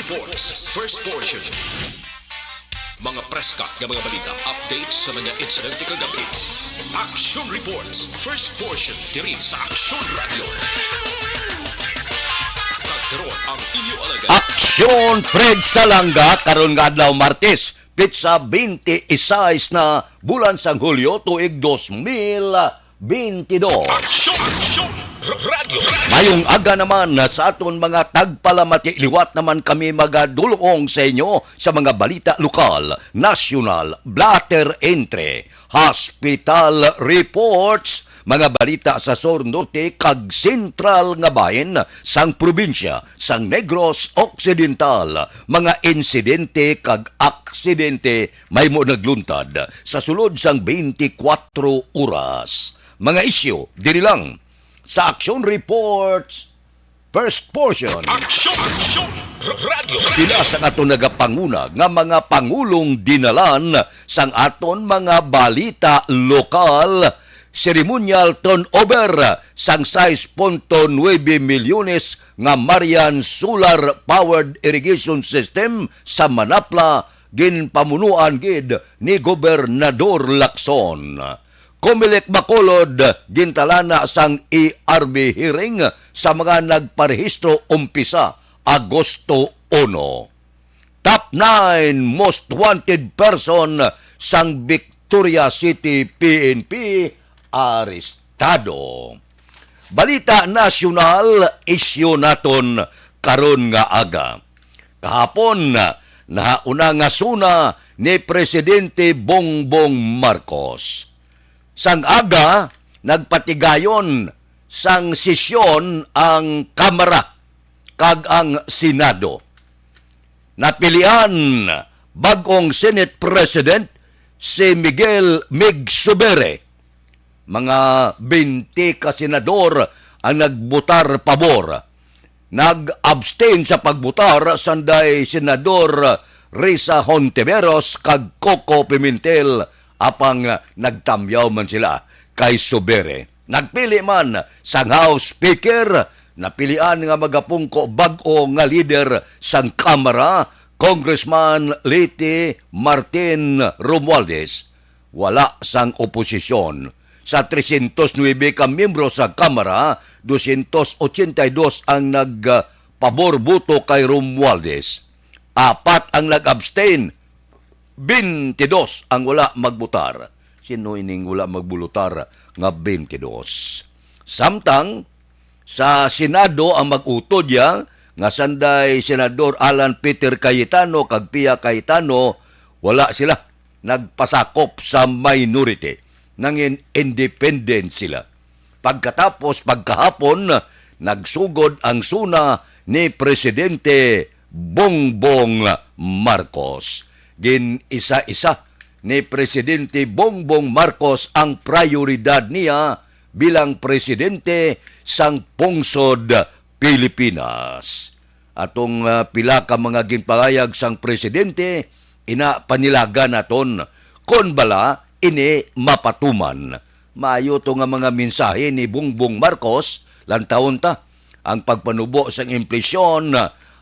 Reports, first portion. Mga preska ng mga balita, updates sa mga insidente kagabi. Action Reports, first portion, diri sa Action Radio. Kagkaroon ang inyo alaga. Aksyon Fred Salanga karon nga adlaw Martes, pitsa 26 na bulan sang Hulyo tuig 2022. Action Radio. Mayong aga naman sa aton mga tagpalamati, liwat naman kami magadulong sa inyo sa mga balita lokal, nasyonal, blatter entry, hospital reports, mga balita sa Sur Norte kag sentral nga bahin sang probinsya sang Negros Occidental, mga insidente kag aksidente may mo nagluntad sa sulod sang 24 oras. Mga isyu diri lang sa Action Reports first portion. Action Radio. Sila sa aton nagapanguna nga mga pangulong dinalan sang aton mga balita lokal, seremonyal turnover sang 6.9 milyones nga Marian Solar Powered Irrigation System sa Manapla ginpamunuan gid ni Gobernador Lacson. Comelec Bacolod gintalana sang ERB hearing sa mga nagparehistro umpisa Agosto 1. Top 9 most wanted person sang Victoria City PNP arestado. Balita nasyonal isyu naton karon nga aga. Kahapon nauna nga suna ni Presidente Bongbong Marcos. Sang aga, nagpatigayon sang sesyon ang Kamara kag ang Senado. Napilian bagong Senate President si Miguel Mig Zubiri. Mga 20 ka senador ang nagbutar pabor. Nag-abstain sa pagbutar sanday Senador Risa Hontiveros kag Coco Pimentel apang nagtamyaw man sila kay Zubiri. Nagpili man sang House Speaker, napilian nga magapungko bag-o nga leader sang Kamara, Congressman Liti Martin Romualdez. Wala sang oposisyon. Sa 309 ka miyembro sa Kamara, 282 ang nagpabor buto kay Romualdez. 4 ang nag-abstain, 22 ang wala magbutar. Sino ining wala magbulutar nga 22? Samtang sa Senado ang mag-utod ya nga sanday Senador Alan Peter Cayetano kag Pia Cayetano, wala sila nagpasakop sa minority. Nangin independent sila. Pagkatapos pagkahapon, nagsugod ang suna ni Presidente Bongbong Marcos. Gin isa-isa ni Presidente Bongbong Marcos ang prioridad niya bilang presidente sang pungsod Pilipinas. Atong pila ka mga ginpangayag sang presidente, ina panilaga naton kon bala ini mapatuman. Maayo to nga mga mensahe ni Bongbong Marcos lantawon ta ang pagpanubo sang inflasyon,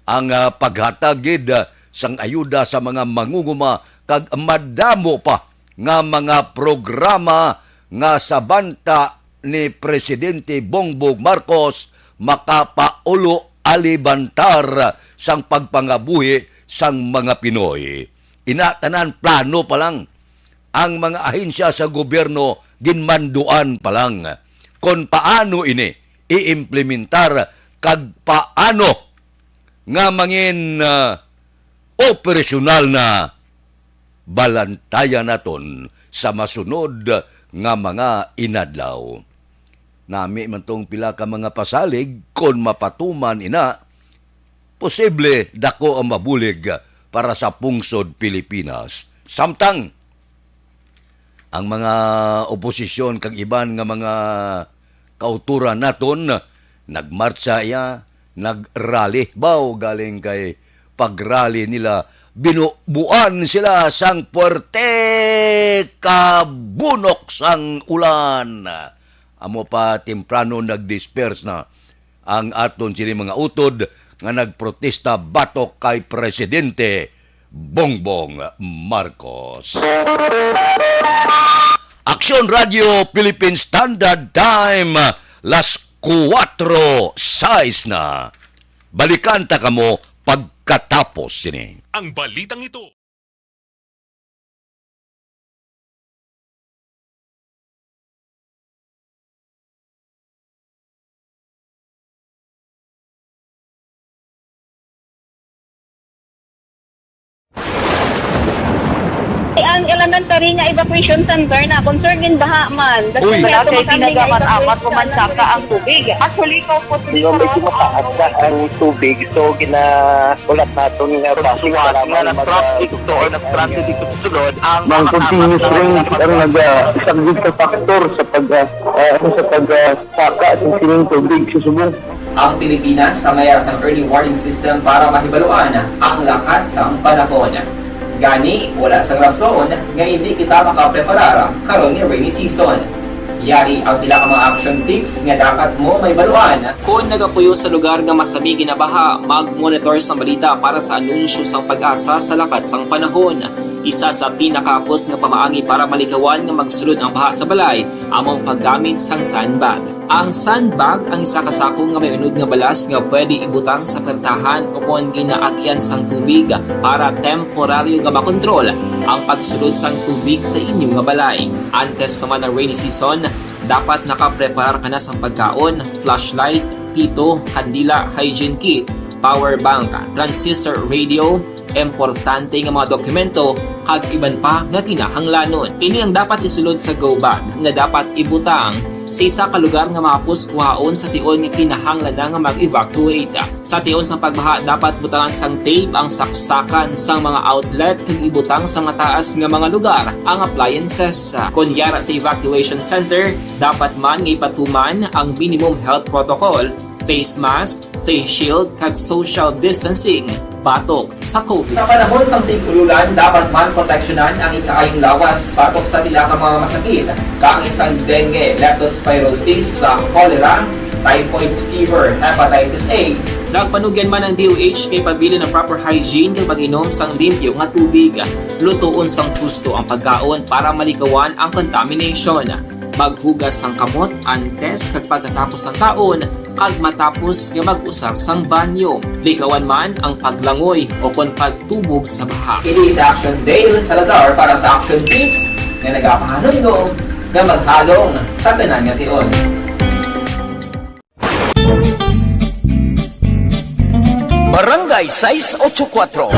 ang paghatagid sang ayuda sa mga mangunguma kag madamo pa nga mga programa nga sa banta ni Presidente Bongbong Marcos makapaulo alibantar sang pagpangabuhi sang mga Pinoy. Inatanan plano pa lang ang mga ahensya sa gobyerno ginmanduan pa lang kon paano ini iimplementar kag paano nga mangin operasyonal na balantayan naton sa masunod nga mga inadlaw. Nami man tong pila ka mga pasalig kon mapatuman ina, posible dako ang mabulig para sa pungsod Pilipinas. Samtang ang mga oposisyon kag iban nga mga kauturan naton nagmarcha ya, nagrally baw galing kay pagrally nila, binubuan sila sang puwerte kabunok sang ulan. Amo pa temprano nagdisperse na ang aton sini mga utod nga nagprotesta batok kay Presidente Bongbong Marcos. Aksyon Radio Philippine Standard Time, las 4:06 na. Balikan ta kamo pagkatapos sini. Ang balitang ito. Ang elementary nga evacuation center na concern din baha man. Uy. Kaya Kaya pinagamat-amat evacuation kumansaka ang tubig. Actually, ikaw po Hindi mo medyo mataas na ang tubig. So, ulat natin nga pasuwat nga nag-trust dito or nag-trust dito sa sulod ang Mang continuous rain ang isang good factor sa pagsaka sa sining tubig sa subong. Ang Pilipinas sa mayroon sa early warning system para mahibaluan ang lakas ng panahon. Gani, wala sang rason nga hindi kita makapreparar karon ni rainy season. Yari ang pila ka mga action tips nga dapat mo may baluan. Kung nagapuyo sa lugar nga masabi ginabaha, mag-monitor sa balita para sa anunsyo sang pag-asa sa lakas sang panahon. Isa sa pinakapos nga pamaagi para malikawan nga magsulod ang baha sa balay, among paggamit sang sandbag. Ang sandbag ang isa ka sako nga may unod nga balas nga pwede ibutang sa pertahan o kung ginaagyan sang tubig para temporaryo nga makontrol ang pagsulod sang tubig sa inyong nga balay. Antes naman ng rainy season, dapat nakapreparar ka na sang pagkaon, flashlight, pito, kandila, hygiene kit, power bank, transistor radio, importante nga mga dokumento kag iban pa nga kinahanglanon. Ini ang dapat isulod sa go bag nga dapat ibutang sa isa ka lugar nga mapus kuhaon sa tion nga kinahanglan nga mag-evacuate. Sa tion sa pagbaha dapat butangan sang tape ang saksakan sang mga outlet kag ibutang sa mataas nga mga lugar ang appliances. Kunyara sa evacuation center, dapat man nga ipatuman ang minimum health protocol, face mask, face shield kag social distancing batok sa COVID. Sa panahon sa tig-ululan, dapat man proteksyonan ang ikaayong lawas batok sa pila ka mga masakit, kang isang dengue, leptospirosis, cholera, typhoid fever, hepatitis A. Nagpanugyan man ang DOH kay pabili ng proper hygiene kay pag-inom sang limpyo nga tubig. Lutuon sang gusto ang pagkaon para malikawan ang contamination. Maghugas sang kamot antes kag pagkatapos ang kaon kag matapos nga mag-usar sang banyo. Likawan man ang paglangoy o kon pagtubog sa baha. Kini sa Action Dale Salazar para sa Action Tips nga nagapahanundo nga maghalong sa tanan nga tion. Barangay 684.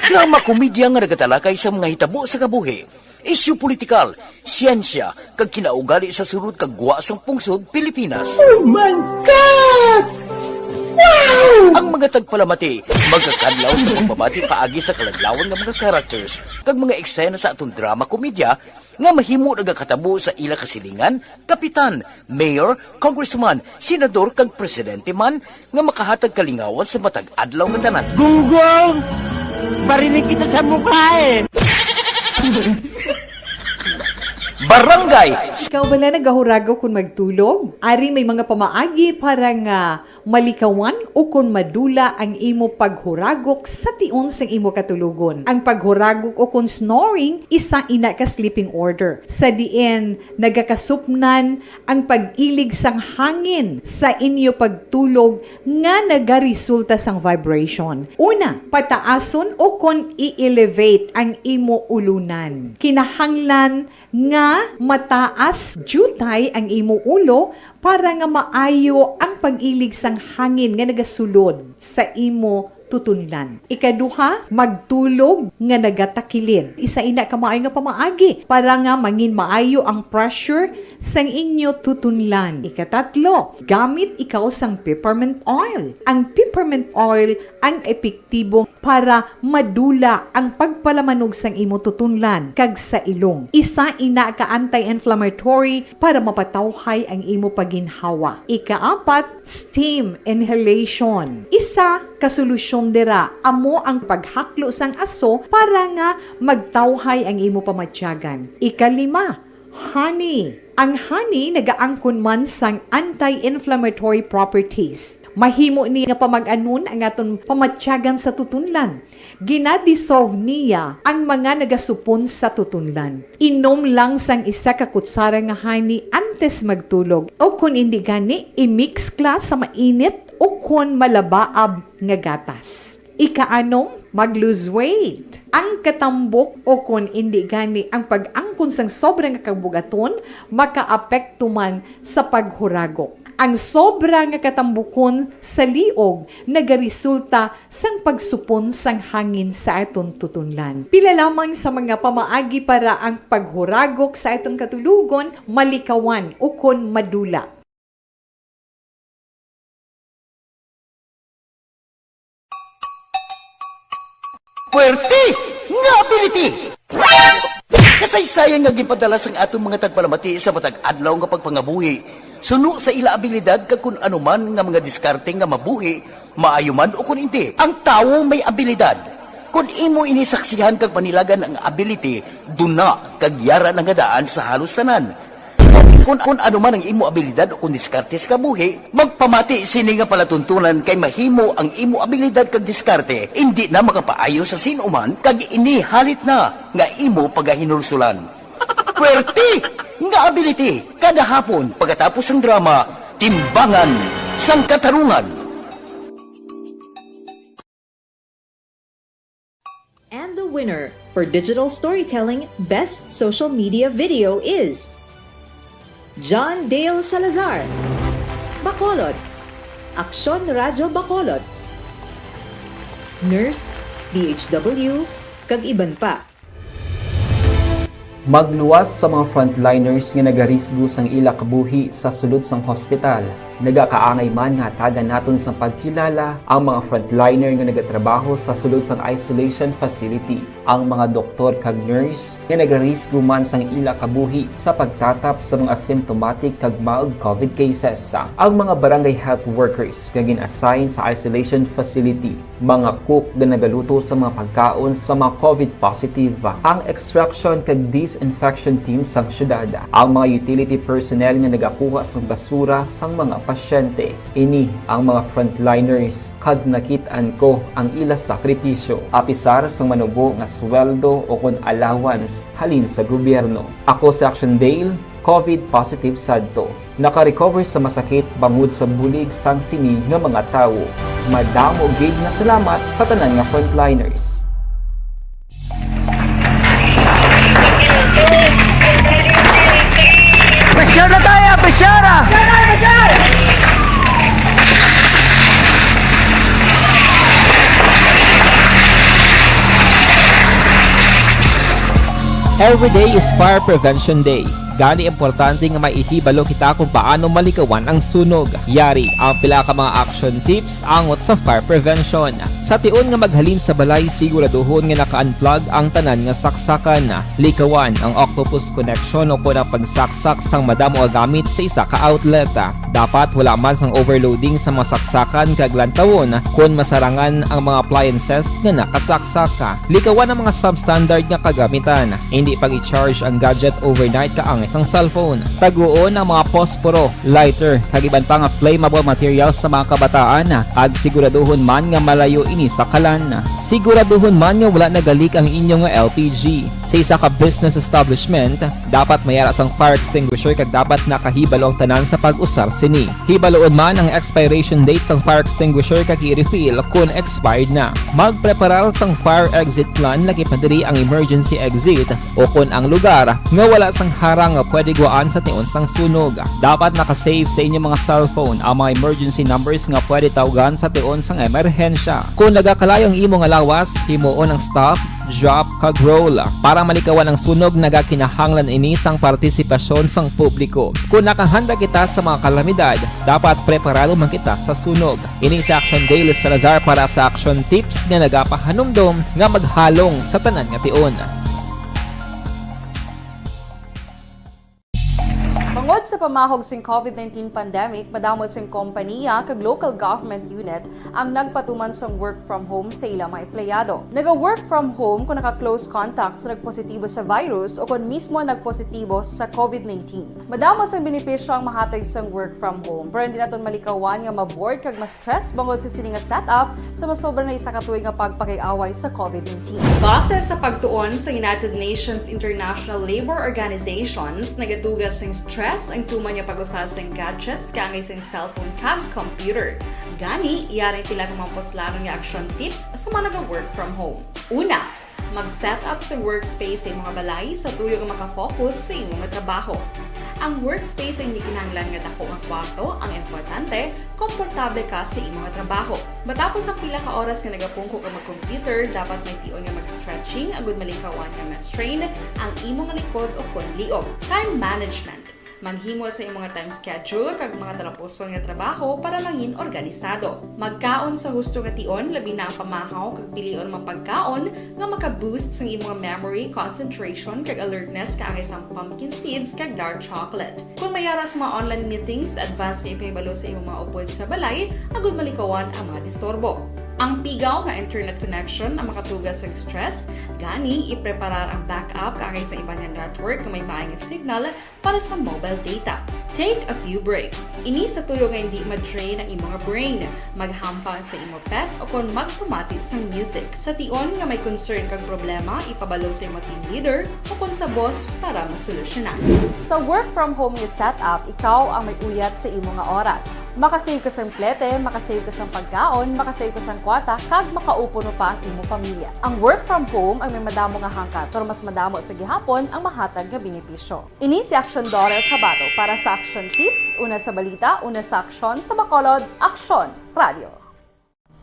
Drama komedya nga nagatalakay sa mga hitabo sa kabuhi, isyu politikal, siyensya, kag kinaugali sa surut kag guwa sang pungsod Pilipinas. Oh my God! Wow! Ang mga tagpalamati, magkakadlaw sa pagbabati paagi sa kalaglawan ng mga characters kag mga eksena sa atong drama komedya nga mahimo nagakatabo sa ila kasilingan, kapitan, mayor, congressman, senador kag presidente man nga makahatag kalingawan sa matag adlaw nga tanan. Gunggong! Barinig kita sa mukha eh! Barangay! Ikaw bala nagahuragaw kung magtulog? Ari may mga pamaagi para nga malikawan o kung madula ang imo paghuragok sa tion sang imo katulugon. Ang paghuragok o kung snoring, isa ina ka sleeping order. Sa diin, nagakasupnan ang pag-ilig sang hangin sa inyo pagtulog nga nagaresulta sang vibration. Una, pataason o kung i-elevate ang imo ulunan. Kinahanglan nga mataas jutay ang imo ulo para nga maayo ang pag-ilig sang hangin nga nagasulod sa imo tutunlan. Ikaduha, magtulog nga nagatakilid. Isa ina ka maayo nga pamaagi para nga mangin maayo ang pressure sang inyo tutunlan. Ikatatlo, gamit ikaw sang peppermint oil. Ang peppermint oil ang epektibo para madula ang pagpalamanog sang imo tutunlan kag sa ilong. Isa ina ka anti-inflammatory para mapatawhay ang imo paginhawa. Ikaapat, steam inhalation. Isa ka solusyon dira amo ang paghaklo sang aso para nga magtawhay ang imo pamatyagan. Ikalima, honey. Ang honey nagaangkon man sang anti-inflammatory properties. Mahimo ni nga pamag-anon ang aton pamatyagan sa tutunlan. Ginadissolve niya ang mga nagasupon sa tutunlan. Inom lang sang isa ka kutsara nga honey antes magtulog. O kung hindi gani, i-mix kla sa mainit o kung malabaab nga gatas. Ikaanom, mag-lose weight. Ang katambok o kung hindi gani ang pag-angkon sang sobrang kabugaton, makaapekto man sa paghuragok. Ang sobra nga katambukon sa liog nagaresulta sang pagsupon sang hangin sa aton tutunlan. Pila lamang sa mga pamaagi para ang paghuragok sa atong katulugon malikawan o kon madula. Puwerte nga ability! Kasaysayan nga gipadala sang atong mga tagpalamati sa matag adlaw nga pagpangabuhi. Suno sa ila abilidad kag kun anuman nga mga diskarte nga mabuhi, maayo man o kun hindi. Ang tawo may abilidad. Kung imo inisaksihan kag panilagan ang ability, duna kag yara nga daan sa halos tanan. Kung anuman ang imo abilidad o kung diskarte sa kabuhi, magpamati sini nga palatuntunan kay mahimo ang imo abilidad kag diskarte, hindi na makapaayo sa sinuman kag inihalit na nga imo pagahinulsulan. Puwerte nga ability kada hapon pagkatapos ng drama, Timbangan sang Katarungan. And the winner for Digital Storytelling Best Social Media Video is John Dale Salazar, Bacolod, Aksyon Radyo Bacolod, Nurse, DHW, kag iban pa. Magluwas sa mga frontliners nga nagarisgo sang ila kabuhi sa sulod sang hospital. Nagakaangay man nga tagan naton sa pagkilala ang mga frontliner nga nagatrabaho sa sulod sang isolation facility. Ang mga doktor kag nurse nga nagarisgo man sang ila kabuhi sa pagtatap sa mga asymptomatic kag mild COVID cases. Ang mga barangay health workers nga gin-assign sa isolation facility, mga cook nga nagaluto sa mga pagkaon sa mga COVID positive, ang extraction kag disinfection team sang syudad, ang mga utility personnel nga nagakuha sang basura sang mga pasyente. Ini ang mga frontliners kag nakit-an ko ang ila sakripisyo apisar sang manubo nga sweldo o kun allowance halin sa gobyerno. Ako si Action Dale, COVID positive sadto. Naka-recover sa masakit bangod sa bulig sang sini nga mga tawo. Madamo gid na salamat sa tanan nga frontliners. Presyar na tayo! Presyara! Every day is Fire Prevention Day. Gani importante nga maihibalo kita kung paano malikawan ang sunog. Yari ang pila ka mga action tips angot sa fire prevention. Sa tion nga maghalin sa balay, siguraduhon nga naka-unplug ang tanan nga saksakan. Likawan ang octopus connection o kung ang pagsaksak sang madamo nga gamit sa isa ka outlet. Dapat wala man sang overloading sa mga saksakan kag lantawon kung masarangan ang mga appliances nga nakasaksaka. Likawan ang mga substandard nga kagamitan. Hindi pag i-charge ang gadget overnight kaang isang cellphone. Taguon ang mga posporo, lighter, kag iban pa nga flammable materials sa mga kabataan. Kag siguraduhon man nga malayo ini sa kalan. Siguraduhon man nga wala nagalik ang inyong LPG. Sa isa ka business establishment, dapat mayara sang fire extinguisher kag dapat nakahibalo ang tanan sa pag-usar sini. Hibaloon man ang expiration date sang fire extinguisher kag i-refill kung expired na. Magpreparar sang fire exit plan lagi pa diri ang emergency exit o kung ang lugar nga wala sang harang nga pwede guaan sa tion sang sunog. Dapat nakasave sa inyong mga cellphone ang mga emergency numbers nga pwede tawagan sa tion sang emerhensya. Kung nagakalayo ang imong lawas, himuon ang stop, drop kag roll. Para malikawan ang sunog, nagakinahanglan ini sang partisipasyon sang publiko. Kung nakahanda kita sa mga kalamidad, dapat preparado man kita sa sunog. Ini sa Action Dale Salazar para sa action tips nga nagapahanumdom nga maghalong sa tanan nga tion. Bangod Bangod sa pamahog sing COVID-19 pandemic, madamo sing kompanya kag local government unit ang nagpatuman sang work from home sa ilang mga empleyado. Naga-work from home kung naka-close contacts na nagpositibo sa virus o kung mismo nagpositibo sa COVID-19. Madamo sang benepisyo ang mahatag sang work from home, pero hindi naton malikawan nga maboard kag ma-stress bangod sa sini nga setup sa masobra na isa ka tuig nga pagpakiaway sa COVID-19. Base sa pagtuon sa United Nations International Labor Organizations, nagatugas sing stress ang tuman nga pag-usa sing gadgets kangay sing cellphone kag computer. Gani, iyaring pila ka mga poslanon nga action tips sa mga nag-work from home. Una, mag-set up sa workspace sa mga balay sa tuyo nga makafocus sa imong mga trabaho. Ang workspace ay hindi kinahanglan nga dako nga kwarto, ang importante, komportable ka sa imong nga trabaho. Matapos ang pila ka oras nga nagapungko ka mag-computer, dapat may tion nga mag-stretching agud malikawan nga ma-strain ang imong likod o kon liog. Time management. Maghimo sa imong time schedule kag mga talapuson nga trabaho para mangin organisado. Magkaon sa husto nga tion, labi na ang pamahaw kag pilion mga pagkaon nga maka-boost sa imong memory, concentration kag alertness kaangay sang pumpkin seeds kag dark chocolate. Kung mayaras mga online meetings, advance nga ipahibalo sa imong mga upod sa balay, agud malikawan ang mga disturbo. Ang pigaw nga internet connection ang makatugas sa stress, gani ipreparar ang backup kaangay sa iba nga network nga may maayong signal para sa mobile data. Take a few breaks. Ini sa tuyo nga hindi ma-drain ang imong brain, maghampang sa imong pet o kon magpumatit sa music. Sa tion nga may concern kag problema, ipabalo sa imong team leader o kon sa boss para masolusyonan. Sa work from home nga setup, ikaw ang may uyat sa imong nga oras. Makasave ka sa plete, makasave ka sa pagkaon, makasave ka sa kwata, kag makaupo no pa ang imong pamilya. Ang work from home ay may madamo nga hangkat, pero mas madamo sa gihapon ang mahatag nga benepisyo. Ini si Action Daughter Cabato para sa Action Tips, una sa balita, una sa aksyon, sa Bacolod, Action Radio.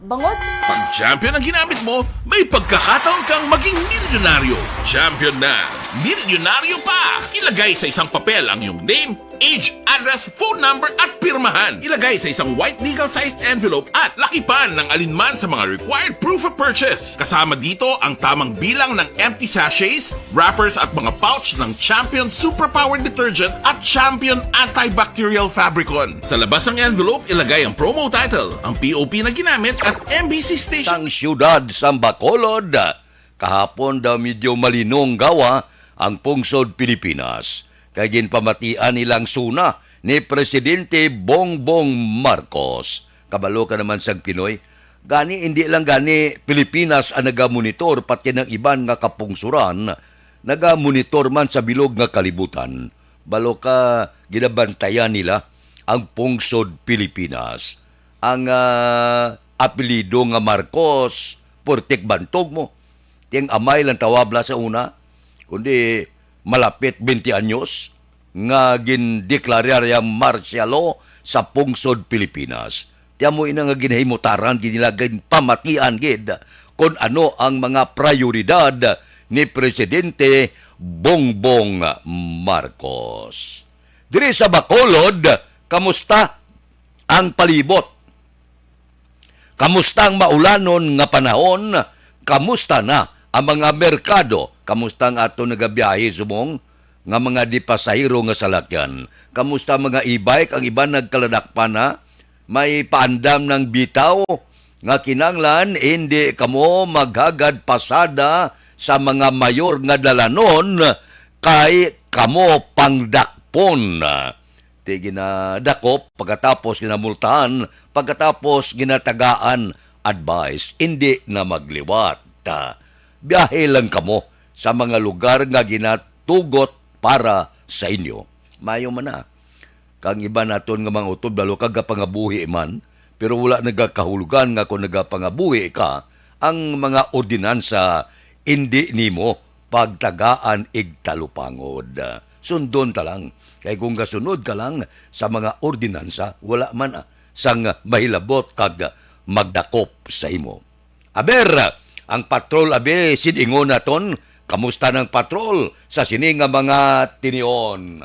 Bangod sa... Pag champion ang ginamit mo, may pagkakataon kang maging milyonaryo. Champion na, milyonaryo pa! Ilagay sa isang papel ang iyong name, age, address, phone number at pirmahan. Ilagay sa isang white legal-sized envelope at lakipan ng alinman sa mga required proof of purchase. Kasama dito ang tamang bilang ng empty sachets, wrappers at mga pouch ng Champion Superpower Detergent at Champion Antibacterial Fabricon. Sa labas ng envelope, ilagay ang promo title, ang POP na ginamit at MBC station. Sang siyudad sa Bacolod, kahapon daw medyo malinong gawa ang pungsod Pilipinas. Kaya ginpamatian nilang suna ni Presidente Bongbong Marcos. Kabalo ka naman sa Pinoy. Gani, hindi lang gani Pilipinas ang nagamonitor, pati ng iban nga kapungsuran, nagamonitor man sa bilog nga kalibutan. Balo ka, ginabantayan nila ang pungsod Pilipinas. Ang apelido nga Marcos, purtik bantog mo. Tiyang amay lang tawabla sa una, kundi malapit 20 anyos nga gindeklarar yung martial law sa pungsod Pilipinas. Tiyan mo ina nga ginahimutaran, ginilagay pamatian gid kung ano ang mga prioridad ni Presidente Bongbong Marcos. Diri sa Bacolod, kamusta ang palibot? Kamusta ang maulanon nga panahon? Kamusta na ang mga merkado? Kamusta ang ato nagabiyahe sumong nga mga di pasahero nga salakyan? Kamusta mga e-bike? Ang iba nagkaladak pa na? May paandam ng bitaw nga kinanglan hindi kamo maghagad pasada sa mga mayor nga dalanon kay kamo pangdakpon. Ti ginadakop, pagkatapos ginamultahan, pagkatapos ginatagaan advice, hindi na magliwat. Biyahe lang kamo sa mga lugar nga ginatugot para sa inyo. Mayo man na. Kang iba naton nga mga utod, lalo kag pangabuhi man, pero wala nagakahulugan nga kung nagapangabuhi ka, ang mga ordinansa hindi nimo pagtagaan igtalupangod. Sundon ta lang. Kay kung kasunod ka lang sa mga ordinansa, wala man sang mahilabot kag magdakop sa imo. Aber, ang patrol abe sidingon naton, kamusta ng patrol sa sini nga mga tinion?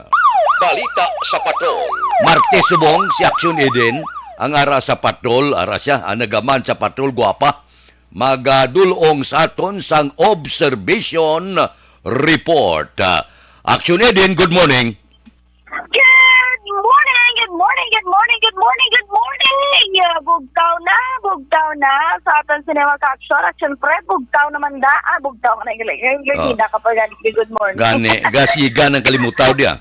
Balita sa patrol. Martes subong si Action Eden, ang ara sa patrol, ara siya, ang nagaman sa patrol, guwapa. Magadulong sa aton sang observation report. Action Eden, good morning. Good na sa aton sinema ka-action. At syempre, bugtaw naman da. Bugtaw ka na hindi kapag good morning. Gani, gasiga ng kalimutaw dia.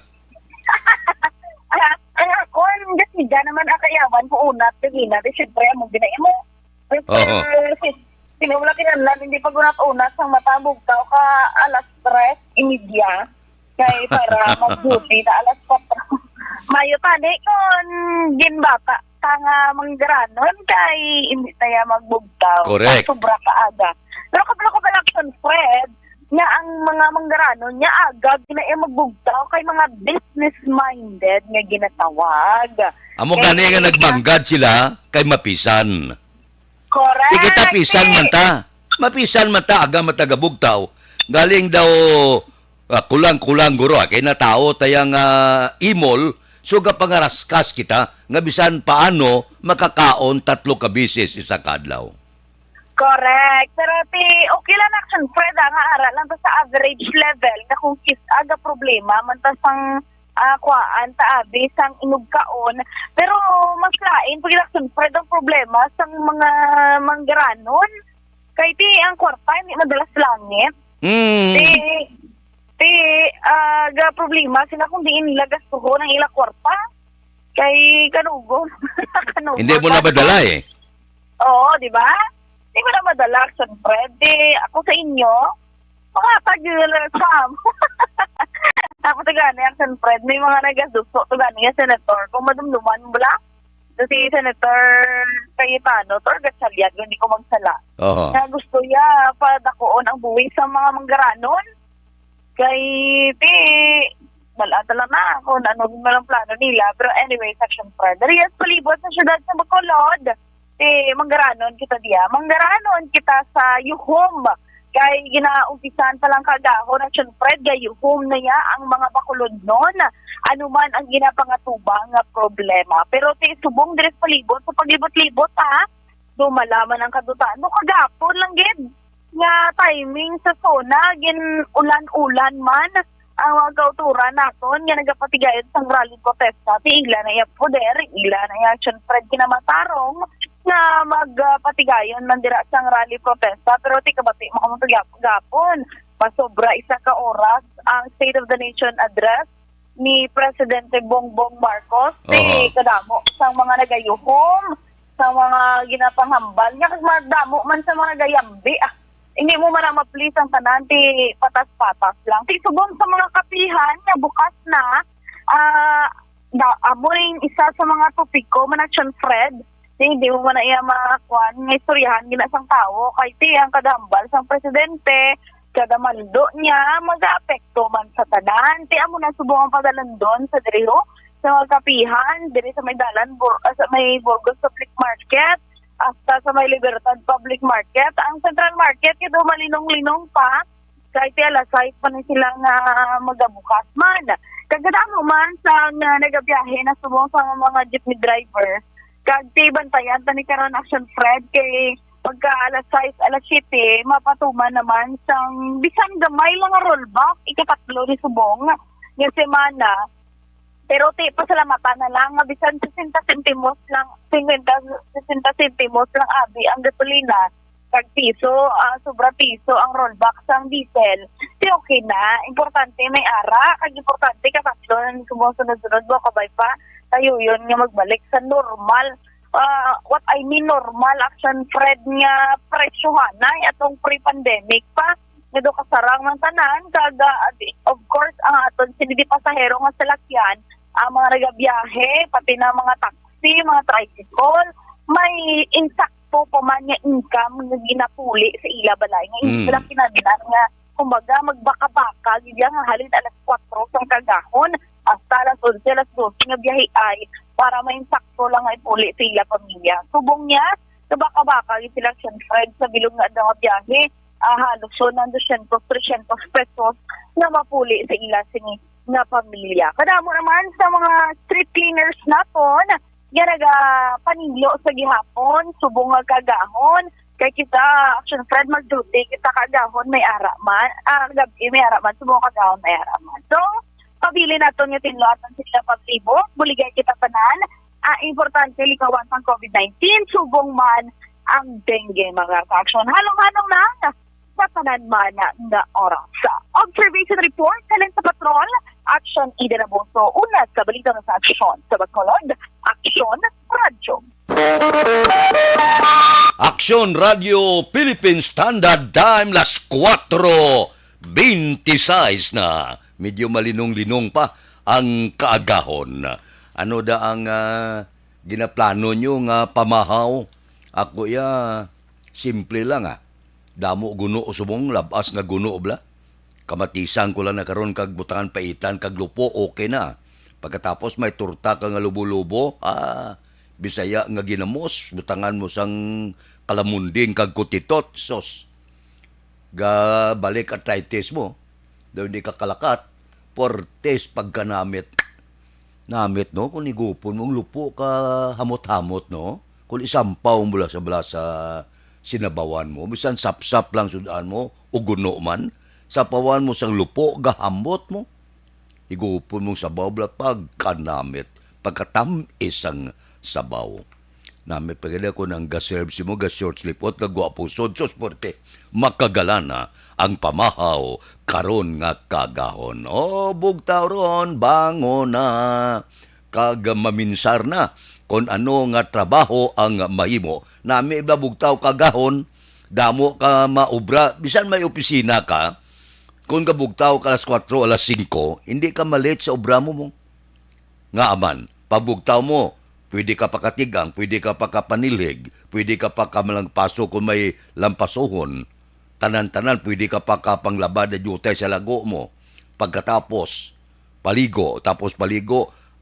Kung gasiga naman akayawan ko unat, kagina, syempre, mong binay mo. Oo. Sinumula kinanlan, hindi pa gunat-unat sang mata, bugtaw ka alas 3:30. Kaya para mag-duty na alas 4. Mayo tani kung ginbata nga manggaranon kay hindi tayo magbugtaw. Correct. Sobra kaaga. Pero kapag ko action Fred, nga ang mga manggaranon niya agad ginaya magbugtaw kay mga business-minded nga ginatawag. Amo gani nga nagmanggad sila kay mapisan. Correct. Di kita pisan man ta. Mapisan man ta aga matagabugtaw. Galing daw kulang-kulang guro kay na tao tayang imol so pangaraskas kita nga bisan paano makakaon 3 ka bisis isa kadlaw. Correct. Pero okay lang action Fred nga aral lang sa average level na kung aga problema man ta sang kuaan ta abi sang inugkaon pero mas lain pag action Fred ang problema sang mga manggaranon kay ang kwarta hindi madalas langit. Ga problema sila kung di nila gastuho ng ila kwarta kay kanugo. Hindi mo na badala eh. Oo, di ba? Hindi mo na madala, Action Fred. Ako sa inyo, mga tag-sam. Ako tagani, Action Fred, may mga nagasuso. Tagani yung senator. Kung madumduman mo bala, si Senator Cayetano, Tor Gatchaliad, hindi ko magsala. Na gusto niya padakoon ang buwi sa mga manggaranon. Kay malata lang na kung ano malang plano nila. Pero anyway, Action Fred. Riyas palibot sa syudad sa Bacolod. Manggaranon kita diya. Manggaranon kita sa Yuhom. Kay ginaumpisan pa lang kagahon Action Fred. Kay Yuhom na ya ang mga Bacolod nun. Ano man ang ginapangatubang nga problema. Pero subong deres palibot sa paglibot-libot dumalaman ang kadutaan. No kagapon lang gid nga timing sa zona gin ulan-ulan man ang mga kauturan naton nga nagapatigayad sa rally protesta ti ila na iya poder ila na iya Action Fred kinamatarong nga magpatigayon man dira sa rally protesta pero ti kabati makamutugapon pasobra isa ka oras ang State of the Nation address ni Presidente Bongbong Marcos kadamo sa mga nagayuhom sa mga ginapanghambal nga kadamo man sa mga gayambi hindi mo man na ma-please ang tanan, patas-patas lang. Subong sa mga kapihan na bukas na, amo rin isa sa mga topiko, man Action Fred, hindi mo man na iya makakuan, nga istoryahan, ginasang tao, kay ang kadambal sang presidente, kada maldo niya, mag-apekto man sa tanan. Amo na subong ang padalan doon sa diriho, sa mga kapihan, diri sa may dalan, sa may Burgos Public Market, hasta sa may Libertad Public Market. Ang Central Market, ito malinong-linong pa. Kahit alasay pa na silang magabukas man. Kagadamo man sa nagabiyahe na subong sa mga jeepney driver. Kagti bantayan, tani karon Action Fred, kay pagka alas 6, alas 7, mapatuman naman sang bisan gamay lang nga rollback, ikatatlo ni subong nga semana. Pero pasalamatan na lang, bisan 60 sentimos lang, 60 sentimos lang abi ang gasolina, kag piso, sobra piso ang rollback sang diesel. Okay na, importante may ara, kag importante katatlo ng sumusunod-sunod mo, kabay pa, tayo yun nga magbalik sa normal. What I mean normal, Action Fred nga presyohan na, atong pre-pandemic pa, nga do kasarang ng tanan, kag of course, ang aton sinidi pasahero nga salakyan, ang mga nagabiyahe, pati na mga taxi, mga tricycle, may insakto pa man nga income nga ginapuli sa ila balay. Nga ilang kinanilan nga, kumbaga, magbaka-baka, nga halin alas 4 sang kagahon, hasta alas 11, alas 12 nga biyahe ay, para may insakto lang nga ipuli sa ila pamilya. Subong niya, sa baka-baka, yung sila Action Fred sa bilog nga nga biyahe, halos so ng 200, 300 pesos na mapuli sa ila sini na pamilya. Kadamo naman sa mga street cleaners naton, nga paniglo sa gihapon, subong nga kagahon, kay kita, Action Fred, mag-duty, kita kagahon, may araman, gabi, may araman, subong kagahon, may araman. So, pabili naton yung tinloatan sila pag-libo, buligay kita panan, importante likawan pang COVID-19, subong man, ang dengue mga ka-aksyon. Halong-halong na sa tananmana na oras. Observation report, talent sa patrol, Action Ida Raboso, una sa balita sa aksyon. Sa Bacolod, Aksyon Radyo. Aksyon Radio Philippine Standard Time, las 4:26 na. Medyo malinong-linong pa ang kaagahon. Ano da ang ginaplano nyo nga pamahaw? Ako simple lang Damo guno usumong labas nga guno bla. Kamatisan ko lang na karon kag butangan paitan kag lupo okay na. Pagkatapos may turta ka nga lubo-lubo, Bisaya nga ginamos, butangan mo sang kalamunding kag kutitot, sos. Ga balik arthritis mo. Daw hindi ka kalakat, portes pagkanamit. Namit no, kung igupon mong lupo ka hamot-hamot no. Kung isampaw mula sa sinabawan mo, bisan sap-sap lang sudaan mo, uguno man, sapawan mo sang lupo, gahamot mo. Igupon mong sabaw bla pagkanamit, pagkatamis ang sabaw. Namit pagkala ko ng gaserve si mo, short slipot, kagwapo, sodsos porte, makagalana ang pamahaw, karon nga kagahon. Bugtaw ron, bango na, kag maminsar na, kung ano nga trabaho ang mahimo. Nami ibabugtaw kagahon, damo ka maubra, bisan may opisina ka, kung kabugtaw ka alas 4, alas 5, hindi ka malit sa obra mo. Nga aman, pabugtaw mo, pwede ka pakatigang, pwede ka pakapanilig, pwede ka pakamalampaso kung may lampasohon, tanan-tanan, pwede ka pakapanglabad na jutay sa lago mo. Pagkatapos, paligo,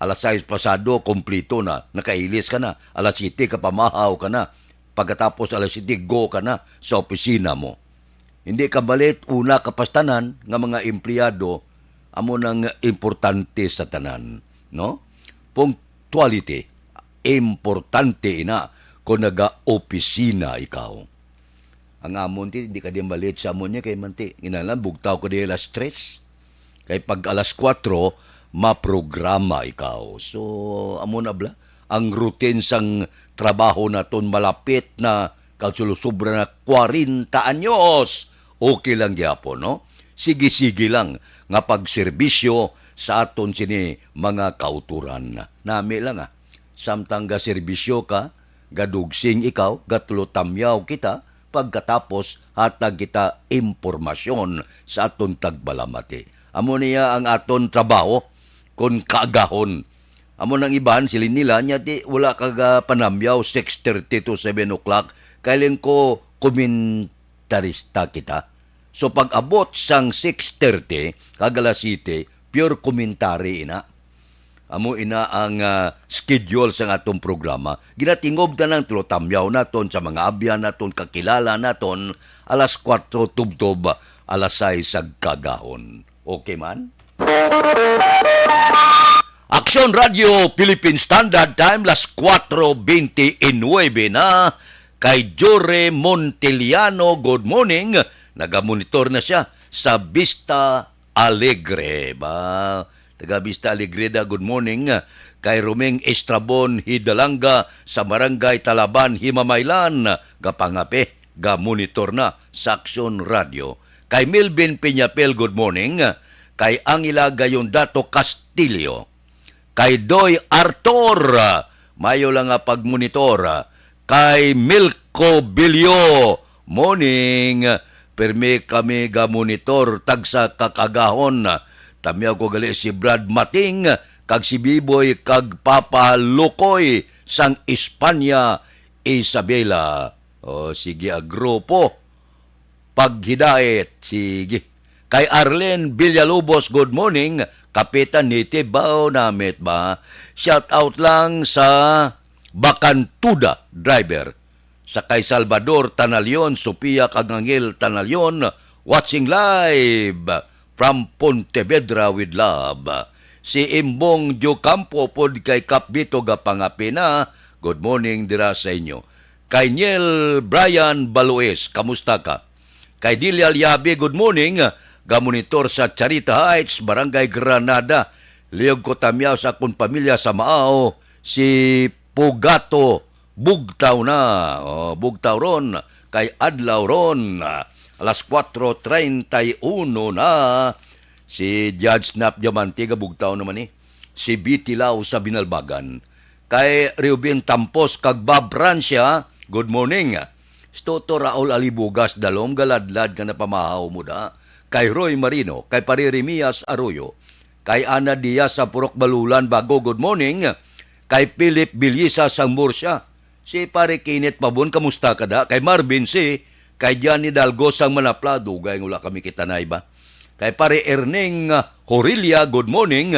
alas 6 pasado, kompleto na, nakailis ka na, alas 7 ka pamahaw ka na, pagkatapos alas 7 go ka na sa opisina mo. Hindi ka balit, una kapastanan nga mga empleyado, amo nang importante sa tanan, no? Punctuality, importante na kung naga-opisina ikaw. Ang amon hindi ka din balit sa amon niya kay manti, inalan, bugtaw ko di alas 3, kay pag alas 4, maprograma ikaw. So, amo na bla, ang routine sang trabaho naton malapit na kagsulusubra na 40 anyos. Okay lang gyapon, no? Sige-sige lang nga pagserbisyo sa aton sini mga kauturan. Nami lang samtang ga serbisyo ka, gadugsing ikaw, gatulotamyaw kita, pagkatapos hatag kita impormasyon sa aton tagbalamati. Amo niya ang aton trabaho, kung kaagahon. Amo nang iban, silin nila, niya wala kaga panamyaw, 6:30 to 7 o'clock, kailan ko komentarista kita. So pag abot sang 6:30, kagala City, pure komentary ina. Amo ina ang schedule sa atong programa. Ginatingob na ng tulotamyaw naton sa mga abyan naton, kakilala naton, alas 4 tubtob, alas 6 sag kagahon. Okay man? Aksyon Radio Philippine Standard Time, las 4:29 na. Kay Jore Montiliano, good morning. Nagamonitor na siya sa Vista Alegre. Taga Vista Alegre da, good morning. Kay Romeng Estrabon Hidalanga sa Barangay Talaban, Himamaylan. Gapangape, gamonitor na sa Aksyon Radio. Kay Melvin Peñapel, good morning. Kay Angela Gayondato Castillo. Kay Doy Artor, mayo lang nga pagmonitor. Kay Milko Bilyo, morning. Permi kami ga-monitor tagsa kakagahon. Tamyaw ko gali si Brad Mating, kag si Biboy, kag Papa Lukoy, sang Espanya, Isabela. Sige, grupo. Paghidayet, sige. Kay Arlen Villalobos, good morning. Kapitan Niti Bao namit ba? Shout out lang sa Bacantuda driver. Sa kay Salvador Tanalion, Sophia Kagangil Tanalion, watching live from Pontevedra with love. Si Imbong Jocampo pod kay Kapbito Gapangapina, good morning dira sa inyo. Kay Niel Brian Balues, kamusta ka? Kay Dilia Liabe, good morning. Gamonitor sa Charita Heights, Barangay Granada. Liog ko tamyaw sa akong pamilya sa Maao, si Pugato bugtaw na. Bugtaw ron kay adlaw ron. Alas 4:31 na. Si Judge Snap Diamante bugtaw naman Si B.T. Lau sa Binalbagan. Kay Reuben Tampos kag Bob Francia, good morning. Stoto Raul Alibugas dalom galadlad ka na pamahaw mo da. Kay Roy Marino, kay Paririmias Arroyo, kay Ana Diaz sa Purok Balulan Bago, good morning. Kay Philip Bilyisa sa Murcia, si Pare Kenneth Pabon, kamusta ka da? Kay Marvin C, kay Johnny Dalgo sang Manaplado, gaya wala kami kitanay ba? Kay Pare Erning Horilia, good morning.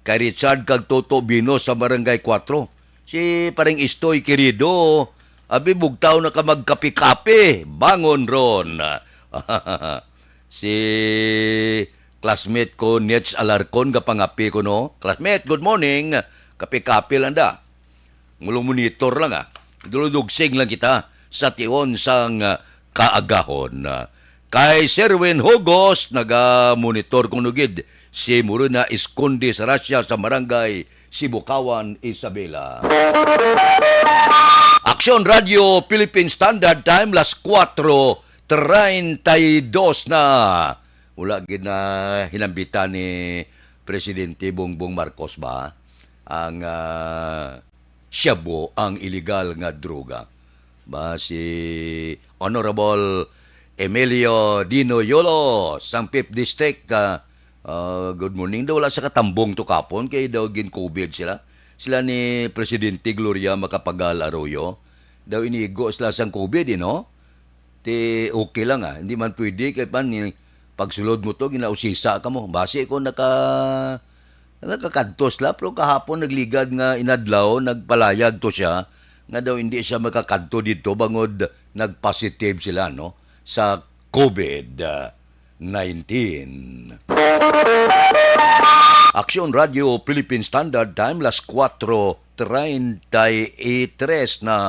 Kay Richard kag Toto Bino sa Barangay 4. Si Pareng Istoy Querido, abi bugtaw na ka magkapi-kapi, bangon ron. Si classmate ko, Nets Alarcon, kapangapi ko no. Classmate, good morning. Kapi-kapi lang da. Ngulong monitor lang Duludugsing lang kita sa tion sang kaagahon. Kay Sherwin Hogos, naga-monitor kong nugid. Si Muruna Esconde sa Russia sa Barangay Sibukawan, Isabela. Aksyon Radio Philippine Standard Time, las 4:32 na. Wala hinambitan ni Presidente Bongbong Marcos ba ang shabu, ang illegal nga droga. Ba si Honorable Emilio Dino Yolo, sang 5th District, good morning. Daw wala sa katambong to kapon kay daw gin-COVID sila. Sila ni Presidente Gloria Macapagal Arroyo. Daw inigo sila sang COVID, no? Ti okay lang Hindi man pwede kay pan pagsulod mo to ginausisa ka mo. Base ko nakakadtos la pero kahapon nagligad nga inadlaw, nagpalayag to siya nga daw hindi siya makakadto dito bangod nagpositive sila no sa COVID-19. Aksyon Radio Philippine Standard Time, las 4:33 na.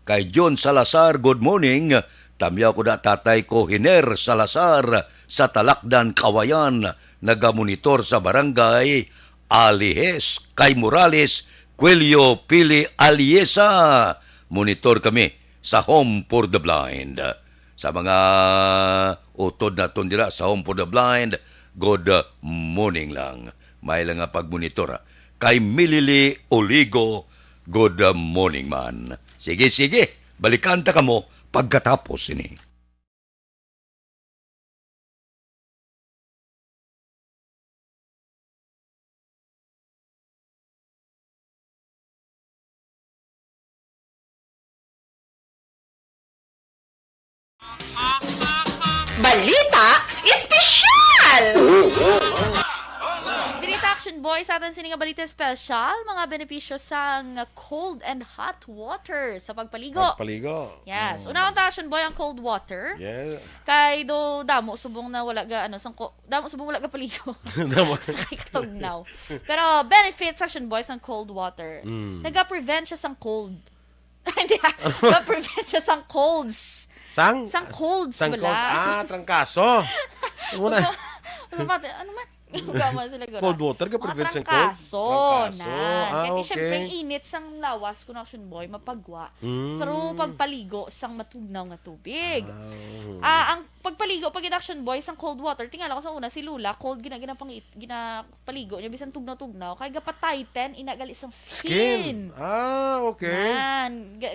Kay John Salazar, good morning. Tamyaw ko na tatay ko, Hiner Salazar, sa Talakdan, Kawayan, nagamonitor sa barangay Alihes. Kay Morales, Cuello Pili Aliesa, monitor kami sa Home for the Blind. Sa mga utod na tundira sa Home for the Blind, good morning lang. May lang nga pagmonitor. Kay Milili Oligo, good morning man. Sige, balikan ta ka mo pagkatapos ini. Balita Espesyal! Dirita Action Boy sa atin sininga balita special, mga benepisyo sa cold and hot water sa pagpaligo. Yes. Unang Action Boy ang cold water. Yeah. Kay do damo subong na wala ga damo subong wala ga paligo. Kay katugnaw. Pero benefits Action Boy sa cold water. Naga-prevent siya sang cold. Hindi naga-prevent siya sang colds. Sang colds wala. Trangkaso. Ano man? Cold water ka prevent sa cold? Trangkaso. Kaya siyempre, init sang lawas kung Action Boy, mapagwa. Through pagpaligo sang matugnaw nga tubig. Ang pagpaligo, pag Action Boy, sang cold water, tingala ko sa una, si Lula, cold ginapaligo niya, bisan tugnaw-tugnaw, kaya gapa-tighten, inagali sang skin. Okay.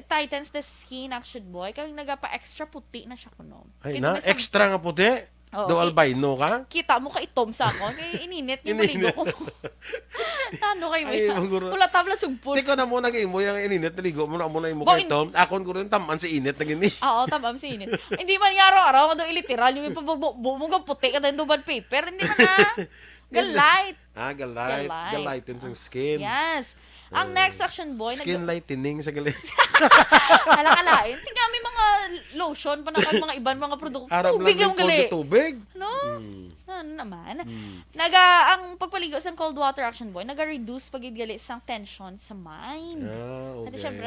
Tightens the skin, Action Boy, kaya nagapa-extra puti na siya kuno. Ay na, extra nga puti? Do albino ka? Kita mo ka itom sa ako. Kaya ininit yung maligo ko. Ano kayo mo? Wala tabla sugpon. Hindi ko na mo naging mo yung ininit. Naligo mo na mo na yung mukha itom. Akon ko rin taman si init. Oo, taman si init. Hindi man yung araw-araw. Madong iliteral. Yung ipabagbo mo ka puti ka tayo bad paper. Hindi man na. Galite. Galite sa skin. Yes. Ang next Action Boy, skin lightening sa galit. Alakalain. Tingnan may mga lotion pa na mga ibang mga produkto. Tubig yung gali. Tubig? No? Ano naman? Ang pagpaligo sa cold water Action Boy, naga-reduce pag-igali sa tension sa mind. Okay. At syempre,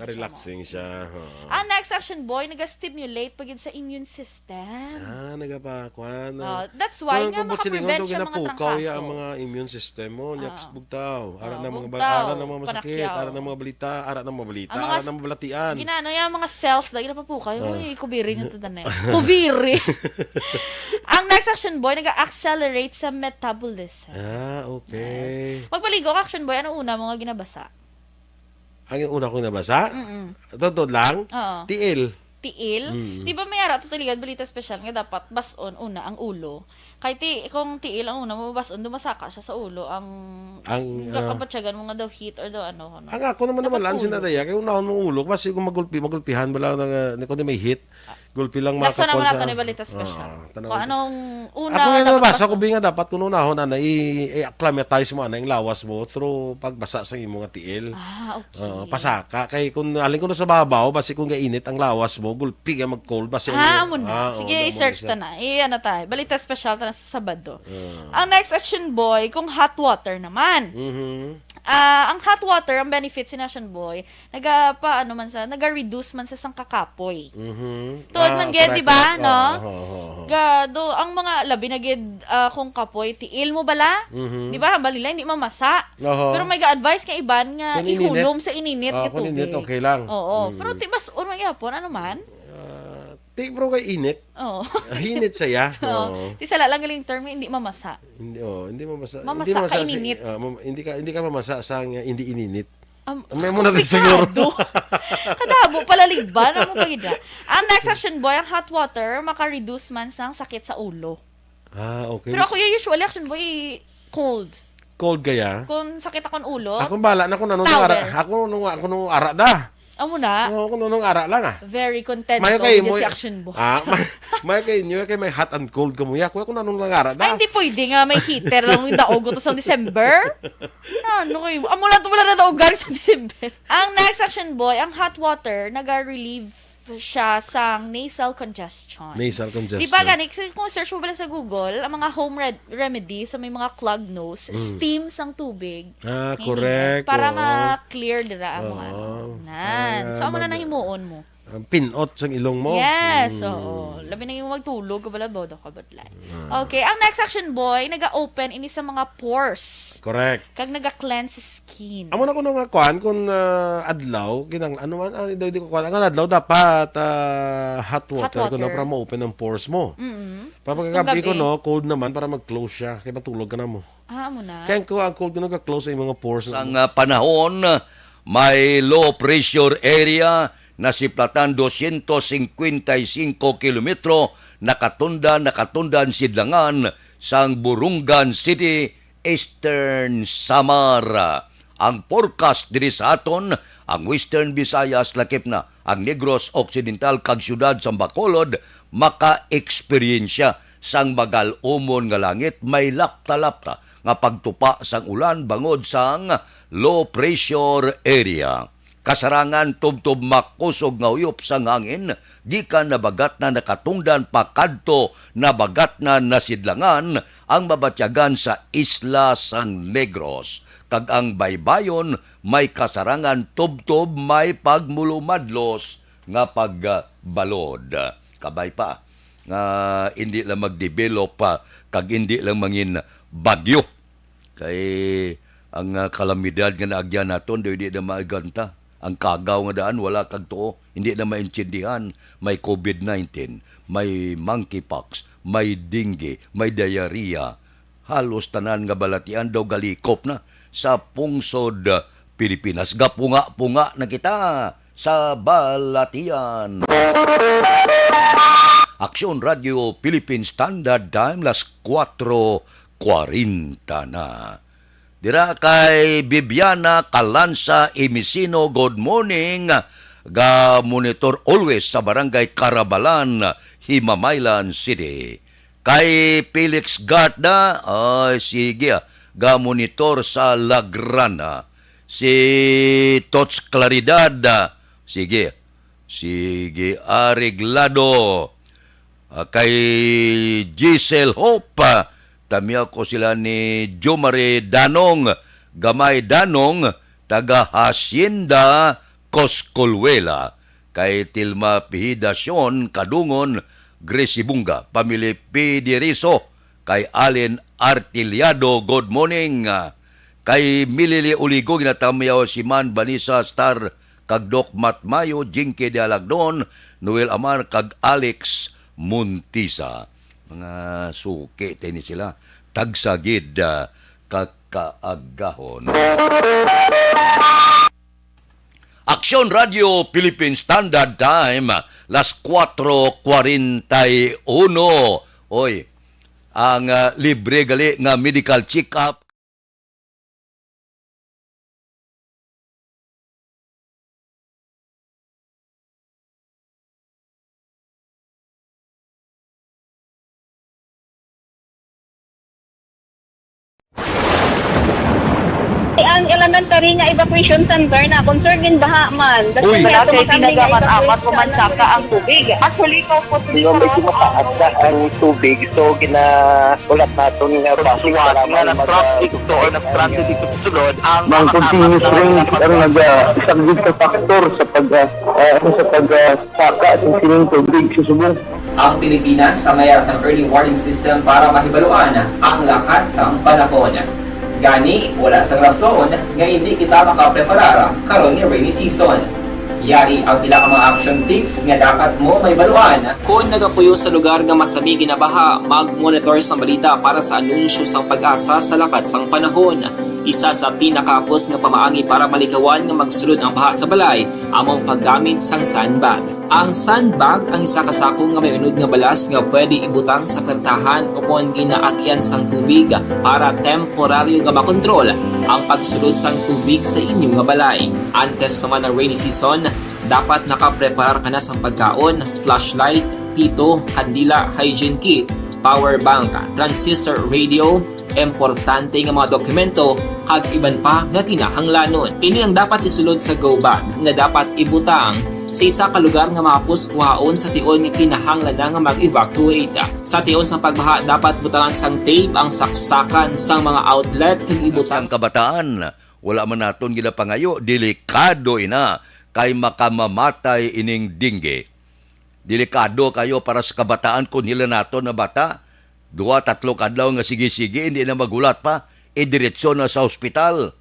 relaxing siya. Ang next Action Boy, naga-stimulate pag sa immune system. Nagapakwan. That's why nga makaprevent siya mga trangkaso. Ang mga immune system mo, nyaps bugtaw. Ara na mga ara ng mga masakit, Pacquiao. ara ng mga balita, ara ng mga balita, Ang mga ara ng mga balatian. Ginano yung mga cells lagi na pa po kayo. Uy, kubiri nyo ito na yun. Kubiri. Ang next action boy, nag-accelerate sa metabolism. Okay. Magpaligo ka, action boy, ano una mo nga ginabasa? Ang una kong nabasa, totoo lang, Oo. tiil. Tiil. Di ba may ara tutuligan balita special nga dapat bason una ang ulo. Kay kung tiil ang una mo bason dumasaka siya sa ulo ang kapatsyagan mo nga daw heat or daw ano. Ang ako naman naman sinadaya kay unahon mong ulo kasi kung magulpihan bala ng kundi may hit. Gulpi lang Nasa naman sa... nato ni balita special. Kung anong una ako nga dapat nabasa bason. ko nga dapat kung unahon na i-acclimatize mo na yung lawas mo through pagbasa sa imong tiil. Okay. Pasaka kay kung alin ko na sa babaw basi kung gainit ang lawas mo gulpi nga mag-cold basi. Amo na. Sige, i-search ta na. Ano tayo. Balita special ta na sa Sabado. Ang next action boy, kung hot water naman. Ang hot water, ang benefits ni Action Boy, naga-reduce man sa sang kakapoy. Tuod man gid, di ba, no? Gado, ang mga labi na gid kung kapoy, tiil mo bala? Di ba, balila, hindi mamasa. Pero may ga-advise kay iban nga ihulom sa ininit nga kung tubig. init, okay lang. Oo. Pero tibas, unang yapon, ano man? Take bro kay init. Oo. Hinit saya. Oo. Di sala lang galing term, hindi mamasa. Hindi mamasa. Mamasa ka ininit. Hindi ka mamasa sa hindi ininit. May mo na siguro. Kadabo palaligban ang mo pagida. Ang next action boy, ang hot water maka-reduce man sang sakit sa ulo. Okay. Pero ako usually action boy cold. Cold kaya? Kung sakit akong ulo. Ako bala na kung nanong ara. Ako nung ara da. Amo na. Ako nung ara lang Very content may ko kay with mo si action boy. may kay inyo kay may hot and cold ka mo ya. Ako nanong lang ara da. Ay, hindi pwede nga may heater lang yung daog to sa December. Ano kayo? Amo lang wala na daogan sa December. Ang next action boy, ang hot water naga-relieve siya sang nasal congestion. Nasal congestion. Di ba gani, kung search mo pala sa Google, ang mga home remedy sa may mga clogged nose, steam sang tubig. Correct. Para ma-clear dira ang mga nan. So, amo na nahimuon mo. Pinot sa ilong mo. Yes, oo. Labi na yung magtulog ka bala, bodo ka badlay. Okay, ang next action boy, naga-open ini sa mga pores. Correct. Kag naga-cleanse skin. Amo na ko nga kuan kung adlaw ginang ano man di ko kuan ang adlaw dapat hot water ko na para ma-open ang pores mo. Para pagkagabi ko no cold naman para mag-close siya kay matulog ka na mo. Amo na. Kaya ko ang cold ko nag-close sa mga pores. Ang panahon may low pressure area na siplatan 255 kilometro nakatundan sidlangan sang Burungan City, Eastern Samar. Ang forecast diri sa aton, ang Western Visayas lakip na, ang Negros Occidental kag syudad sa Bacolod maka-eksperyensya sang magal-umon nga langit may lapta-lapta nga pagtupa sang ulan bangod sang low pressure area. Kasarangan tubtob makusog nga uyop sang hangin, gikan nabagat na nakatungdan pakadto nabagat na nasidlangan ang mabatyagan sa isla sang Negros. Kag ang baybayon may kasarangan tubtob may pagmulumadlos nga pagbalod. Kabay pa nga hindi lang magdevelop pa kag hindi lang mangin bagyo. Kay ang kalamidad nga naagyan naton di na maiganta. Ang kagaw nga daan, wala kag tuo. Hindi na maintindihan. May COVID-19, may monkeypox, may dengue, may diarrhea. Halos tanan nga balatian daw galikop na sa pungsod Pilipinas. Gapunga-punga na kita sa balatian. Aksyon Radio Philippine Standard Time, las 4:40 na. Dira kay Bibiana Calanza Emisino, good morning. Ga monitor always sa Barangay Carabalan, Himamaylan City. Kay Felix Garda, sige, ga monitor sa Lagrana. Si Tots Claridad, sige, Ariglado. Kay Giselle Hope, tamiya ko sila ni Jomare Danong, Gamay Danong, taga Hacienda, Coscolwela. Kay Tilma Pihidasyon, Kadungon, Gracie Bunga, Pamili Pidiriso. Kay Allen Artiliado, good morning. kay Milili Uligo ginatamayaw si Man Vanessa Star kag Doc Matmayo, Jinky de Alagdon, Noel Amar kag Alex Montisa. Mga suki ni sila tagsagid kakaagahon. Aksyon Radio Philippine Standard Time, las 4:41. Oy, ang libre gali nga medical check-up. Ang elementary nga evacuation center na concerned din baha man. Uy. Kaya pinagaman-amat pumansaka ang tubig. Actually, ko po So, medyo mataas na ang tubig. So, ulat natin nga Pagsuwat nga ng traffic to or ng traffic dito sa sulod ang Mang continuous rain ang isang good sa factor sa pagsaka sa sining tubig sa subong. Ang Pilipinas sa mayroon sa early warning system para mahibaluan ang lakas ng panahon. Gani, wala sang rason nga hindi kita makapreparara karon ni rainy season. Yari ang ilang mga action tips nga dapat mo may baluan. Kung nagapuyo sa lugar nga masabi ginabaha, mag-monitor sa balita para sa anunsyo sang pag-asa sa lakat sang panahon. Isa sa pinakapos nga pamaagi para malikawan nga magsulod ang baha sa balay, among paggamit sang sandbag. Ang sandbag ang isa ka sako nga may unod nga balas nga pwede ibutang sa pertahan upon ginaagyan sang tubig para temporaryo nga makontrol ang pagsulod sang tubig sa inyong nga balay. Antes naman ng rainy season, dapat nakapreparar ka na sang pagkaon, flashlight, pito, kandila, hygiene kit, power bank, transistor radio, importante nga mga dokumento, kag iban pa nga kinahanglanon. Ini ang dapat isulod sa go bag nga dapat ibutang sa isa ka lugar nga mapus kuhaon sa tion nga kinahanglan nga mag-evacuate. Sa tion sa pagbaha, dapat butangan sang tape ang saksakan sang mga outlet kag ibutang Ang kabataan, wala man naton ginapangayo, delikado ina kay makamamatay ining dingge. Delikado kayo para sa kabataan kung nila nato na bata. 2-3 kadlaw nga sige-sige, hindi na magulat pa. Diretso na sa ospital.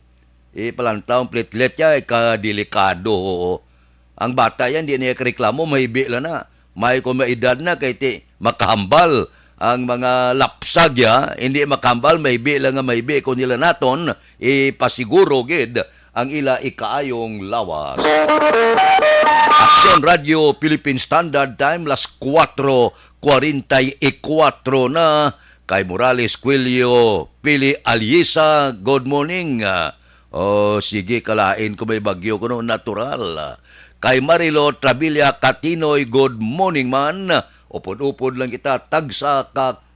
Palantaw platelet ya, kadelikado. Ang bata yan, hindi niya reklamo, mahibi lang na. May kung maedad na, kaya makahambal ang mga lapsag ya, hindi makahambal, mahibi lang nga mahibi. Kung nila naton, pasiguro gid ang ila ikaayong lawas. Aksyon Radio Philippine Standard Time, las 4:44 na. Kay Morales Quilio, Pili Aliesa, good morning. Sige, kalain ko may bagyo ko no, natural. Kay Marilo Trabilla Catinoy, good morning man. Upod-upod lang kita, tagsa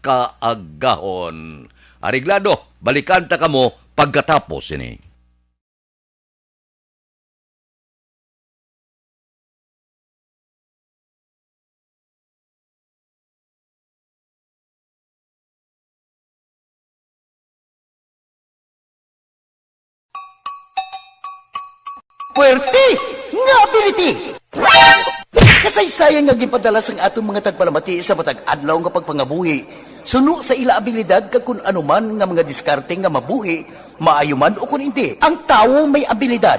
kaagahon. Ariglado, balikan ta kamo pagkatapos ini. Puwerte nga ability! Kasaysayan nga gipadala sang atong mga tagpalamati sa matag adlaw nga pagpangabuhi. Suno sa ila abilidad kag kun anuman nga mga diskarte nga mabuhi, maayo man o kun hindi. Ang tawo may abilidad.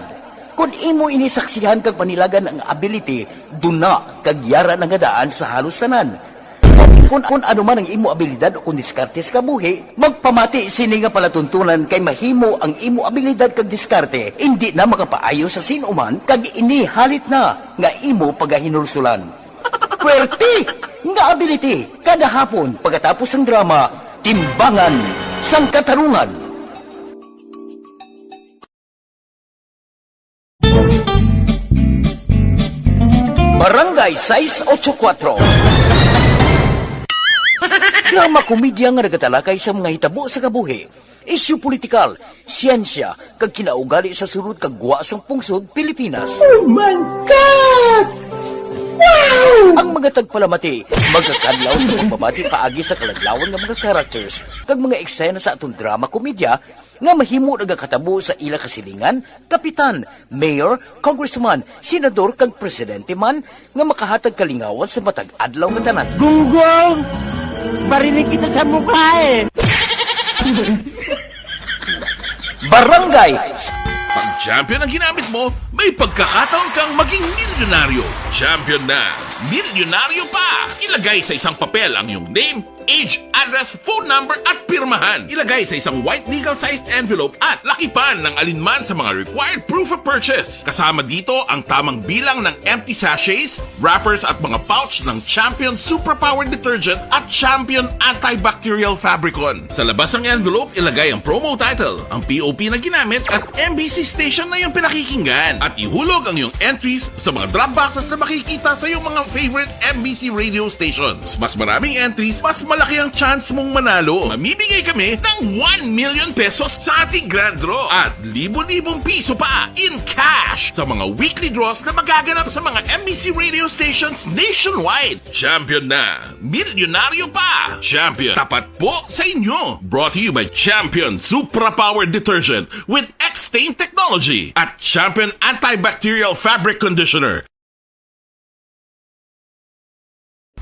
Kung imo inisaksihan kag panilagan ang ability, duna kag yara nga daan sa halos tanan. Kung ano man ang imo abilidad o kung diskarte sa kabuhi, magpamati sini nga palatuntunan kay mahimo ang imo abilidad kag diskarte, hindi na makapaayo sa sinuman kag ini halit na nga imo pagahinulsulan. Puwerte nga ability, kada hapon pagkatapos ng drama, Timbangan sang Katarungan. Barangay 684. Drama komedya nga nagatalakay sa mga hitabo sa kabuhi, isyu politikal, siyensya, kag kinaugali sa surut kag guwa sang pungsod Pilipinas. Oh my God! Wow! Ang mga tagpalamati, magkakadlaw sa pagbabati paagi sa kalaglawan ng mga characters, kag mga eksena sa atong drama komedya, nga mahimo nagakatabo sa ila kasilingan, kapitan, mayor, congressman, senador, kag presidente man, nga makahatag kalingawan sa matag adlaw nga tanan. Gunggong! Barinig kita sa mukha eh! barangay. Pag champion ang ginamit mo, may pagkakataon kang maging milyonaryo. Champion na, milyonaryo pa! Ilagay sa isang papel ang iyong name, age, address, phone number at pirmahan. Ilagay sa isang white legal-sized envelope at lakipan ng alinman sa mga required proof of purchase. Kasama dito ang tamang bilang ng empty sachets, wrappers at mga pouch ng Champion Superpower Detergent at Champion Antibacterial Fabricon. Sa labas ng envelope, ilagay ang promo title, ang POP na ginamit at MBC station na yung pinakikinggan. At ihulog ang iyong entries sa mga drop boxes na makikita sa iyong mga favorite MBC radio stations. Mas maraming entries, mas malaki ang chance mong manalo. Mamimigay kami ng 1 million pesos sa ating grand draw at libo-libong piso pa in cash sa mga weekly draws na magaganap sa mga MBC radio stations nationwide. Champion na, milyonaryo pa! Champion, tapat po sa inyo. Brought to you by Champion Superpower Detergent with X-Stain Technology at Champion Antibacterial Fabric Conditioner.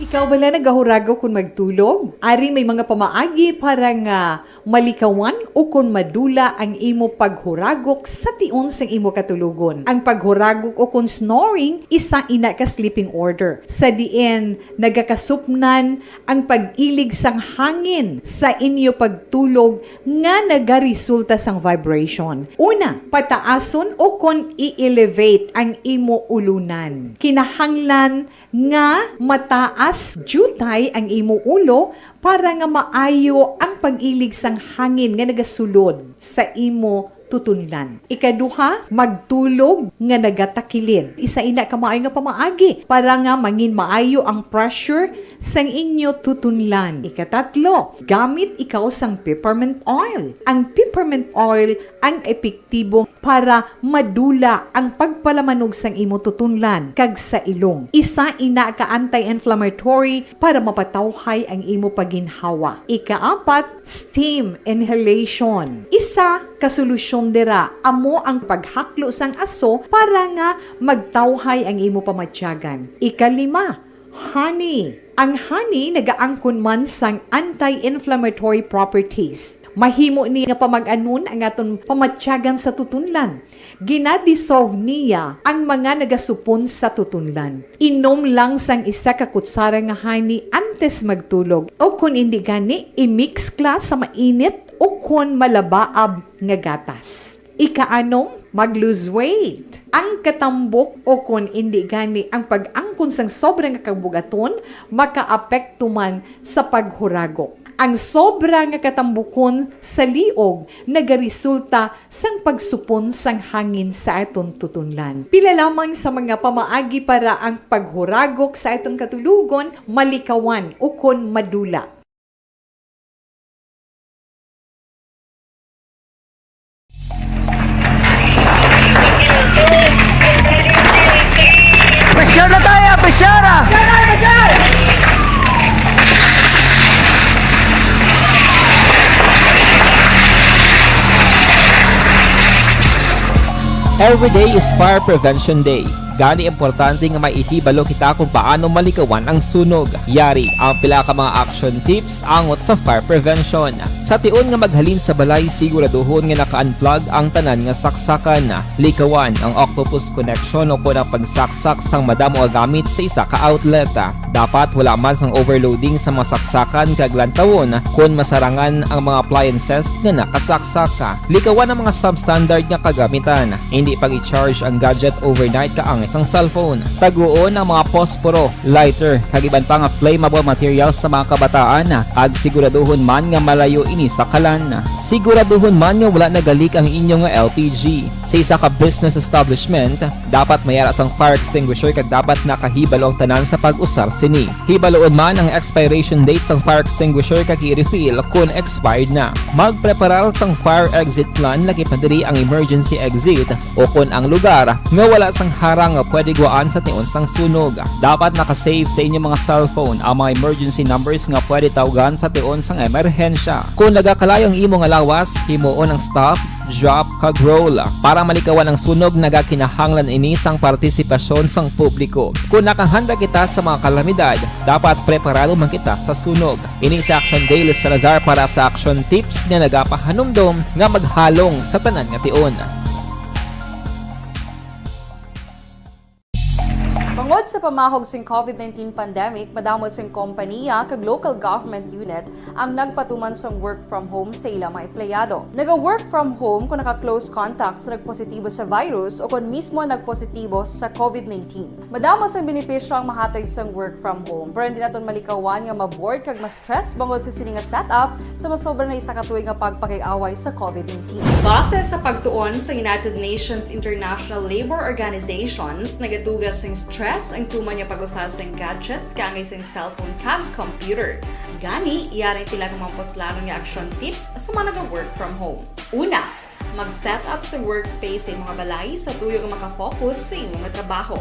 Ikaw bala nagahuragaw kung magtulog? Ari may mga pamaagi para nga malikawan o kung madula ang imo paghuragok sa tion sang imo katulugon. Ang paghuragok o kung snoring, isa ina ka sleeping order. Sa diin, nagakasupnan ang pag-ilig sang hangin sa inyo pagtulog nga nagaresulta sang vibration. Una, pataason o kung i-elevate ang imo ulunan. Kinahanglan nga mataas jutay ang imo ulo para nga maayo ang pag-ilig sang hangin nga nagasulod sa imo tutunlan. Ikaduha, magtulog nga nagatakilid. Isa ina ka maayo nga pamaagi para nga mangin maayo ang pressure sang inyo tutunlan. Ikatatlo, gamit ikaw sang peppermint oil. Ang peppermint oil ang epektibo para madula ang pagpalamanog sang imo tutunlan kag sa ilong. Isa ina ka anti-inflammatory para mapatawhay ang imo paginhawa. Ikaapat, steam inhalation. Isa ka solusyon dira amo ang paghaklo sang aso para nga magtawhay ang imo pamatyagan. Ikalima, honey. Ang honey nagaangkon man sang anti-inflammatory properties. Mahimo ni nga pamag-anon ang aton pamatyagan sa tutunlan. Ginadissolve niya ang mga nagasupon sa tutunlan. Inom lang sang isa ka kutsara nga honey antes magtulog. O kung hindi gani, i-mix kla sa mainit o kung malabaab nga gatas. Ikaanong, mag-lose weight. Ang katambok o kung hindi gani ang pag-angkon sang sobrang kabugaton, makaapekto man sa paghuragok. Ang sobra nga katambukon sa liog nagaresulta sang pagsupon sang hangin sa aton tutunlan. Pila lamang sa mga pamaagi para ang paghuragok sa aton katulugon malikawan o kon madula. Pressure na tayo! Pressure! Every day is Fire Prevention Day. Gani importante nga maihibalo kita kung paano malikawan ang sunog. Yari ang pila ka mga action tips angot sa fire prevention. Sa tion nga maghalin sa balay, siguraduhon nga naka-unplug ang tanan nga saksakan. Likawan ang octopus connection o kung ang pagsaksak sang madamo nga gamit sa isa ka outlet. Dapat wala man sang overloading sa mga saksakan kag lantawon kung masarangan ang mga appliances nga nakasaksaka. Likawan ang mga substandard nga kagamitan. Hindi pag i-charge ang gadget overnight kaang isang cellphone. Taguon ang mga posporo, lighter, kag iban pa nga flammable materials sa mga kabataan. Ag siguraduhon man nga malayo ini sa kalan. Siguraduhon man nga wala nagalik ang inyong LPG. Sa isa ka business establishment, dapat mayara sang fire extinguisher kag dapat nakahibalo ang tanan sa pag-usar sini. Hibaloon man ang expiration date sang fire extinguisher kag i-refill kung expired na. Magpreparar sang fire exit plan lagi pa diri ang emergency exit o kung ang lugar nga wala sang harang nga pwede guwaan sa tiun sang sunog. Dapat nakasave sa inyong mga cellphone ang mga emergency numbers nga pwede tawagan sa tiun sang emerhensya. Kung nagakalayo ang imo nga lawas, himuon ang stop, drop, kag roll. Para malikawan ang sunog, nagakinahanglan ini sang partisipasyon sang publiko. Kung nakahanda kita sa mga kalamidad, dapat preparado man kita sa sunog. Ini si Action Dale Salazar para sa Action Tips nga nagapahanumdom nga maghalong sa tanan nga tiun. Tungod sa pamahog sing COVID-19 pandemic, madamo sing kompanya kag local government unit ang nagpatuman sang work from home sa ilang mga empleyado. Naga-work from home kung naka-close contact sa nagpositibo sa virus o kung mismo nagpositibo sa COVID-19. Madamo sang benepisyo ang mahatag sang work from home, pero hindi naton malikawan nga ma-bored kag ma-stress bangod sa sini nga setup sa masobra na isa ka tuig nga pagpakiaway sa COVID-19. Base sa pagtuon sa United Nations International Labour Organizations, nagatugas sing stress ang tuman niya pag-usar sa gadgets kaangay sa cellphone kag computer. Gani, iyaring tila kumampos lalo nga action tips sa mga nag-work from home. Una, mag-set up sa workspace sa mga balay sa tuyo nga makafocus sa imong trabaho.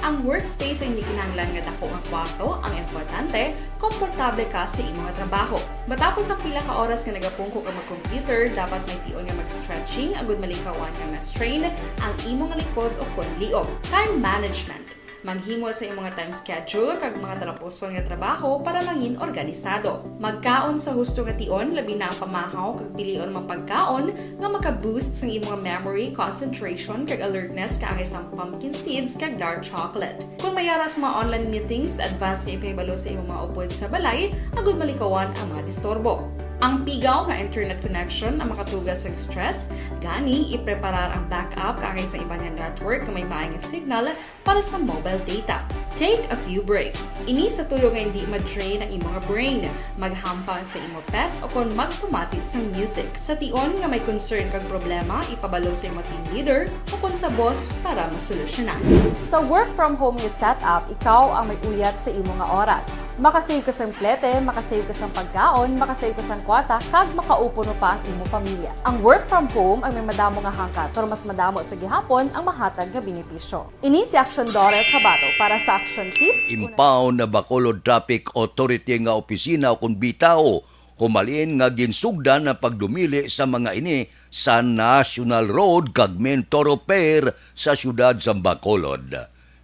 Ang workspace ay hindi kinahanglan nga dako nga kwarto, ang importante, komportable ka sa imong trabaho. Matapos ang pila ka oras nga nagapungko ka mag-computer, dapat may tion nga mag-stretching agud malikawan nga na-strain ang imong likod o kon liog. Time management. Maghimo sa imong time schedule kag mga talapuson nga trabaho para mangin organisado. Magkaon sa husto nga tion, labi na ang pamahaw kag pilion mapagkaon nga maka-boost sa imong memory, concentration kag alertness kaangay sa pumpkin seeds kag dark chocolate. Kung mayara sa mga online meetings, advance sa ipahibalo sa imong mga upod sa balay, agud malikawan ang mga disturbo. Ang pigaw nga internet connection ang makatugas sa stress, gani ipreparar ang backup kaangay sa ibang network nga may maayong signal para sa mobile data. Take a few breaks. Ini sa tuyo nga hindi ma-drain ang imong brain, maghampang sa imong pet o kon magpumatit sa music. Sa tion nga may concern kag problema, ipabalo sa imong team leader o kon sa boss para masolusyonan. Sa work from home nga setup, ikaw ang may uyat sa imong nga oras. Makasave ka sa plete, makasave ka sa pagkaon, makasave ka sa kwata, kag makaupo no pa ang imong pamilya. Ang work from home ay may madamo nga hangkat, pero mas madamo sa gihapon ang mahatag nga benepisyo. Ini si Action Dore Cabato para sa Action Tips. Impound na Bacolod Traffic Authority nga opisina kung bitaw humalin nga ginsugdan na pagdumili sa mga ini sa National Road kag main thoroughfare sa siyudad sa Bacolod.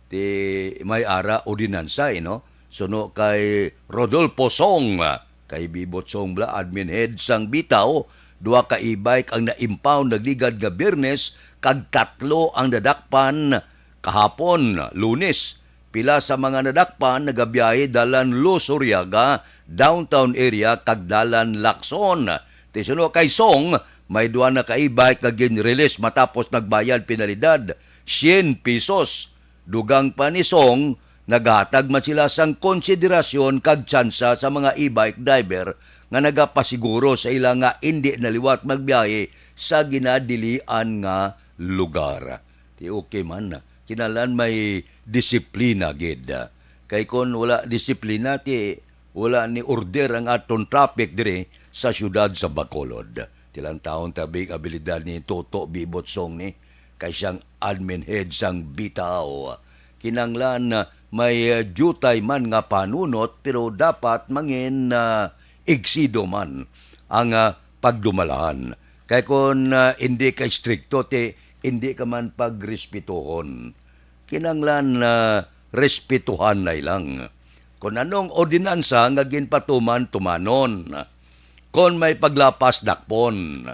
Ti may ara ordinansa no? Suno kay Rodolfo Song, kay Bibot Song bla admin head sang bitaw, duha ka e-bike ang na-impound nagligad nga Biyernes kag 3 ang nadakpan kahapon Lunes. Pila sa mga nadakpan nagabiyahe dalan Losuriaga, downtown area kag dalan Lacson. Tisuno kay Song, may duha na ka e-bike kag gin-release matapos nagbayad penalidad 100 pesos. Dugang pa ni Song, naghatag man sila sang konsiderasyon kag tsansa sa mga e-bike driver nga nagapasiguro sa ilang nga hindi naliwat magbiyahe sa ginadilian nga lugar. Ti okay man na. Kinalan may disiplina gid. Kay kon wala disiplina ti wala ni order ang aton traffic dire sa siyudad sa Bacolod. Tilang taon tabing abilidad ni Toto Bibot Song ni kay siyang admin head sang bitaw. Kinanglan may jutay man nga panunot pero dapat mangin igsido man ang pagdumalahan. Kaya kung hindi ka stricto, hindi ka man pagrespetuhon. Kinanglan respetuhan na lang. Kung anong ordinansa nga ginpatuman, tumanon. Kung may paglapas, dakpon.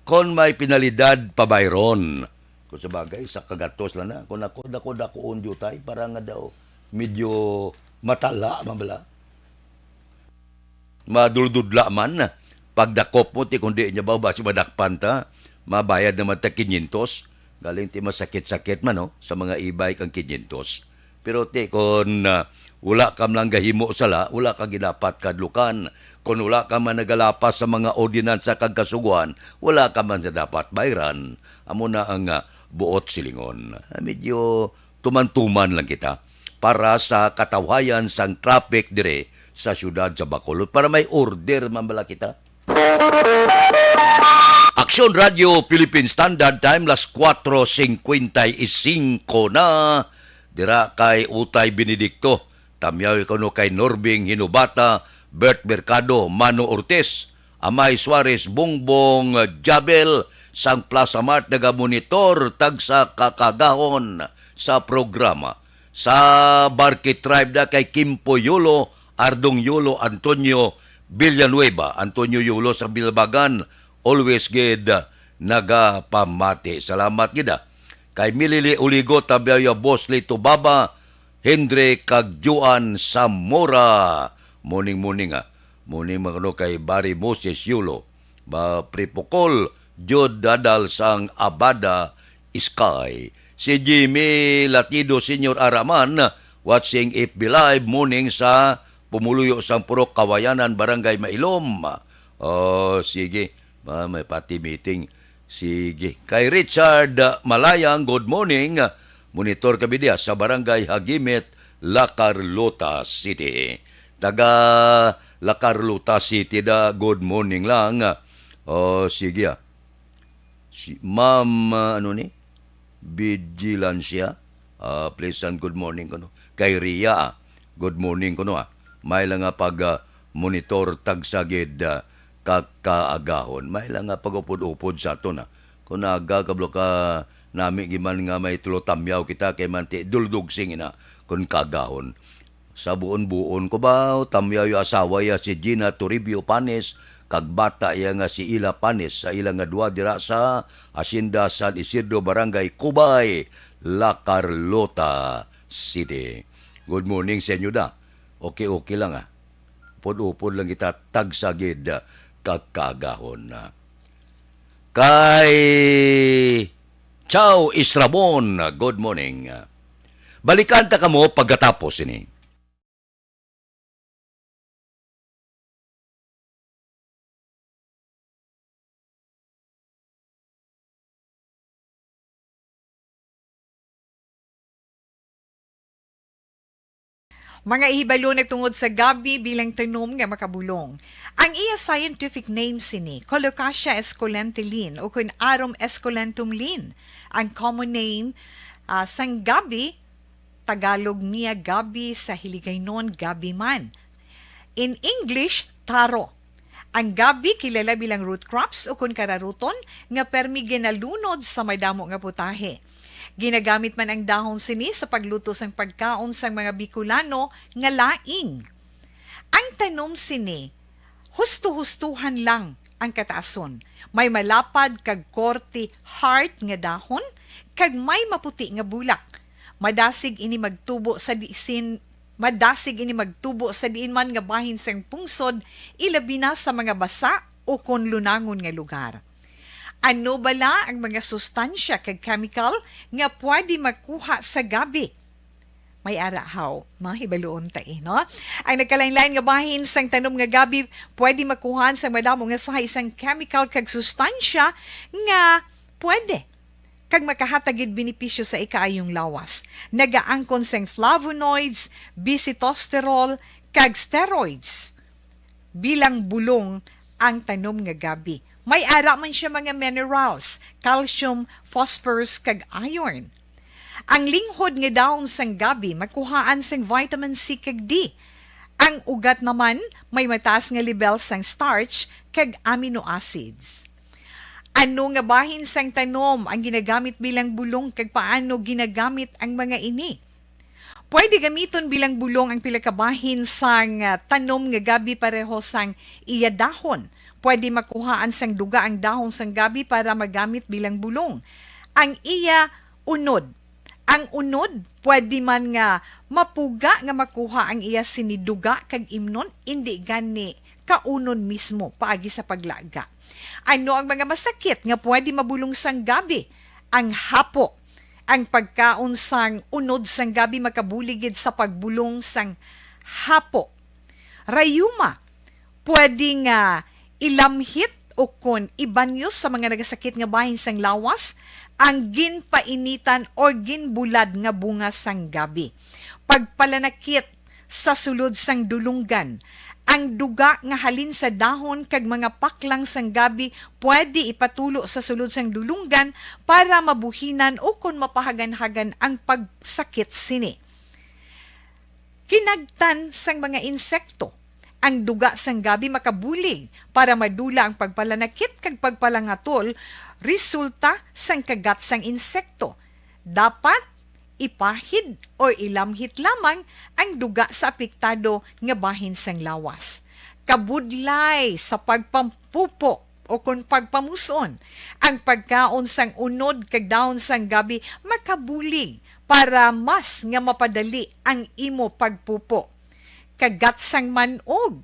Kung may penalidad, pabayron. Kung sabagay, sa kagatos lang na. Kung ako jutay, para nga daw medyo matala, mabala. Maduldudla man. Pagdakop mo, kundi niya ba, basi madakpan ta, mabayad naman ta 500. Galing ti masakit-sakit man, no? Sa mga e-bike ang 500. Pero kung wala ka lang gahimo sala, wala ka ginapat kadlukan. Kung wala ka man nagalapas sa mga ordinansa kag kasuguan, wala ka man dapat bayran. Amo na ang buot silingon. Medyo tuman-tuman lang kita para sa katawhayan sang traffic dire sa siyudad sa Bacolod para may order man bala kita. Action Stasyon Radio Philippine Standard Time, las 4:55 na. Dira kay Utay Benedicto, tamyaw kono kay Norbing Hinubata, Bert Mercado, Mano Ortiz, Amay Suarez, Bongbong Jabel, sang Plaza Mart nagamonitor tagsa kakagahon sa programa. Sa Barkit Tribe na kay Kimpo Yulo, Ardong Yulo, Antonio Villanueva, Antonio Yulo sa Bilbagan, always gid nagapamati. Salamat gida. Kay Milili Uligo, Tabiaya Bosley Tubaba, Hendrik Kagjuan Zamora. Morning ha. Morning mga kay Barry Moses Yulo. Ba Pripokol, Jod Dadal sang Abada Sky. Si Jimmy Latido Senior Araman, watching FB Live, morning sa Pumuluyo sang Purok Kawayanan, Barangay Mailom. Oh, sige. May pati meeting. Sige. Kay Richard Malayang, good morning. Monitor kami diya sa Barangay Hagimit, La Carlota City. Taga La Carlota City da, good morning lang. Oh, sige. Si Ma'am, Vigilancia. Pleasant good morning ko. Kay Ria, good morning ko. May lang nga pag-monitor tagsagid kakaagahon. May lang nga pag-upod-upod sa ito na. Kung nagagablo ka nami giman nga may tulotamyaw kita kay manti duldugsing ina kung kagahon. Sa buon-buon ko ba, tamyaw yung asawa ya si Gina Toribio Panes, kagbata ya nga si Ila Panes, sa ilang nga duwa dira sa Hacienda San Isidro, Barangay Kubay, La Carlota City. Good morning sa inyo da. Okay lang ha. Upod-upod lang kita tagsagid kakagahon na. Kay Ciao Israbon, good morning. Balikan ta kamo pagkatapos ini. Mga ihibalo nagtungod sa gabi bilang tanom nga makabulong. Ang iya scientific name sini, Colocasia esculentilin o kun Arum esculentum lin. Ang common name sang gabi, Tagalog niya gabi, sa Hiligaynon gabi man. In English, taro. Ang gabi kilala bilang root crops o kun kararuton nga permi ginalunod sa may damo nga putahe. Ginagamit man ang dahon sini sa pagluto sang pagkaon sang mga Bicolano nga laing. Ang tanom sini, husto-hustuhan lang ang kataason. May malapad kag korte hard nga dahon, kag may maputi nga bulak. Madasig ini magtubo sa diin man nga bahin sang pungsod, ilabi na sa mga basa o kon lunangon nga lugar. Ano bala ang mga sustansya kag chemical nga pwede makuha sa gabi? May arahaw, hibaluon no? Ang nagkalain-lain nga bahin sang tanom nga gabi pwede makuhaan sa madamo nga sa isang chemical kag sustansya nga pwede kag makahatagid benepisyo sa ikaayong lawas. Nagaangkon sang flavonoids, bisitosterol, kag steroids. Bilang bulong ang tanom nga gabi. May ara man siya mga minerals, calcium, phosphorus, kag iron. Ang linghod nga dahon sang gabi, makuhaan sang vitamin C kag D. Ang ugat naman, may mataas nga level sang starch kag amino acids. Ano nga bahin sang tanom ang ginagamit bilang bulong kag paano ginagamit ang mga ini? Pwede gamiton bilang bulong ang pila ka bahin sang tanom nga gabi pareho sang iya dahon. Pwede makuhaan sang duga ang dahon sang gabi para magamit bilang bulong. Ang iya unod. Ang unod, pwede man nga mapuga nga makuha ang iya siniduga kag imnon, hindi gani kaunon mismo paagi sa paglaga. Ano ang mga masakit nga pwede mabulong sang gabi? Ang hapo. Ang pagkaon sang unod sang gabi makabuligid sa pagbulong sang hapo. Rayuma. Pwede nga ilamhit o kon ibanyo sa mga nagasakit nga bahin sang lawas ang ginpainitan o ginbulad nga bunga sang gabi. Pagpalanakit sa sulod sang dulunggan, ang duga nga halin sa dahon kag mga paklang sang gabi pwede ipatulo sa sulod sang dulunggan para mabuhinan o kon mapahagan-hagan ang pagsakit sini. Kinagtan sang mga insekto, ang duga sang gabi makabulig para madula ang pagpalanakit kag pagpalangatol resulta sang kagat sang insekto. Dapat ipahid o ilamhit lamang ang duga sa apektado nga bahin sang lawas. Kabudlay sa pagpampupo o kung pagpamuson, ang pagkaon sang unod kag dahon sang gabi makabulig para mas nga mapadali ang imo pagpupo. Kagat sang manog,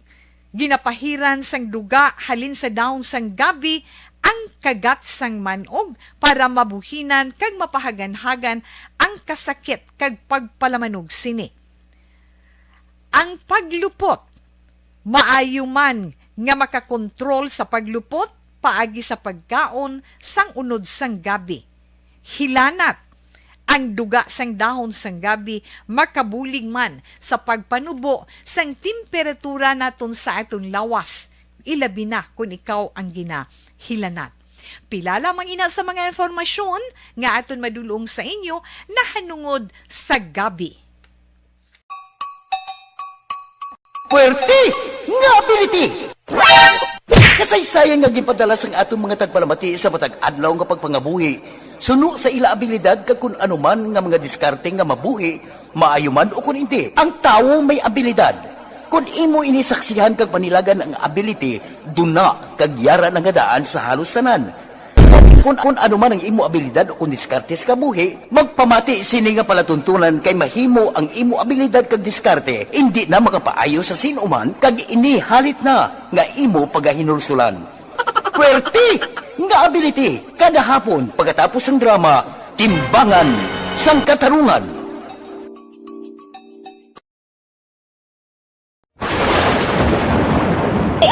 ginapahiran sang duga halin sa dahon sang gabi ang kagat sang manog para mabuhinan kag mapahagan-hagan ang kasakit kag pagpalamanog sini. Ang paglupot, maayo man nga makakontrol sa paglupot paagi sa pagkaon sang unod sang gabi. Hilanat, ang duga sang dahon sang gabi makabulig man sa pagpanubo sang temperatura naton sa aton lawas. Ilabi na kung ikaw ang ginahilanat. Pila lamang ina sa mga informasyon nga aton madulong sa inyo na hanungod sa gabi. Puwerte nga ability! Kasaysayan nga gipadala sang atong mga tagpalamati sa matag adlaw nga pagpangabuhi. Suno sa ila abilidad kag kun anuman nga mga diskarte nga mabuhi, maayo man o kun hindi. Ang tawo may abilidad. Kung imo inisaksihan kag panilagan ang ability, duna kag yara nga daan sa halos tanan. Kung ano man ang imo abilidad o kung diskarte sa kabuhi, magpamati sini nga palatuntunan kay mahimo ang imo abilidad kag diskarte, hindi na makapaayo sa sinuman kag inihalit na nga imo pagahinulsulan. Puwerte nga ability, kada hapon pagkatapos ng drama, Timbangan sang Katarungan.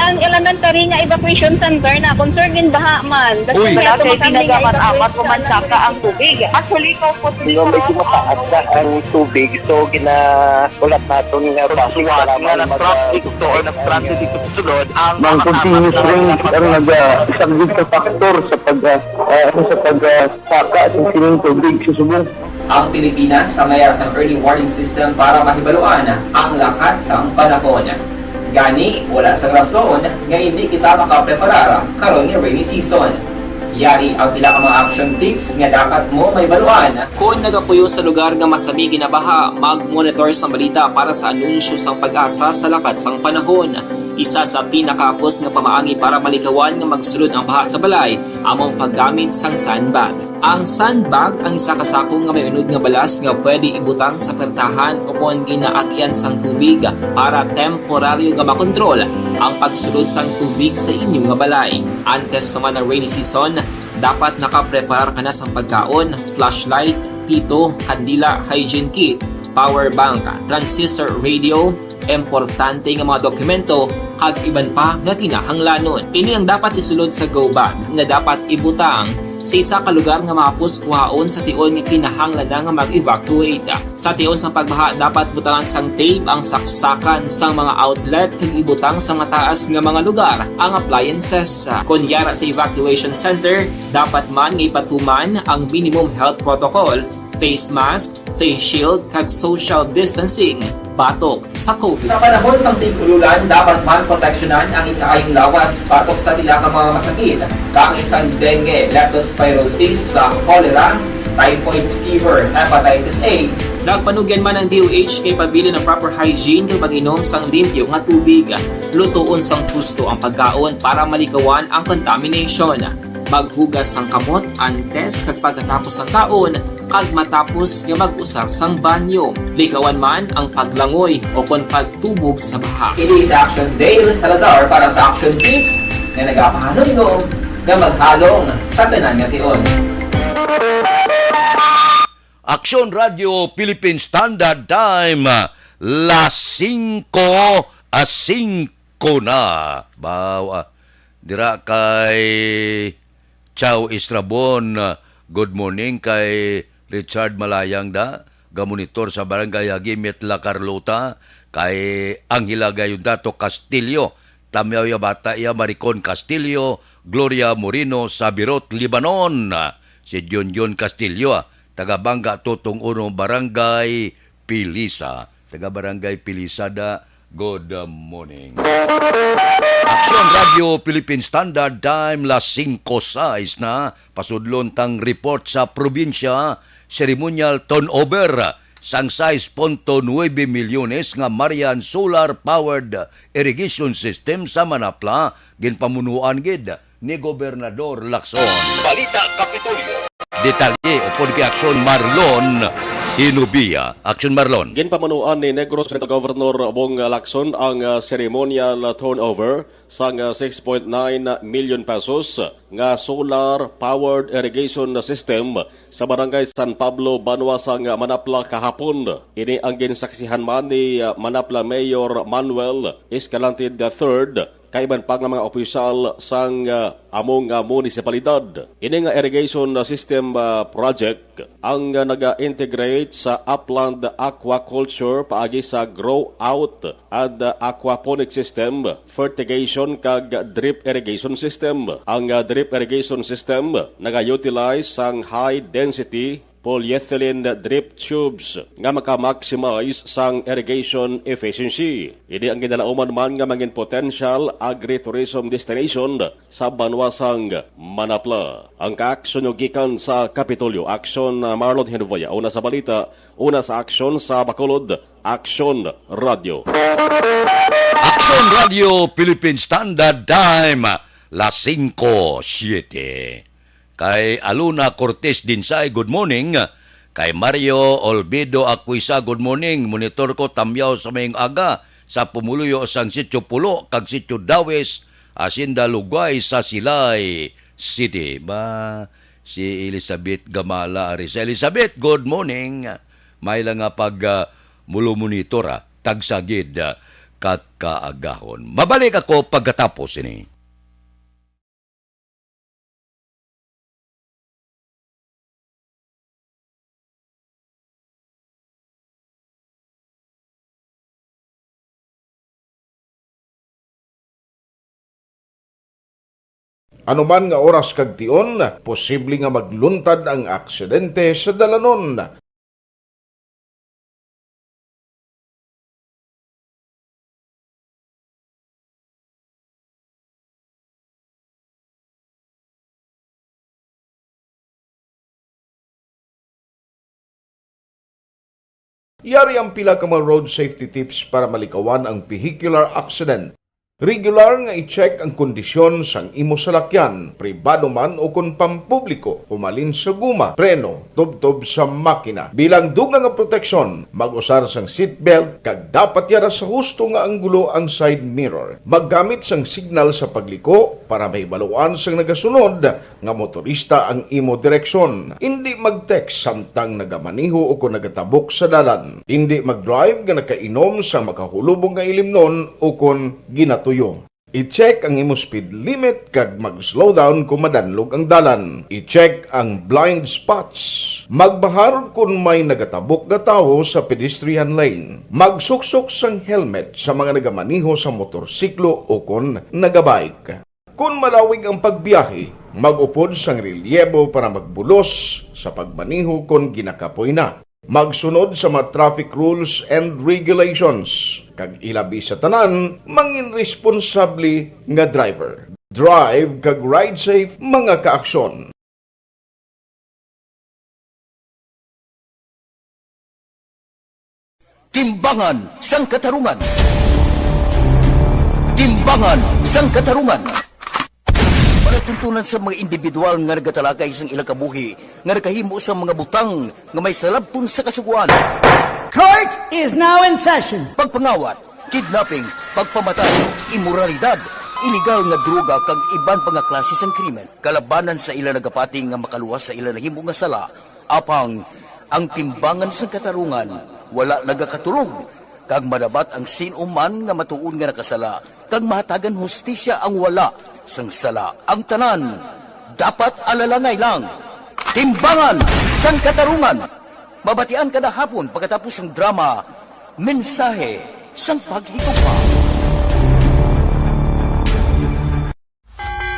Ang elementary nga evacuation center na concern din baha man. Uy, Kasi pinagamat-amat pumansaka ang tubig. Actually, po Yung medyo mataas na ang tubig, so ginaulat natin nga Pagsuwat nga nag-trap dito or nag-transit dito sa sulod ang ng continuous rain ang nag-subject sa factor sa pagsaka sa sining tubig sa subong. Ang Pilipinas sa mayroon sa early warning system para mahibaluan ang lakat sa panahon. Gani, wala sa rason nga hindi kita makapreparar karon ni rainy season. Yari ang pila ka mga action tips nga dapat mo may baluan. Kung nagapuyo sa lugar nga masabi ginabaha, mag-monitor sa balita para sa anunsyo sang pag-asa sa lakat sang panahon. Isa sa pinakapos nga pamaagi para malikawan nga magsulod ang baha sa balay, among paggamit sang sandbag. Ang sandbag ang isa kasakong nga may unod nga balas nga pwede ibutang sa pertahan upon ginaagyan sang tubig para temporaryo nga makontrol ang pagsulod sang tubig sa inyong nga balay. Antes naman ng rainy season, dapat nakapreparar ka na sang pagkaon, flashlight, pito, kandila, hygiene kit, power bank, transistor radio, importante nga mga dokumento kag iban pa nga kinahanglanon. Ini ang dapat isulod sa go bag nga dapat ibutang sa isa ka lugar nga mapus kuhaon sa tion nga kinahanglan nga mag-evacuate. Sa tion sa pagbaha dapat butangan sang tape ang saksakan sang mga outlet kag ibutang sa mataas nga mga lugar ang appliances. Kunyara sa evacuation center, dapat man nga ipatuman ang minimum health protocol, face mask, face shield kag social distancing. Batok sa COVID. Sa panahon sa tigululan, dapat man proteksyonan ang ikaayong lawas batok sa pila ka mga masakit. Kang isang dengue, leptospirosis, cholera, typhoid fever, hepatitis A. Nagpanugyan man ang DOH kay pabili ng proper hygiene kay pag-inom sang limpyo nga tubig. Lutuon sang gusto ang pagkaon para malikawan ang contamination. Maghugas sang kamot antes kag pagkatapos ang kaon kag matapos nga mag-usar sang banyo. Likawan man ang paglangoy o kon pagtubog sa baha. It is Action Dale Salazar para sa Action Tips na nagapahanong nga maghalong sa tanan nga tion. Aksyon Radio Philippine Standard Time, las 5:05 na. Bawa, dira kay Chow Estrabon, good morning kay Richard Malayang da. gamonitor sa barangay Hagimit La Carlota, kay Angela Gayudato Castillo, Tamyaw ya bata ya Maricon Castillo, Gloria Moreno sa Birot, Libanon, si John Castillo, taga Bangga Tutong Uno, Barangay Pilisa, taga Barangay Pilisada, good morning. Aksyon Radio Philippine Standard Time, las 5:06 na, pasudlon tang report sa probinsya, ceremonial turnover, sang 6.9 milyones nga Marian Solar Powered Irrigation System sa Manapla, ginpamunuan gid ni Gobernador Lacson. Balita Kapitolyo. Detalye upod kay Aksyon Marlon Inubia. Aksyon Marlon. Ginpamunuan ni Negros Oriental Governor Bong Lacson ang ceremonial turnover sang 6.9 million pesos nga solar powered irrigation system sa barangay San Pablo, Banwa sang Manapla kahapon. Ini ang ginsaksihan man ni Manapla Mayor Manuel Escalante III kaiban pa ng mga opisyal sang among munisipalidad. Ini nga irrigation system project ang naga-integrate sa upland aquaculture paagi sa grow out at aquaponic system, fertigation kag drip irrigation system. Ang drip irrigation system naga-utilize sang high density polyethylene drip tubes nga maka-maximize sang irrigation efficiency. Ini ang ginalauman man nga mangin potential agri-tourism destination sa Banwasang Manapla. Ang kaaksyon gikan sa Kapitolyo, Aksyon Marlon Henuvaya. Una sa balita, una sa aksyon sa Bacolod, Aksyon Radio. Aksyon Radio Philippine Standard Time, las 5:07. Kay Aluna Cortez Dinsay, good morning. Kay Mario Olvido Aquisa, good morning. Monitor ko tamyaw sa mayong aga sa pumuluyo sang Sitio Pulo kag Sitio Dawes, Asinda Lugway sa Silay City. Ba, si Elizabeth Gamala Aris. Elizabeth, good morning. May lang nga pag monitor tagsagid kakaagahon. Mabalik ako pagkatapos ini. Anuman nga oras kag tion, posible nga magluntad ang aksidente sa dalanon. Yari ang pila ka mga road safety tips para malikawan ang vehicular accident. Regular nga i-check ang kondisyon sang imo salakyan, pribado man o kung pampubliko, pumalin sa guma, preno, tubtob sa makina. Bilang dugang nga proteksyon, mag-usar sang seatbelt, kag dapat yara sa husto nga anggulo ang side mirror. Maggamit sang signal sa pagliko para mahibaluan sang nagasunod nga motorista ang imo direksyon. Hindi mag-text samtang nagamaniho o kung nagatabok sa dalan. Hindi mag-drive nga nakainom sa makahulubong nga ilimnon o kung ginatuyo. I-check ang imo speed limit kag mag-slow down kung madanlog ang dalan. I-check ang blind spots. Magbahar kung may nagatabok nga tawo sa pedestrian lane. Magsuksok sang helmet sa mga nagamaniho sa motorsiklo o kung nagabike. Kung malawig ang pagbiyahe, mag-upod sang relyebo para magbulos sa pagmaniho kung ginakapoy na. Magsunod sa mga traffic rules and regulations. Kag ilabi sa tanan, mangin responsabli nga driver. Drive kag ride safe mga kaaksyon. Timbangan sang katarungan. Timbangan sang katarungan. Panatuntunan sa mga individual nga nagatalakay sang ilang kabuhi nga nakahimo sa mga butang nga may salabton sa kasuguan. Court is now in session. Pagpangawat, kidnapping, pagpamatay, immoralidad, illegal nga droga kag iban pa nga klase sang krimen. Kalabanan sa ila nagapating nga makaluwas sa ila nahimo nga sala, apang ang timbangan sang katarungan wala nagakatulog. Kag madabat ang sinuman nga matuon nga nakasala, kag mahatagan hustisya ang wala sang sala. Ang tanan dapat alalangay lang. Timbangan sang katarungan. Mabatian kada hapon pagkatapos ng drama, Mensahe sang Paghigugma.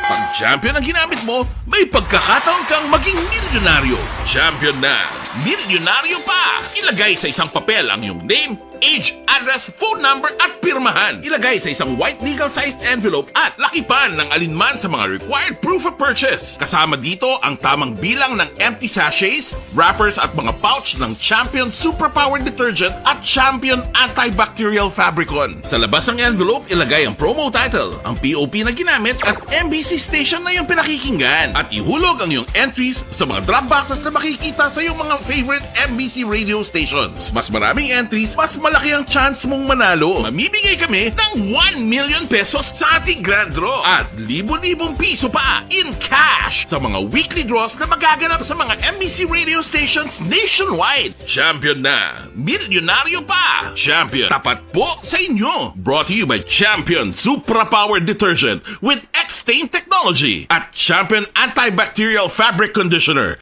Pag champion ang ginamit mo, may pagkakataon kang maging milyonaryo. Champion na, milyonaryo pa! Ilagay sa isang papel ang iyong name, age, address, phone number at pirmahan. Ilagay sa isang white legal-sized envelope at lakipan ng alinman sa mga required proof of purchase. Kasama dito ang tamang bilang ng empty sachets, wrappers at mga pouch ng Champion Superpower Detergent at Champion Antibacterial Fabricon. Sa labas ng envelope, ilagay ang promo title, ang POP na ginamit at MBC station na yung pinakikinggan. At ihulog ang iyong entries sa mga drop boxes na makikita sa iyong mga favorite MBC radio stations. Mas maraming entries, mas malaki ang chance mong manalo. Mamimigay kami ng 1 million pesos sa ating grand draw at libo-libong piso pa in cash sa mga weekly draws na magaganap sa mga MBC radio stations nationwide. Champion na, milyonaryo pa! Champion, tapat po sa inyo. Brought to you by Champion Superpower Detergent with X-Stain Technology at Champion Antibacterial Fabric Conditioner.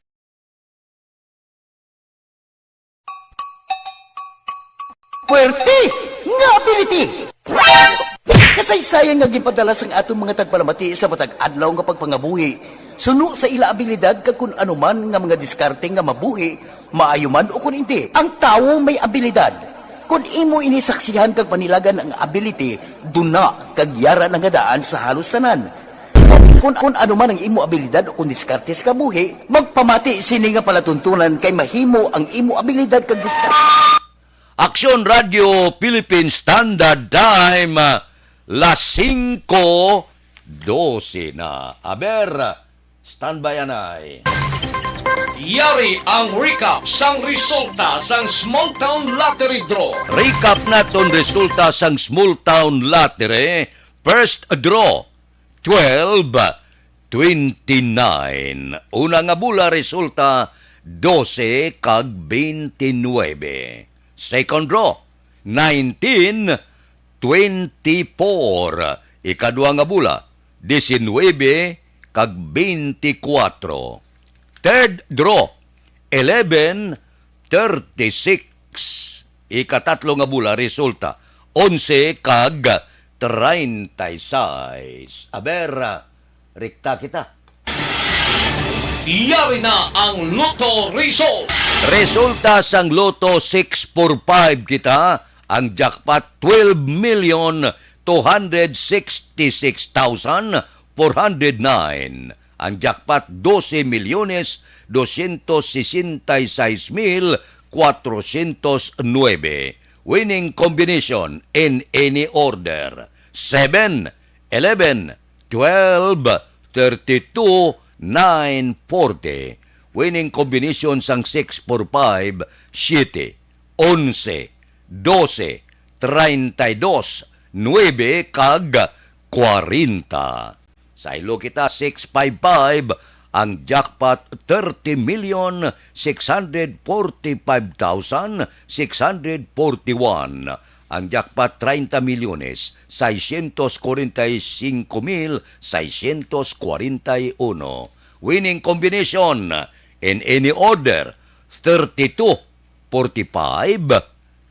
Puwerte nga ability! Kasaysayan nga gipadala sang atong mga tagpalamati sa matag adlaw nga pagpangabuhi. Suno sa ila abilidad kag kun anuman nga mga diskarte nga mabuhi, maayo man o kun hindi. Ang tawo may abilidad. Kung imo inisaksihan kag panilagan ang ability, duna kag yara nga daan sa halos tanan. Kung anuman ang imo abilidad o kung diskarte sa kabuhi, magpamati sini nga palatuntunan kay mahimo ang imo abilidad kag diskarte. Aksyon Radio Philippine Standard Time, las 5:12 na. Aber, standby anay. Yari ang recap sang resulta sang Small Town Lottery Draw. Recap naton resulta sang Small Town Lottery. First draw, 12-29. Una nga bula resulta, 12 kag 29. Second draw, 19-24. Ikadua nga bula, 19 kag 24. Third draw, 11-36. Ikatatlo nga bula, resulta, 11 kag 36. Aber, rikta kita. Yari na ang Lotto Result. Resulta sang Lotto 645 kita, ang jackpot 12,266,409. Ang jackpot 12,266,409. Winning combination in any order: 7, 11, 12, 32, 9, 40. Winning combination sang 645, 7, 11, 12, 32, 9, kag 40. Sa ilo kita 655, ang jackpot 30,645,641. Ang jackpot 30,645,641. Winning combination in any order: 32, 45,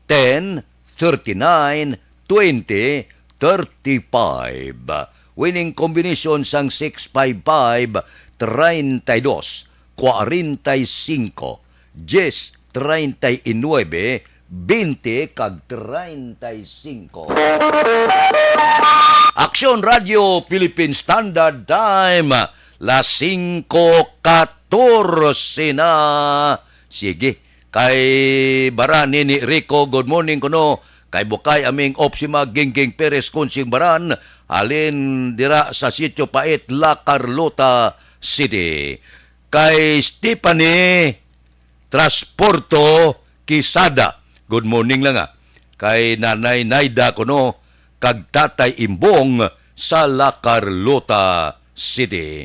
10, 39, 20, 35. Winning combination sang 655, 32, 45, 10, 39, 20 kag 35. Aksyon Radio Philippine Standard Time, las 5:14 na. Sige, kay Baran ni Rico, good morning kuno. Kay Bukay aming Opsima Gingging Perez Kunsing Baran, alin dira sa Sitio Pait, La Carlota City. Kay Stephanie Transporto Quisada, good morning lang Kay Nanay Naida kuno, kag Tatay Imbong sa La Carlota City.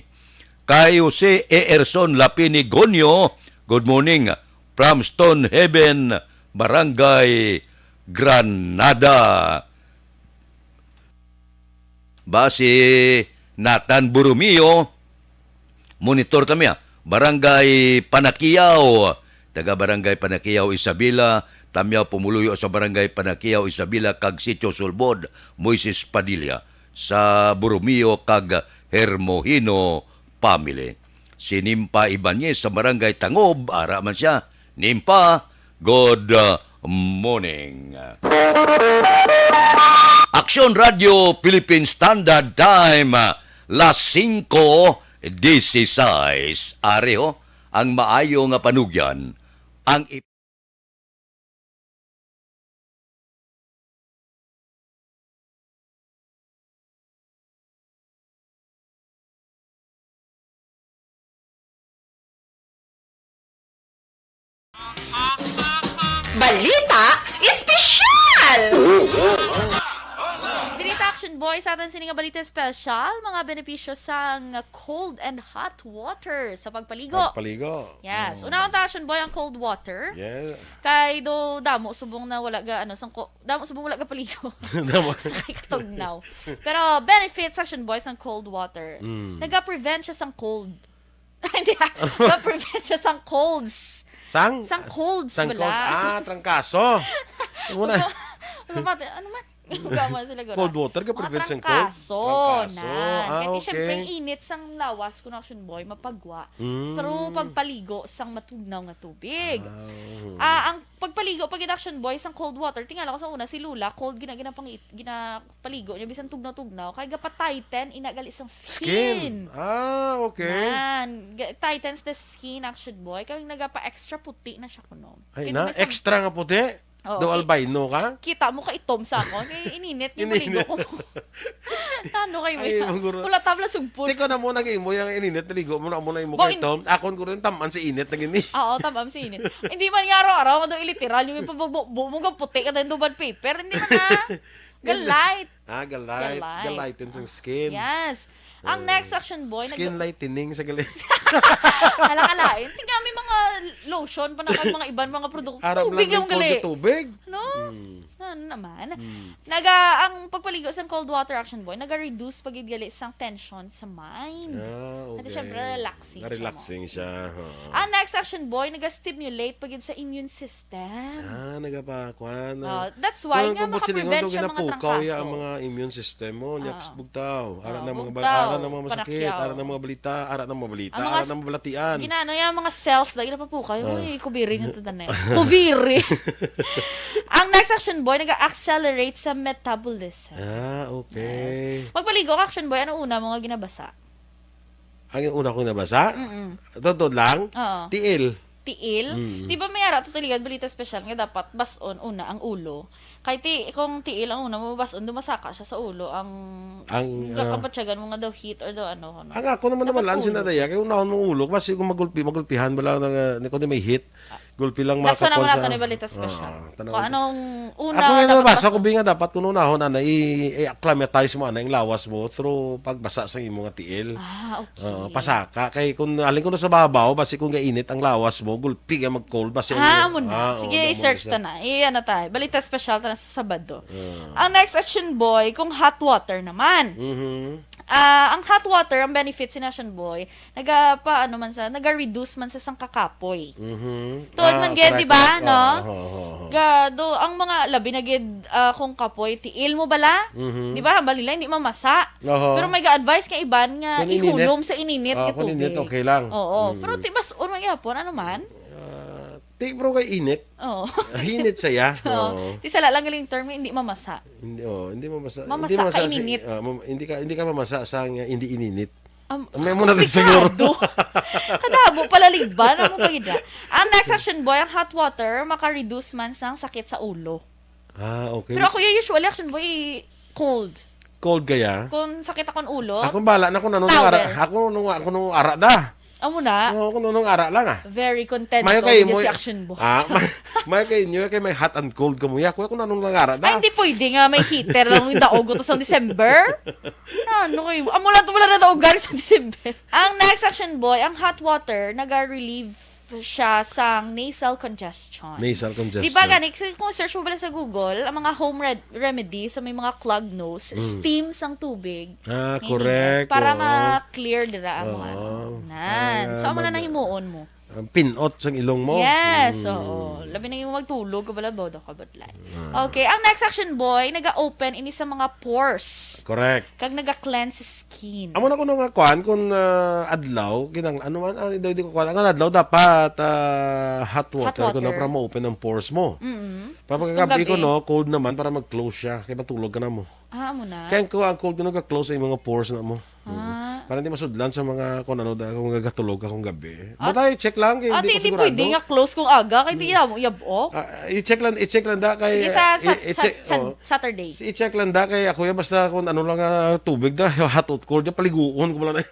Kay Jose Erson Lapinigonyo, good morning from Stonehaven, Barangay Granada. Basi Nathan Burumio, monitor kami Barangay Panakiyaw, taga Barangay Panakiyaw, Isabela, tamyaw pumuluyo sa Barangay Panakiyaw, Isabela, kag Sitio Sulbod, Moises Padilla, sa Borromeo kag Hermohino family. Si Nimpa Ibanez sa Barangay Tangob, ara man siya. Nimpa, good morning. Aksyon Radio Philippine Standard Time, las 5:16. Areho, ang maayo nga panugyan, ang Balita Espesyal! Direct Action Boy sa atin sininga balita special, mga benepisyo sa cold and hot water sa pagpaligo. Yes. Unang Action Boy ang cold water. Yeah. Kay do damo subong na wala ga damo subong wala ga paligo. Kay katugnaw. Pero benefits Action Boy sa cold water. Naga-prevent siya sang cold. Hindi. Naga-prevent siya sang colds. Sang colds sang wala. colds. Trangkaso. Ano man? Gama sila gano'n. Cold water ka prevent sang cold? Trangkaso. Kaya Okay. siyempre, init sang lawas kung Action Boy, mapagwa. Through pagpaligo sang matugnaw nga tubig. Ang pagpaligo, pag Action Boy, sang cold water, tingala ko sa una, si Lula, cold ginapaligo niya, bisan tugnaw-tugnaw, kaya gapa-tighten, inagali sang skin. Okay. Man, tightens the skin, Action Boy, kaya nagapa-extra puti na siya kuno. Ay na, extra nga puti. Do albino ka? Kita mo ka itom sa ako. Kaya ininit yung maligo ko. Ano kayo mo? Wala tabla sugpon. Di ko na mo naging mo yung ininit, naligo mo na mo na yung mukha itom. Akon ko rin taman si init naging ni. Oo, tamam si init. Hindi man nga araw-araw, mado iliteral yung ipabugbo mo ka puti ka din bad paper. Hindi man na. Galite. Galighten sa skin. Yes. Ang next Action Boy, skin lightening sa galit. Alakalain. Tingnan may mga lotion pa na mga ibang mga produkto. Tubig yung gali. Tubig? No? Ano naman? Ang pagpaligo sa cold water Action Boy, naga-reduce pagidgali sang tension sa mind. Okay. At syempre, relaxing siya. Ang next Action Boy, naga-stimulate pagid sa immune system. Nagapakwan. That's why nga makaprevent siya mga trangkaso. Ang mga immune system mo, nyaps bugtaw. Ara na mga masakit, ara na mga balita, ara na mga balatian. Ginano yung mga cells, lagi na pa po kayo. Uy, kubiri nyo ito na yun. Kubiri! Ang next Action Boy, nag-accelerate sa metabolism. Okay. Yes. Magpaligo ka, Action Boy, ano una mo nga ginabasa? Ang una kong nabasa? Totoo lang? Oo. Tiil. Di ba may ara tutuligan balita special nga dapat bason una ang ulo. Kay kung tiil ang una mo bason dumasaka siya sa ulo ang kapatsagan mo nga daw heat or daw ano. Ang ako naman lansin na daya kay unahon mong ulo kasi kung magulpihan ba lang kung may hit. Gulpi lang makapon sa... Nasa naman natin ni balita special. Kung anong una ako nga nabasa ko binga dapat kung unahon na i-acclimatize mo yung lawas mo through pagbasa sa imong nga tiil. Okay. Pasaka kay kung alin ko na sa babaw basi kung gainit ang lawas mo gulpi ka mag-cold basi. Mo na. Sige, i-search ta na. Ano tayo? Balita special ta na sa Sabado. Ang next Action Boy, kung hot water naman. Ang hot water, ang benefits ni Action Boy, naga-reduce man sa sangkakapoy. Tuod man gid, di ba? No? Gado, ang mga labi na gid kung kapoy, tiil mo bala? Di ba? Hambal nila, hindi mamasa. Pero may ga-advise kay iban nga ihulom sa ininit nga tubig. Kung init, okay lang. Oo. Pero tibas, unang yapon, ano man? Bro kay init. Hinit saya. Di sala lang galing term hindi mamasa. Hindi mamasa. Mamasa ka ininit. Hindi ka mamasa sa hindi ininit. May muna din siguro. Kadabo palaliban mo pagida. Ang next Action Boy, ang hot water maka-reduce man sang sakit sa ulo. Okay. Pero ako usually Action Boy cold. Cold kaya? Kung sakit akong ulo. Ako bala na kung nung ara. Ako nung ara da. Amo na. Ako nung ara lang Very content ko with si Action Boy. May kayo nyo kay may hot and cold kamuya. Ako nung ara da. Ay, hindi pwede nga may heater lang yung daog ito sa December. Ano kayo? Amo lang ito wala na daog gari sa December. Ang next Action Boy, ang hot water, naga-relieve siya sa nasal congestion. Di ba gani, kung search mo pala sa Google, ang mga home remedy sa may mga clogged nose, steam sang tubig. Correct. Para ma-clear dira ang So, amo na nahimuon mo. pinot sa ilong mo. Yes, oo. Labi na yung magtulog, kabala bodo ka badlay. Okay, ang next action boy, naga-open ini sa mga pores. Correct. Kag naga-cleanse skin. Amo na ko nga kuan kung adlaw, ginang ano man, di ko kuan. Ang adlaw dapat hot water kung na para ma-open ang pores mo. Para pagkagabi ko, no, cold naman para mag-close siya. Kaya matulog ka na mo. Amo na. Kaya ko ang cold ko nag-close yung mga pores na mo. Para hindi masudlan sa mga kung ano kung gagatulog akong gabi. Butay check lang kay hindi ko ko sigurado. pwede nga close kung aga kay di mo yabo. I-check lang da kay Saturday. I-check lang da kay ako basta kung ano lang tubig da hot or cold ya paliguon ko lang.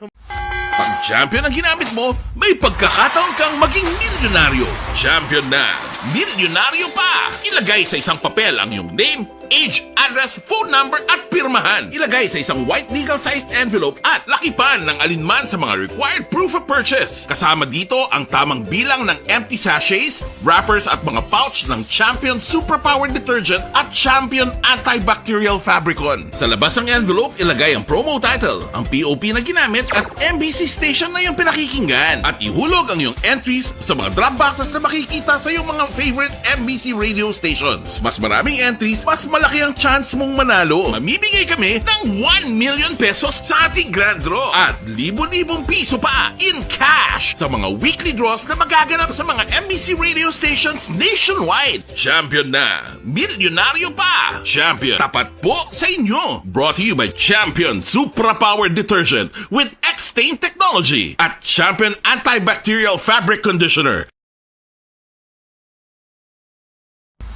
Pag champion ang ginamit mo, may pagkakataon kang maging milyonaryo. Champion na, milyonaryo pa! Ilagay sa isang papel ang iyong name, age, address, phone number at pirmahan. Ilagay sa isang white legal-sized envelope at lakipan ng alinman sa mga required proof of purchase. Kasama dito ang tamang bilang ng empty sachets, wrappers at mga pouch ng Champion Superpower Detergent at Champion Antibacterial Fabricon. Sa labas ng envelope, ilagay ang promo title, ang POP na ginamit at MBC station na yung pinakikinggan. At ihulog ang iyong entries sa mga drop boxes na makikita sa iyong mga favorite MBC radio stations. Mas maraming entries, mas malaki ang chance mong manalo. Mamimigay kami ng 1 million pesos sa ating grand draw at libo-libong piso pa in cash sa mga weekly draws na magaganap sa mga MBC radio stations nationwide. Champion na, milyonaryo pa. Champion, tapat po sa inyo. Brought to you by Champion Superpower Detergent with X-Stain Technology at Champion Antibacterial Fabric Conditioner.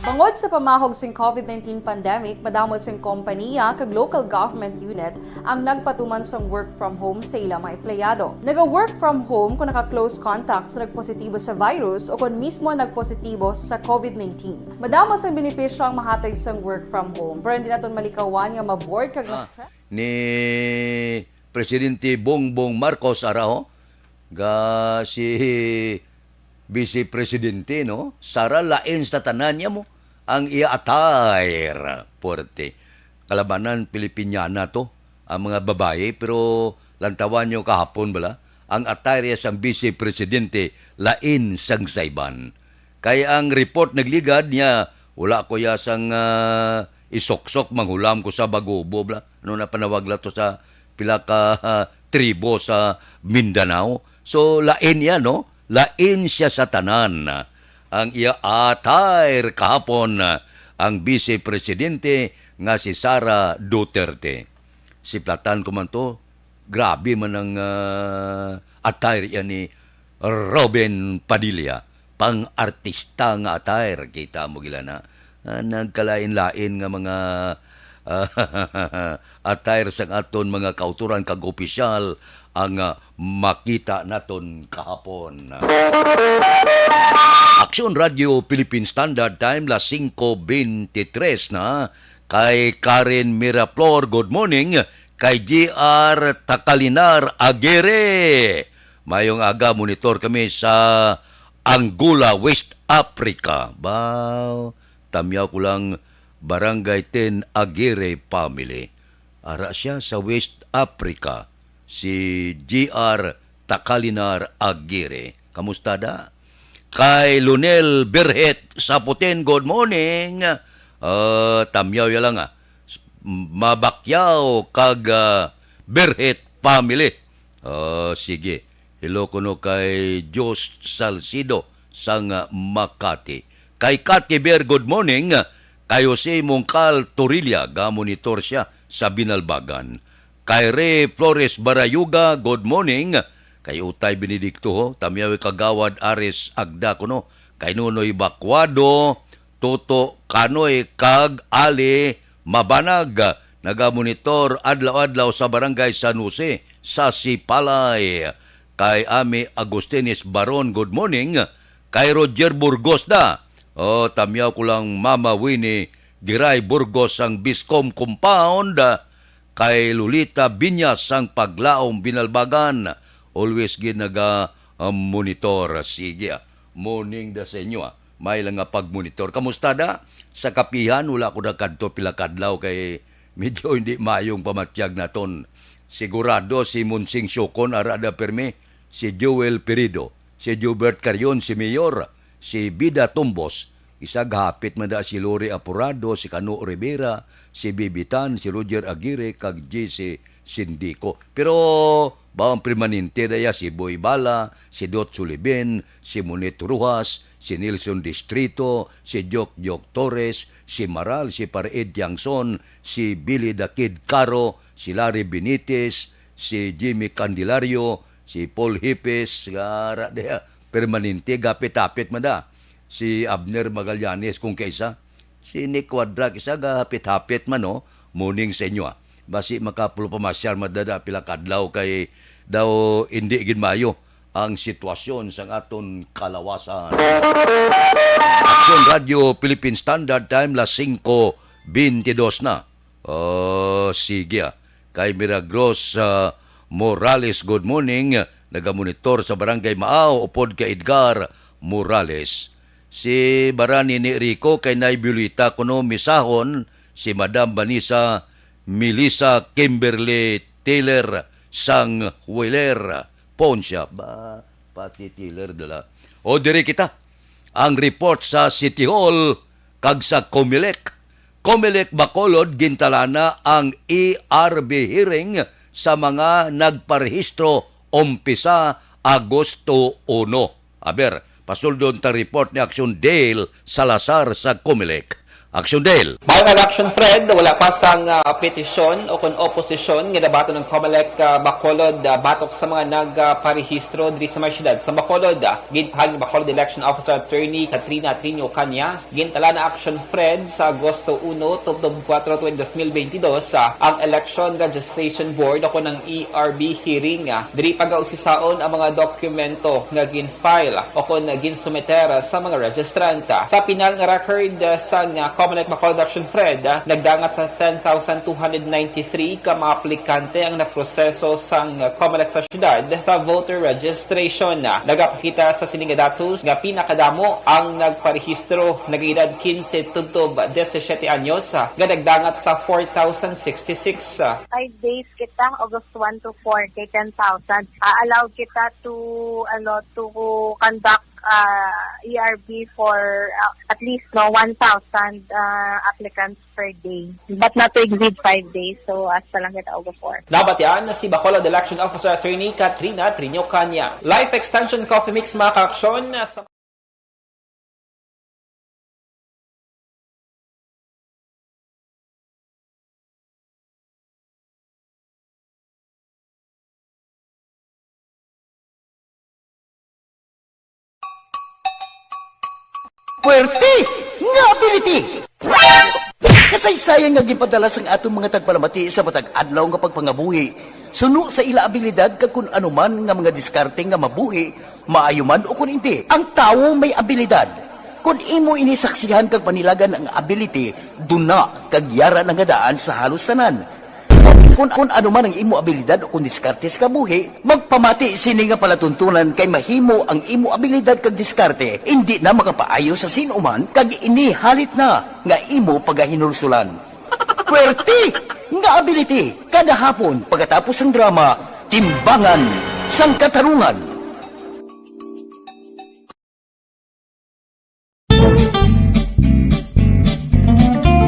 Bangod sa pamahog sing COVID-19 pandemic, madamo sing kompanya kag local government unit ang nagpatuman sang work from home sa ilang mga empleyado. Naga-work from home kung naka-close contacts na nagpositibo sa virus o kung mismo nagpositibo sa COVID-19. Madamo sang benepisyo ang mahatag sang work from home, pero hindi naton malikawan nga maboard kag ni Presidente Bongbong Marcos araho ga si Vice Presidente no Sara lain sa tanan niya mo ang ia-attire porte kalabanan Pilipiniana to ang mga babae pero lantawan nyo kahapon bala ang attire sa Vice Presidente lain sang sayban kaya ang report nagligad niya wala ko ya sang isoksok manghulam ko sa Bagubo bla ano na panawag la to sa pila ka tribo sa Mindanao so lain ya no lain siya sa tanan ang ia-attire kahapon ang Vice Presidente nga si Sara Duterte. Si Platan ko man to, grabe man ang attire yan ni Robin Padilla. Pang-artista nga attire, kita mo gila na. Nagkalain-lain nga mga attire sa aton mga kauturan kag opisyal ang makita naton kahapon. Aksyon Radio Philippine Standard Time las 5:23 na kay Karen Miraflor good morning kay JR Takalinar Aguirre. Mayong aga monitor kami sa Angola, West Africa. Bao, tamyaw ko lang Barangay 10 Aguirre family. Ara siya sa West Africa. Si JR Takalinar Aguirre. Kamusta da? Kay Lunel Berhet sa Putin, good morning. Tamyaw ya lang Mabakyaw kag Berhet family. Sige. Hello kuno kay Jos Salcido sang Makati. Kay Kati Ber, good morning. Kay Jose Mongcal Torilla, ga-monitor siya sa Binalbagan. Kay Ray Flores Barayuga, good morning. Kay Utay Benedicto, ho, Tamyawi Kagawad Ares Agda kuno. Kay Nunoy Bakwado, Toto Kanoy Kag Ali Mabanag, naga-monitor adlaw-adlaw sa Barangay San Jose, sa Sipalay. Kay Ami Agustines Baron, good morning. Kay Roger Burgos da. Tamyaw ko lang Mama Winnie Giray Burgos ang Biscom Compound. Kay Lolita Binyas ang Paglaong Binalbagan. Always ginaga-monitor. Sige, morning da sa inyo. May lang nga pag-monitor. Kamusta da? Sa kapihan, wala ko na kanto pilakadlaw kay medyo hindi mayong pamatiyag naton. Sigurado si Munsing Syokon arada perme, si Joel Perido, si Jubert Carion, si Mayor, si Bida Tumbos, isa gahapit man da si Lori Apurado, si Cano Rivera, si Bibitan, si Roger Aguirre, kag JC Sindico. Pero baong permanente daya si Boy Bala, si Dot Sullivan, si Monet Rujas, si Nelson Distrito, si Jok Torres, si Maral, si Pared Yangson, si Billy the Kid Caro, si Larry Benitez, si Jimmy Candelario, si Paul Hipes, permanente gapit-apit man da. Si Abner Magallanes kung kaisa, si Nick Quadra isa gapit-apit man no, morning sa inyo. Basi makapulo pamasyal madada pila kadlaw kay daw hindi gid maayo ang sitwasyon sa aton kalawasan. Action Radio Philippine Standard Time las 5:22 na. Sige. Kay Miragros Morales, good morning. Nagamonitor sa Barangay Maaw upod kay Edgar Morales. Si Barani ni Rico kay Naibulita kuno misahon si Madam Vanessa Melissa Kimberly Taylor sang Wheeler Ponsia ba pati Taylor dala. O diri kita ang report sa City Hall kag sa Comelec. Comelec Bacolod gintalana ang ERB hearing sa mga nagparehistro umpisa Agosto 1. Aber, pasuldon ta report ni Action Dale Salazar sa Comelec. Action Dale. Bago Action Fred, wala pa sang petisyon o kung oposisyon nga dabato ng Comelec Bacolod batok sa mga nagparehistro diri sa mga syudad. Sa Bacolod, ginpahag ni Bacolod Election Officer Attorney Katrina Trino Canya, gintala na Action Fred sa Agosto 1, Tubtob 4, 2022 ang Election Registration Board o kung ng ERB hearing. Diri pag-ausisaon ang mga dokumento nga ginfile o kung ginsumeter sa mga registranta. Sa pinal nga record sa Comelec Bacolod Action Fred, nagdangat sa 10,293 ka mga aplikante ang naproseso sang Comelec sa syudad sa voter registration. Nagapakita sa sining datos nga pinakadamo ang nagparehistro nag-edad 15 tubtob 17 anyos nga nagdangat sa 4,066. 5 days kita, August 1 to 4, kay 10,000. Allow kita to conduct ERB for at least 1,000 applicants per day, but not to exceed 5 days. So hasta lang kita August 4. Dapat yan si Bacolod Election Officer Attorney Katrina Trino Canya. Life Extension Coffee Mix mga kaaksyon sa Puwerte nga ability! Kasaysayang nga gipadala sang atong mga tagpalamati sa matag adlaw nga pagpangabuhi. Suno sa ila abilidad kag kun anuman nga mga diskarte nga mabuhi, maayo man o kun hindi. Ang tawo may abilidad. Kung imo inisaksihan kag panilagan ang ability, duna kag yara nga daan sa halos tanan. Kung ano man ang imo abilidad o kung diskarte sa kabuhi, magpamati sini nga palatuntunan kay mahimo ang imo abilidad kag diskarte, hindi na makapaayo sa sinuman kag inihalit na nga imo pagahinulsulan. Puwerte nga ability, kada hapon pagkatapos ng drama, Timbangan sang Katarungan.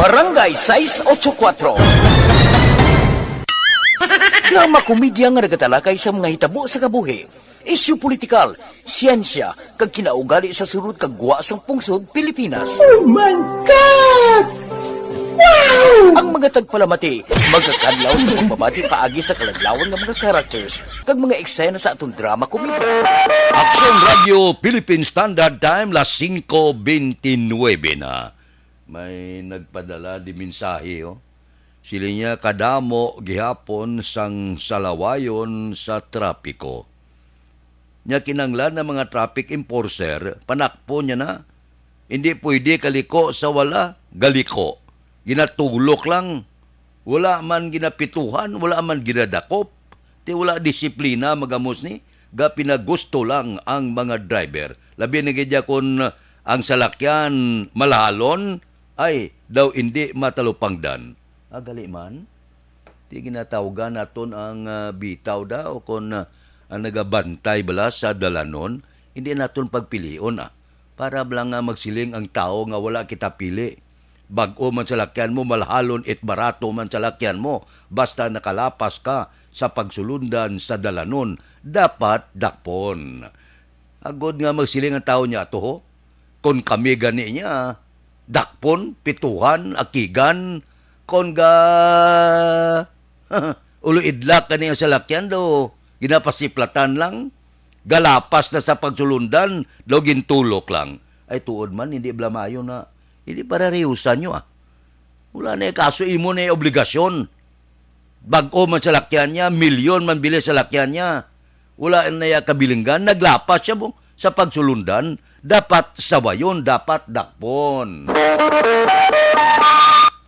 Barangay 684. Drama komedya nga nagatalakay sa mga hitabo sa kabuhi, isyu politikal, siyensya, kag kinaugali sa surut kag guwa sang pungsod Pilipinas. Oh my God! Wow! Ang mga tagpalamati, magkakadlaw sa pagbabati paagi sa kaladlawan ng mga characters kag mga eksena sa atong drama komedya. Action Radio Philippine Standard Time las 5:29 na. May nagpadala di mensahe Sila niya kadamo gihapon sang salawayon sa trapiko. Nya kinanglan ng mga traffic enforcer, panakpo niya na. Hindi pwede kaliko sa wala, galiko. Ginatulok lang. Wala man ginapituhan, wala man ginadakop. Wala disiplina magamos ni. Ga pinagusto lang ang mga driver. Labi na gidya kung ang salakyan malahalon, ay daw hindi matalupangdan. Gali man, di ginatawagan naton ang bitaw da o kung ang nagabantay bala sa dalanon, hindi naton pagpilion para lang nga magsiling ang tao nga wala kita pili. Bag-o man sa lakyan mo, malhalon it barato man sa lakyan mo, basta nakalapas ka sa pagsulundan sa dalanon, dapat dakpon. Agod nga magsiling ang tao niya, toho, kung kami gani niya, dakpon, pituhan, akigan, kung ga uluidlak ka niya sa lakyan do, ginapasiplatan lang, galapas na sa pagsulundan, do gintulok lang. Ay tuod man, hindi blamayo na, hindi para riusan nyo Wala na kaso imo na obligasyon. Bag-o man sa lakyan niya, milyon man bili sa lakyan niya. Wala na kabilinggan, naglapas siya mo sa pagsulundan, dapat sawayon, dapat dakpon.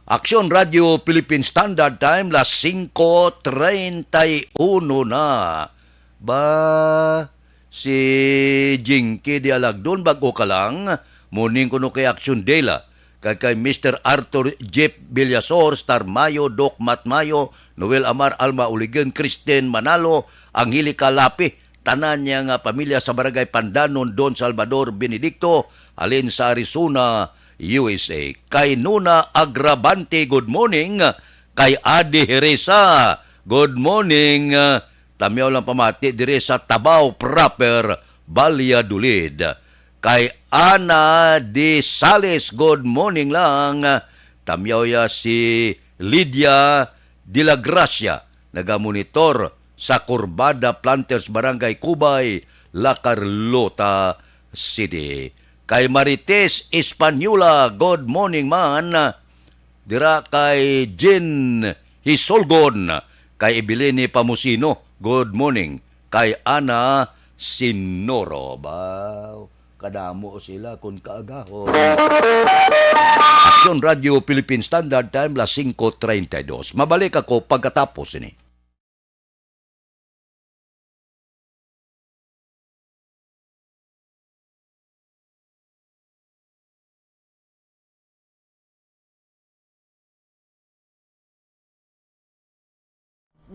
Aksyon Radio Philippine Standard Time, las 5:31 na. Ba, si Jinky di Alagdon, bago ka lang, muning kuno kay Aksyon Dela, kay Mr. Arthur Jeff Villasor, Star Mayo, Doc Mat Mayo, Noel Amar, Alma Uligan, Kristen Manalo, Angelica Lapi, tanan niya nga pamilya sa Barangay Pandanon, Don Salvador Benedicto, alin sa Arizona, USA. Kay Nuna Agravante, good morning. Kay Adi Heresa, good morning. Tamyaw lang pamati dire sa Tabaw proper, Valladolid. Kay Ana de Sales, good morning lang. Tamyaw ya si Lydia de la Gracia, nagamonitor sa Corbada Planters, Barangay Cubay, La Carlota City. Kay Marites Espanola, good morning man. Dira kay Jen Hisolgon, kay Ebilene Pamusino, good morning. Kay Ana Sinoro, kadamo sila kung kaagahon. Aksyon Radio Philippine Standard Time, las 5:32. Mabalik ako pagkatapos ini.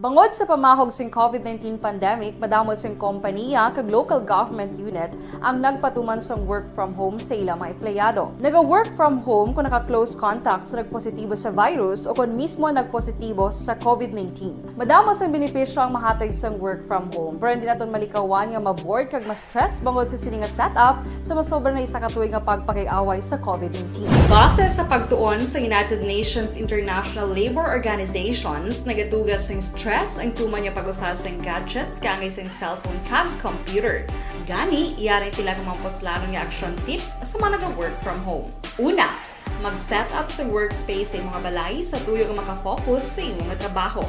Bangod sa pamahog sing COVID-19 pandemic, madamo sing kompanya kag local government unit ang nagpatuman sang work from home sa ilang mga empleyado. Naga-work from home kung naka-close contacts na nagpositibo sa virus o kung mismo nagpositibo sa COVID-19. Madamo sang benepisyo ang mahatag sang work from home, pero hindi naton malikawan nga ma-bored kag ma-stress bangod sa sini nga setup sa masobra na isa ka tuig nga pagpakiaway sa COVID-19. Base sa pagtuon sa United Nations International Labour Organizations, nagatugas sing stress ang tuman niya pag-usar sa gadgets kangay sa cellphone kag computer. Gani, iyarin tila kung mamposlano nga action tips sa mga nag-work from home. Una, mag-set up sa workspace sa mga balay sa tuyo nga makafocus sa imong trabaho.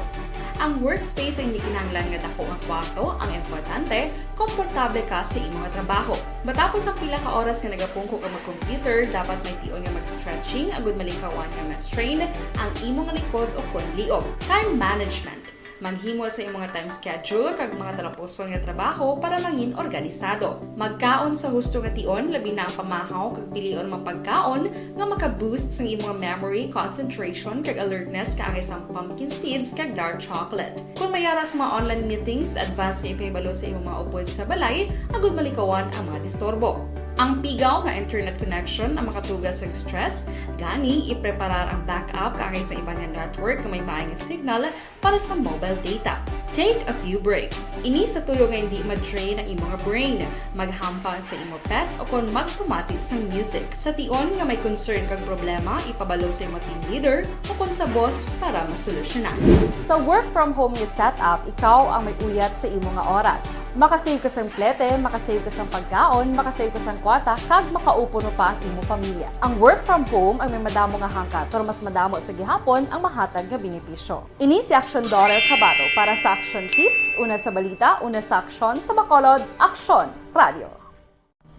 Ang workspace ay hindi kinahanglan nga dako nga kwarto, ang importante, komportable ka sa imong trabaho. Matapos ang pila ka oras nga nagapungko ka mag-computer, dapat may tion nga mag-stretching agud malikawan nga ma-strain ang imong likod o konliog. Time management. Maghimo sa imong time schedule kag mga talapuson nga trabaho para maging organisado. Magkaon sa husto nga tion, labi na ang pamahaw kag pilion mapagkaon nga maka-boost sa imong memory, concentration kag alertness kaangay sa pumpkin seeds kag dark chocolate. Kung mayara sa mga online meetings, advance nga ipahibalo sa imong mga upod sa balay, agud malikawan ang mga disturbo. Ang pigaw nga internet connection ang makatugas sa stress, gani ipreparar ang backup kaangay sa ibang network nga may maayong signal para sa mobile data. Take a few breaks. Ini sa tuyo nga hindi ma-drain ang imong brain, maghampang sa imong pet o kung magpumatit sa music. Sa tion nga may concern kag problema, ipabalo sa imong team leader o kung sa boss para masolusyonan. Sa work from home nga setup, ikaw ang may uyat sa imong nga oras. Makasave ka sa plete, makasave ka sa pagkaon, makasave ka sa kwata, kag makaupo no pa ang imong pamilya. Ang work from home ay may madamo nga hangkat, pero mas madamo sa gihapon ang mahatag nga benepisyo. Ini si Action Daughter Cabato para sa Action Tips, una sa balita, una sa aksyon, sa Bacolod, Aksyon Radio.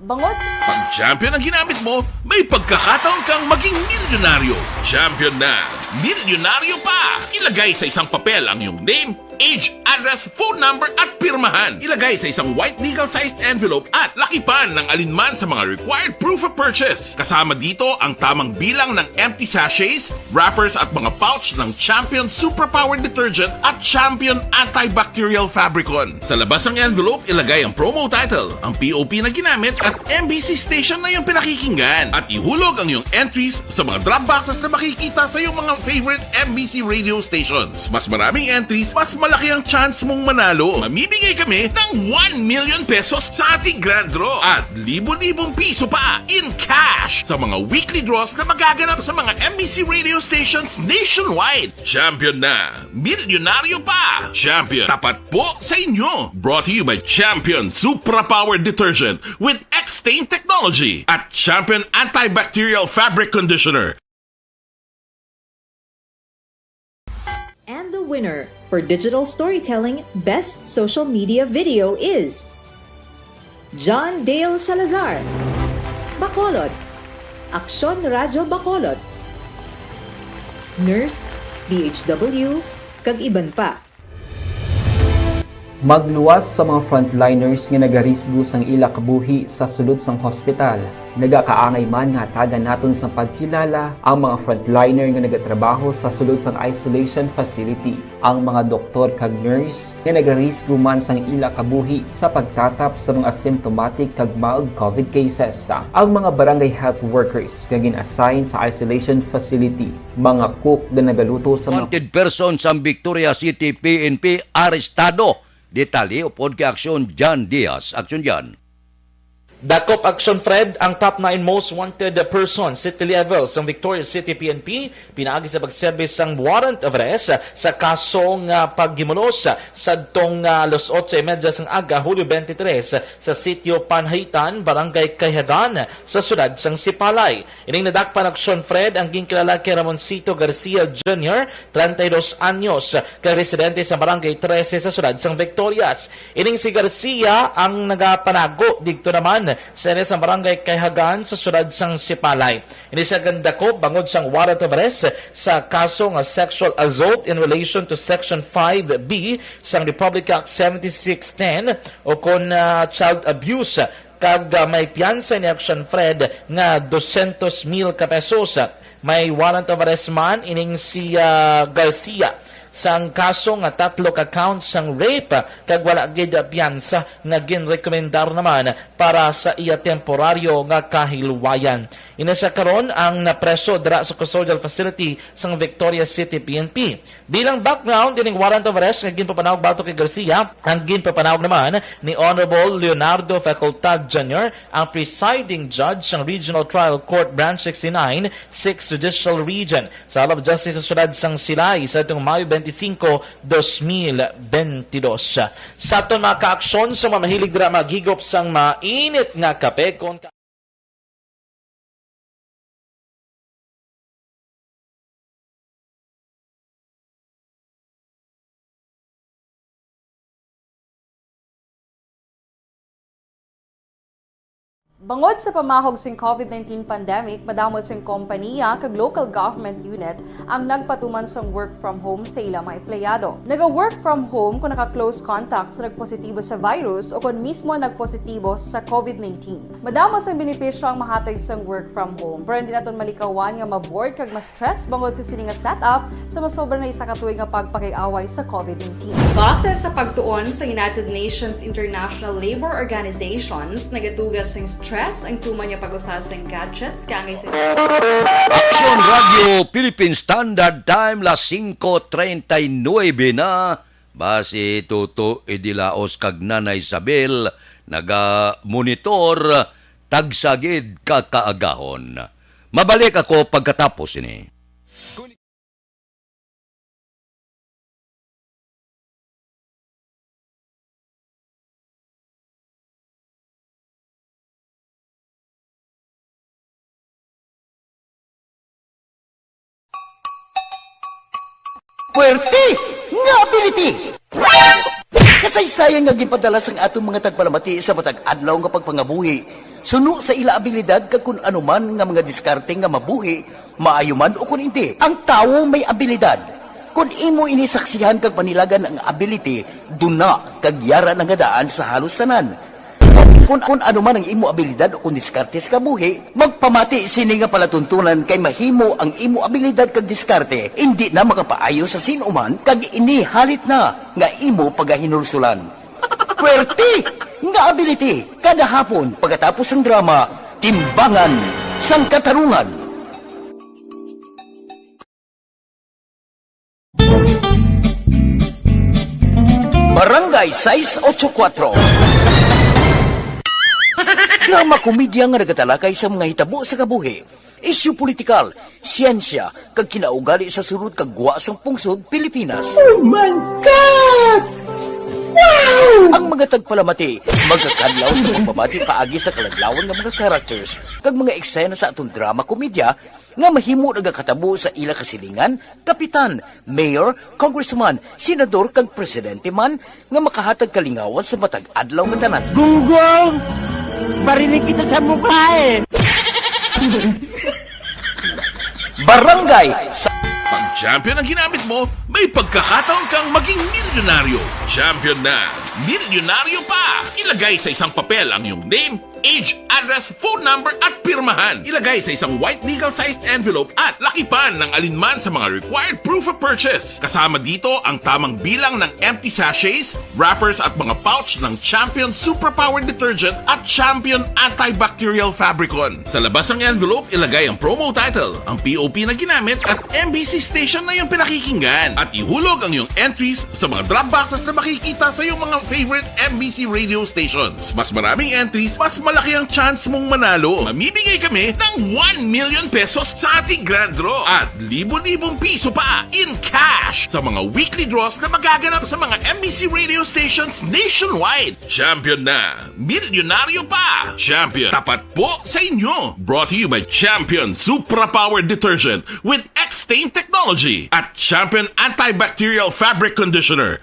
Bangod Pag champion ang ginamit mo, may pagkakataon kang maging milyonaryo. Champion na, milyonaryo pa! Ilagay sa isang papel ang iyong name, age, address, phone number at pirmahan. Ilagay sa isang white legal-sized envelope at lakipan ng alinman sa mga required proof of purchase. Kasama dito ang tamang bilang ng empty sachets, wrappers at mga pouch ng Champion Superpower Detergent at Champion Antibacterial Fabricon. Sa labas ng envelope, ilagay ang promo title, ang POP na ginamit at MBC station na yung pinakikinggan. At ihulog ang iyong entries sa mga drop boxes na makikita sa iyong mga favorite MBC radio stations. Mas maraming entries, mas malaki ang chance mong manalo. Mamimigay kami ng 1 million pesos sa ating grand draw at libo-libong piso pa in cash sa mga weekly draws na magaganap sa mga MBC radio stations nationwide. Champion na, milyonaryo pa. Champion, tapat po sa inyo. Brought to you by Champion Superpower Detergent with X-Stain Technology at Champion Antibacterial Fabric Conditioner. And the winner for Digital Storytelling Best Social Media Video is John Dale Salazar, Bacolod, Aksyon Radyo Bacolod, Nurse, DHW, kag iban pa. Magluwas sa mga frontliners nga nagarisgo sang ila kabuhi sa sulod sang hospital. Nagakaangay man nga tagan naton sa pagkilala ang mga frontliner nga nagatrabaho sa sulod sang isolation facility. Ang mga doktor kag nurse nga nagarisgo man sang ila kabuhi sa pagtatap sa mga asymptomatic kag mild COVID cases. Ang mga barangay health workers nga gin-assign sa isolation facility, mga cook nga nagaluto sa mga Wanted person sa Victoria City PNP arestado. Detalye upod kay Aksyon John Diaz. Aksyon John. Dakop Action Fred ang top 9 most wanted person city level sa Victoria City PNP pinaagi sa pag-service ang warrant of arrest sa kasong paggimulos sa tong alas 8:30 sang aga Hulyo 23 sa sitio Panhaitan, Barangay Kayagan sa siyudad sang Sipalay. Ining nadakpan Action Fred ang ginkilala kay Ramoncito Garcia Jr., 32 anyos, kay residente sa Barangay 13 sa siyudad sang Victorias. Ining si Garcia ang nagapanago dito naman sa sa Barangay Kayagan sa siyudad sang Sipalay. Ini siya gandako bangod sang warrant of arrest sa kaso nga sexual assault in relation to Section 5B sang Republic Act 7610 o kon child abuse kag may piyansa ni Action Fred nga 200,000 ka pesos. May warrant of arrest man ining si Garcia sang kaso nga 3 ka counts sang rape kag wala gid piyansa nga ginrekomendar naman para sa iya temporaryo nga kahilwayan. Ina siya karon ang napreso dira sa custodial facility sang Victoria City PNP. Bilang background dining warrant of arrest nga ginpapanawag batok kay Garcia, ang ginpapanawag naman ni Honorable Leonardo Facultad Jr., ang presiding judge sang Regional Trial Court Branch 69, 6th Judicial Region sa Hall of Justice sa siyudad sang Silay sa itong Mayo 25, 2022. Sa aton mga kaaksyon sa mga mahilig dira maghigop sang mainit nga kape kon Bangod sa pamahog sing COVID-19 pandemic, madamo sing kompanya kag local government unit ang nagpatuman sang work from home sa ila mga empleyado. Naga-work from home kung naka-close contact sa nagpositibo sa virus o kung mismo nagpositibo sa COVID-19. Madamo sang benepisyo ang mahatag sang work from home, pero hindi naton malikawan nga ma-bored kag ma-stress bangod sa sini nga setup sa masobra na isa ka tuig nga pagpakiaway sa COVID-19. Base sa pagtuon sa United Nations International Labour Organizations, nagatugas sing stress ang tuman niya pag-usasang gadgets kangay sa Aksyon Radio Philippine Standard Time las 5:39 na. Base tuto idilaos kag Nanay Isabel naga-monitor tagsagid kakaagahon. Mabalik ako pagkatapos ini. Puwerte nga ability! Kasaysayan nga gipadala sang atong mga tagpalamati sa matag adlaw nga pagpangabuhi. Suno sa ila abilidad kag kun anuman nga mga diskarte nga mabuhi, maayo man o kun hindi. Ang tawo may abilidad. Kung imo inisaksihan kag panilagan ang ability, duna kag yara nga daan sa halos tanan. Kung ano man ang imo abilidad o kung diskarte sa kabuhi, magpamati sini nga palatuntunan kay mahimo ang imo abilidad kag diskarte, hindi na makapaayo sa sinuman kag ini halit na nga imo pagahinulsulan. Pwerte nga ability kada hapon pagkatapos ng drama, Timbangan sang Katarungan. Barangay 684. Drama komedya nga nagatalakay sa mga hitabo sa kabuhi, isyu politikal, siyensya, kag kinaugali sa surut kag guwa sang pungsod Pilipinas. Oh my God! Wow! Ang mga tagpalamati magkakadlaw sa pagbabati paagi sa kaladlawan nga mga characters kag mga eksena sa atong drama komedya nga mahimo nagakatabo sa ila kasilingan, kapitan, mayor, congressman, senador kag presidente man nga makahatag kalingawan sa matag adlaw nga tanan. Gunggong! Barinig kita sa mukha eh! Barangay sa Pag champion ang ginamit mo, may pagkakataon kang maging milyonaryo. Champion na, milyonaryo pa! Ilagay sa isang papel ang iyong name, age, address, phone number at pirmahan. Ilagay sa isang white legal-sized envelope at lakipan ng alinman sa mga required proof of purchase. Kasama dito ang tamang bilang ng empty sachets, wrappers at mga pouch ng Champion Superpower Detergent at Champion Antibacterial Fabricon. Sa labas ng envelope, ilagay ang promo title, ang POP na ginamit at MBC station na yung pinakikinggan. At ihulog ang iyong entries sa mga drop boxes na makikita sa iyong mga favorite MBC radio stations. Mas maraming entries, mas malaki ang chance mong manalo. Mamimigay kami ng 1 million pesos sa ating grand draw at libo-libong piso pa in cash sa mga weekly draws na magaganap sa mga MBC radio stations nationwide. Champion na, milyonaryo pa. Champion, tapat po sa inyo. Brought to you by Champion Supra Power Detergent with X-Stain Technology at Champion Antibacterial Fabric Conditioner.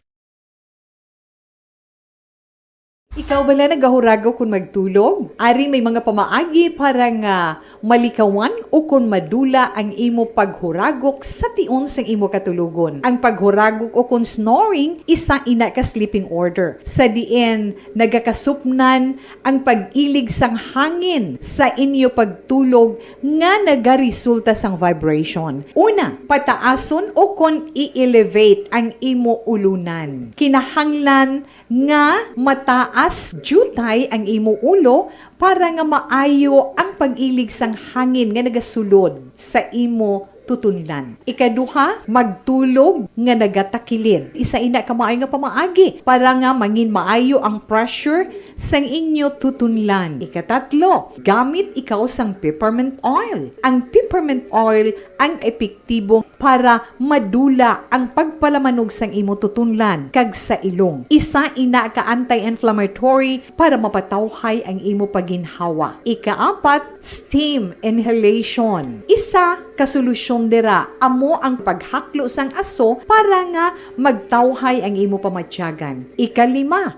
Ikaw bala nagahuragaw kung magtulog? Ari may mga pamaagi para nga malikawan o kung madula ang imo paghuragok sa tion sang imo katulugon. Ang paghuragok o kung snoring, isa ina ka sleeping order. Sa diin, nagakasupnan ang pag-ilig sang hangin sa inyo pagtulog nga nagaresulta sang vibration. Una, pataason o kung i-elevate ang imo ulunan. Kinahanglan nga mataas jutay ang imo ulo para nga maayo ang pag-ilig sang hangin nga nagasulod sa imo tutunlan. Ikaduha, magtulog nga nagatakilid. Isa ina ka maayo nga pamaagi para nga mangin maayo ang pressure sang inyo tutunlan. Ikatatlo, gamit ikaw sang peppermint oil. Ang peppermint oil ang epektibo para madula ang pagpalamanog sang imo tutunlan kag sa ilong. Isa ina ka anti-inflammatory para mapatawhay ang imo paginhawa. Ikaapat, steam inhalation. Isa ka solusyon dira amo ang paghaklo sang aso para nga magtawhay ang imo pamatyagan. Ikalima,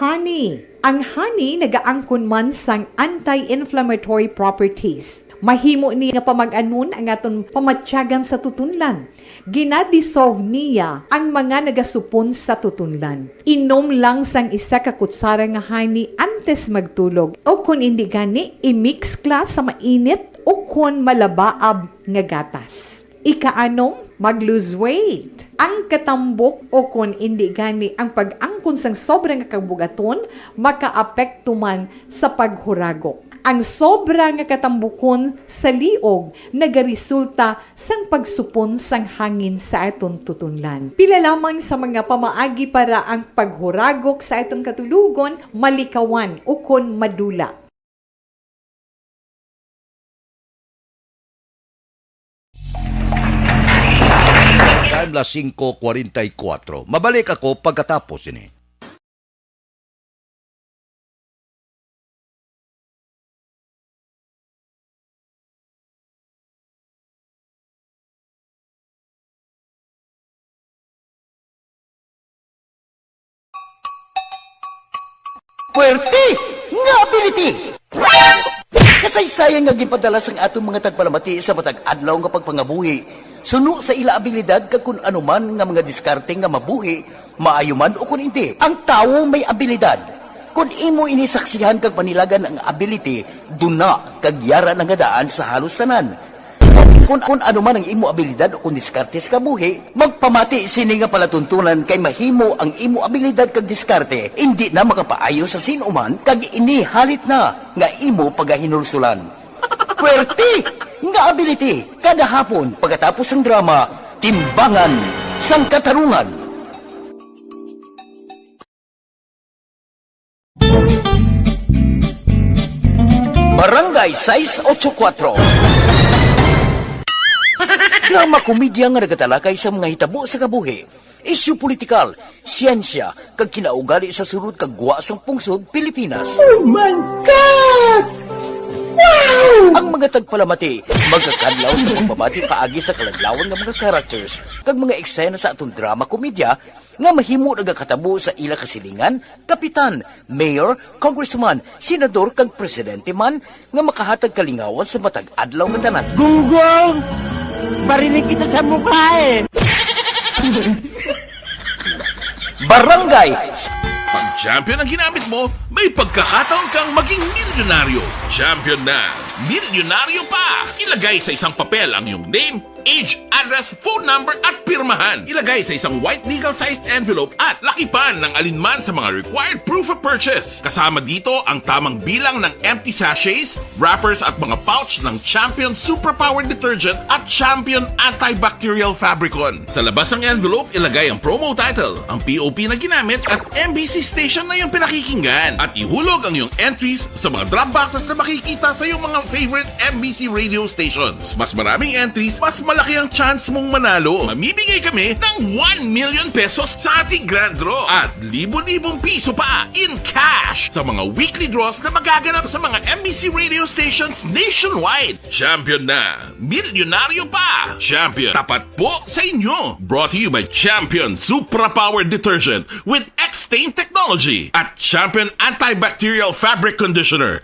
honey. Ang honey nagaangkon man sang anti-inflammatory properties. Mahimo ni nga pamag-anon ang aton pamatyagan sa tutunlan. Ginadissolve niya ang mga nagasupon sa tutunlan. Inom lang sang isa ka kutsara nga honey antes magtulog. O kung hindi gani, i-mix class sa mainit o kung malabaab nga gatas. Ikaanong, mag-lose weight. Ang katambok o kung hindi gani ang pag-angkon sang sobrang kabugaton, makaapekto man sa paghuragok. Ang sobra nga katambukon sa liog nagaresulta sang pagsupon sang hangin sa aton tutunlan. Pila lamang sa mga pamaagi para ang paghuragok sa aton katulugon malikawan o kon madula. Time la 5:44. Mabalik ako pagkatapos ini. Pwerte nga ability. Kasaysayan nga gipadala sang atong mga tagpalamati sa matag adlaw nga pagpangabuhi. Suno sa ila abilidad kag kun anuman nga mga diskarte nga mabuhi, maayo man o kun hindi. Ang tawo may abilidad. Kung imo inisaksihan kag panilagan ang ability, duna kag yara nga daan sa halos tanan. Kung ano man ang imo abilidad o kung diskarte sa kabuhi, magpamati sini nga palatuntunan kay mahimo ang imo abilidad kag diskarte, hindi na makapaayo sa sinuman kag inihalit na nga imo pagahinulsulan. Pwerte nga ability kada hapon pagkatapos ng drama, Timbangan sang Katarungan. Barangay 684. Drama komedya nga nagatalakay sa mga hitabo sa kabuhi, isyu politikal, siyensya, kag kinaugali sa surut kag guwa sang pungsod Pilipinas. Oh my God! Wow! Ang mga tagpalamati, magkakadlaw sa pagbabati paagi sa kalaglawan ng mga characters, kag mga eksena sa atong drama komedya, nga mahimo nagakatabo sa ila kasilingan, kapitan, mayor, congressman, senador, kag presidente man, nga makahatag kalingawan sa matag adlaw nga tanan. Gunggong! Barinig kita sa mukha eh! Barangay! Pag champion ang ginamit mo, may pagkakataon kang maging milyonaryo. Champion na, milyonaryo pa! Ilagay sa isang papel ang iyong name, age, address, phone number at pirmahan. Ilagay sa isang white legal-sized envelope at lakipan ng alinman sa mga required proof of purchase. Kasama dito ang tamang bilang ng empty sachets, wrappers at mga pouch ng Champion Superpower Detergent at Champion Antibacterial Fabricon. Sa labas ng envelope, ilagay ang promo title, ang POP na ginamit at MBC station na yung pinakikinggan. At ihulog ang iyong entries sa mga drop boxes na makikita sa iyong mga favorite MBC radio stations. Mas maraming entries, mas malaki ang chance mong manalo. Mamimigay kami ng 1 million pesos sa ating grand draw at libo-libong piso pa in cash sa mga weekly draws na magaganap sa mga MBC radio stations nationwide. Champion na, milyonaryo pa. Champion, tapat po sa inyo. Brought to you by Champion Superpower Detergent with X-Stain Technology at Champion Antibacterial Fabric Conditioner.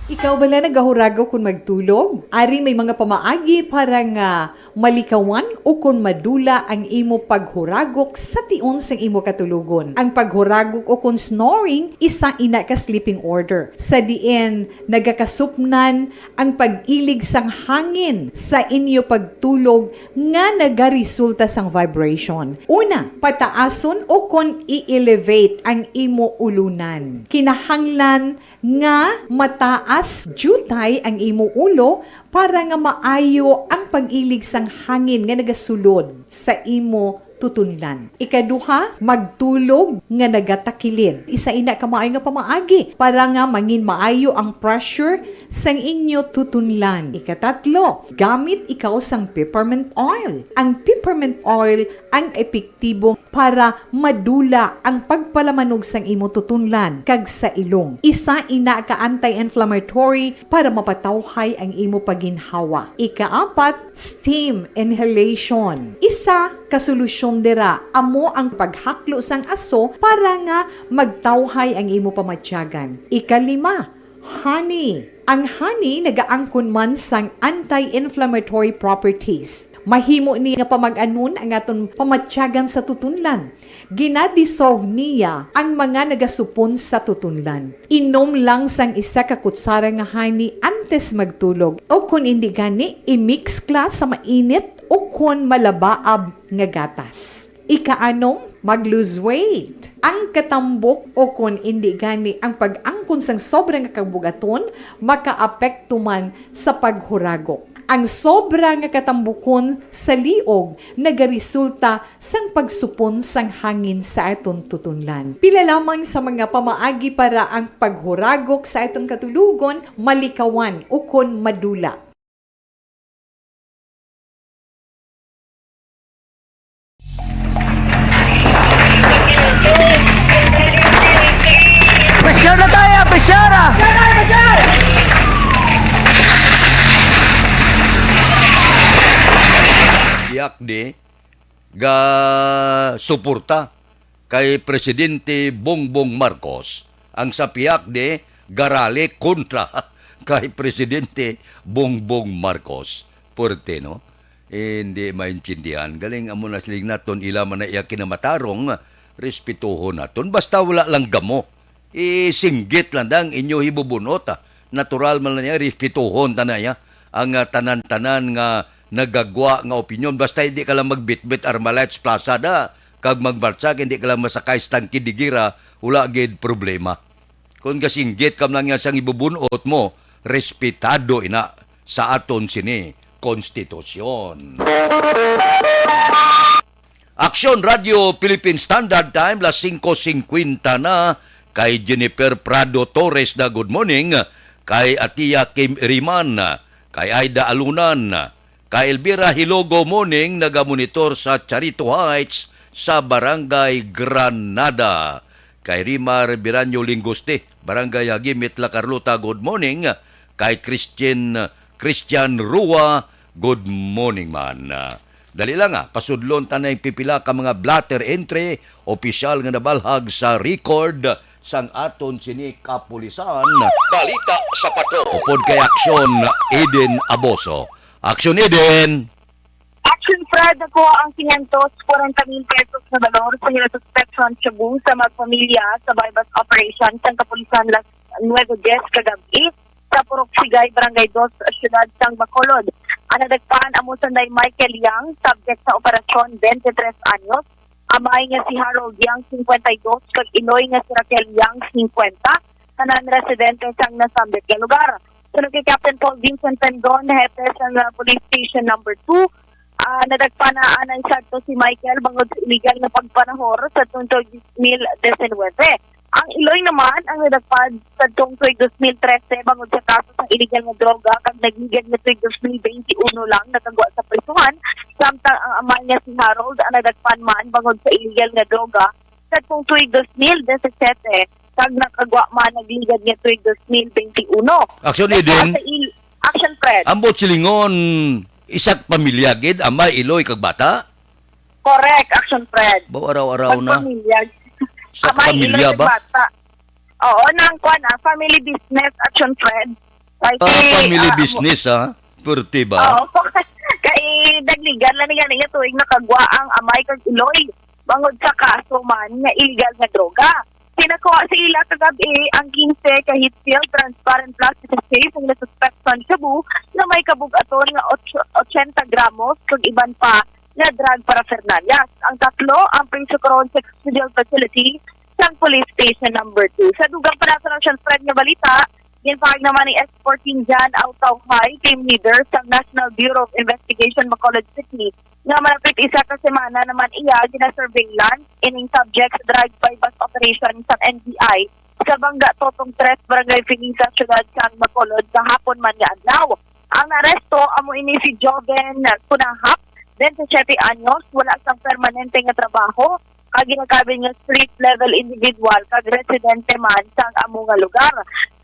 Ikaw bala nagahurago kung magtulog? Ari may mga pamaagi para nga malikawan o kung madula ang imo paghuragok sa tion sang imo katulugon. Ang paghuragok o kung snoring, isa ina ka sleeping order. Sa diin, nagakasupnan ang pag-ilig sang hangin sa inyo pagtulog nga nagaresulta sang vibration. Una, pataason o kung i-elevate ang imo ulunan. Kinahanglan nga mataas jutay ang imo ulo para nga maayo ang pag-ilig sang hangin nga nagasulod sa imo tutunlan. Ikaduha, magtulog nga nagatakilid. Isa ina ka maayo nga pamaagi para nga mangin maayo ang pressure sang inyo tutunlan. Ikatatlo, gamit ikaw sang peppermint oil. Ang peppermint oil ang epektibo para madula ang pagpalamanog sang imo tutunlan kag sa ilong. Isa ina ka anti-inflammatory para mapatawhay ang imo paginhawa. Ikaapat, steam inhalation. Isa ka solusyon dira amo ang paghaklo sang aso para nga magtawhay ang imo pamatyagan. Ikalima, honey. Ang honey nagaangkon man sang anti-inflammatory properties. Mahimo ni nga pamag-anon ang aton pamatyagan sa tutunlan. Ginadissolve niya ang mga nagasupon sa tutunlan. Inom lang sang isa ka kutsara nga honey antes magtulog. O kung hindi gani, i-mix kla sa mainit o kung malabaab nga gatas. Ikaanom, mag-lose weight. Ang katambok o kung hindi gani ang pag-angkon sang sobrang kabugaton, makaapekto man sa paghuragok. Ang sobra nga katambukon sa liog nagaresulta sang pagsupon sang hangin sa aton tutunlan. Pila lamang sa mga pamaagi para ang paghuragok sa aton katulugon malikawan o kon madula. Besyar na tayo! Besyara! Besyar! Iyak di ga suporta kay Presidente Bongbong Marcos. Ang sa piyak di garali kontra kay Presidente Bongbong Marcos. Porte, no? Hindi maintindihan. Galing amo na siling naton ila man na iya kinamatarong, respetuhon naton. Basta wala lang gamo. Singgit lang dang inyo hibubunot. Natural man lang niya, respetuhon tanaya ang tanan-tanan nga nagagwa nga opinion. Basta hindi ka lang magbitbit Armalites Plaza da. Kag magbarsag, hindi ka lang masakay sa Kidigira, wala gid problema. Kung kasinggit kam lang yan siyang ibubunot mo, respetado ina sa aton sini konstitusyon. Aksyon Radio Philippine Standard Time, las 5:50 na. Kay Jennifer Prado Torres na good morning. Kay Atia Kim Riman. Kay Aida Alunan. Kay Elvira Hilogo morning, nagamonitor sa Charito Heights sa Barangay Granada. Kay Rima Biranyo Linguste, Barangay Hagimit La Carlota, good morning. Kay Christian Rua, good morning man. Dali lang pasudlon tanay pipila ka mga blatter entry, opisyal nga nabalhag sa record sang aton sini kapulisan. Balita sa Patrol. Upod kay Aksyon Eden Aboso. Aksyon Eden! Action Fred, ako ang 540,000 pesos na balor sa nilasuspect sa Cebu sa magpamilya sa bypass operation sa kapulisan Las 9:10 kagabi sa Purok Sigay, Barangay 2, Siyudad sang Bacolod. Ang nadagpan amo sanday Michael Yang, subject sa operasyon, 23 anyos. Amay nga si Harold Yang, 52, kag inoy nga si Raquel Yang, 50, tanan residente sang nasambit nga lugar. Sunod kay Captain Paul Vincent Pendon, hepe sa Police Station number 2, nadagpanaan ang sakto si Michael bangod sa illegal na pagpanahor sa tuntog 2019. Ang Iloy naman ang nadagpad sa tuntog 2013 bangod sa kaso sa illegal na droga kag nagigid na tuig 2021 lang nakagwa sa prisuhan. Samtang ang ama niya si Harold ang nadagpan man bangod sa illegal na droga sa tuntog 2017 kag nakagwa man nagligad niya tuig 2021. Aksyon Eden. Action Fred. Ambot silingon isak pamilya gid amay Iloy kag bata? Correct, Action Fred. Ba araw-araw na. Pamilya. Sa pamilya ba? Bata. Oo, nang family business, Action Fred. Family business Purti ba? Oo, kay dagligan lang nga tuig nakagwa ang amay kag Iloy. Bangod sa kaso man nga illegal nga droga. Kinakuha sa ila kagabi ang 15 ka Hitfield transparent plastic safe ang nasuspect sa Cebu na may kabugaton nga 80 gramos kag iban pa nga drug paraphernalia. Ang tatlo ang Prince Coron Custodial Facility sa Police Station number 2. Sa dugang National Fred nga balita, ginpahag naman ni S14 Jan Autaw High, team leader sa National Bureau of Investigation Bacolod City, nga malapit isa ka semana naman iya gina-surveillance ining subject sa drug bypass operation sa NBI sa Bangga Totong 3 Barangay Finisa, Siyudad sang Bacolod sa hapon man nga adlaw. Ang aresto amo ini si Joven Kunahap, 27 anyos, wala sang permanente nga trabaho, kag ginakabi nga street level individual kag residente man sang amo nga lugar.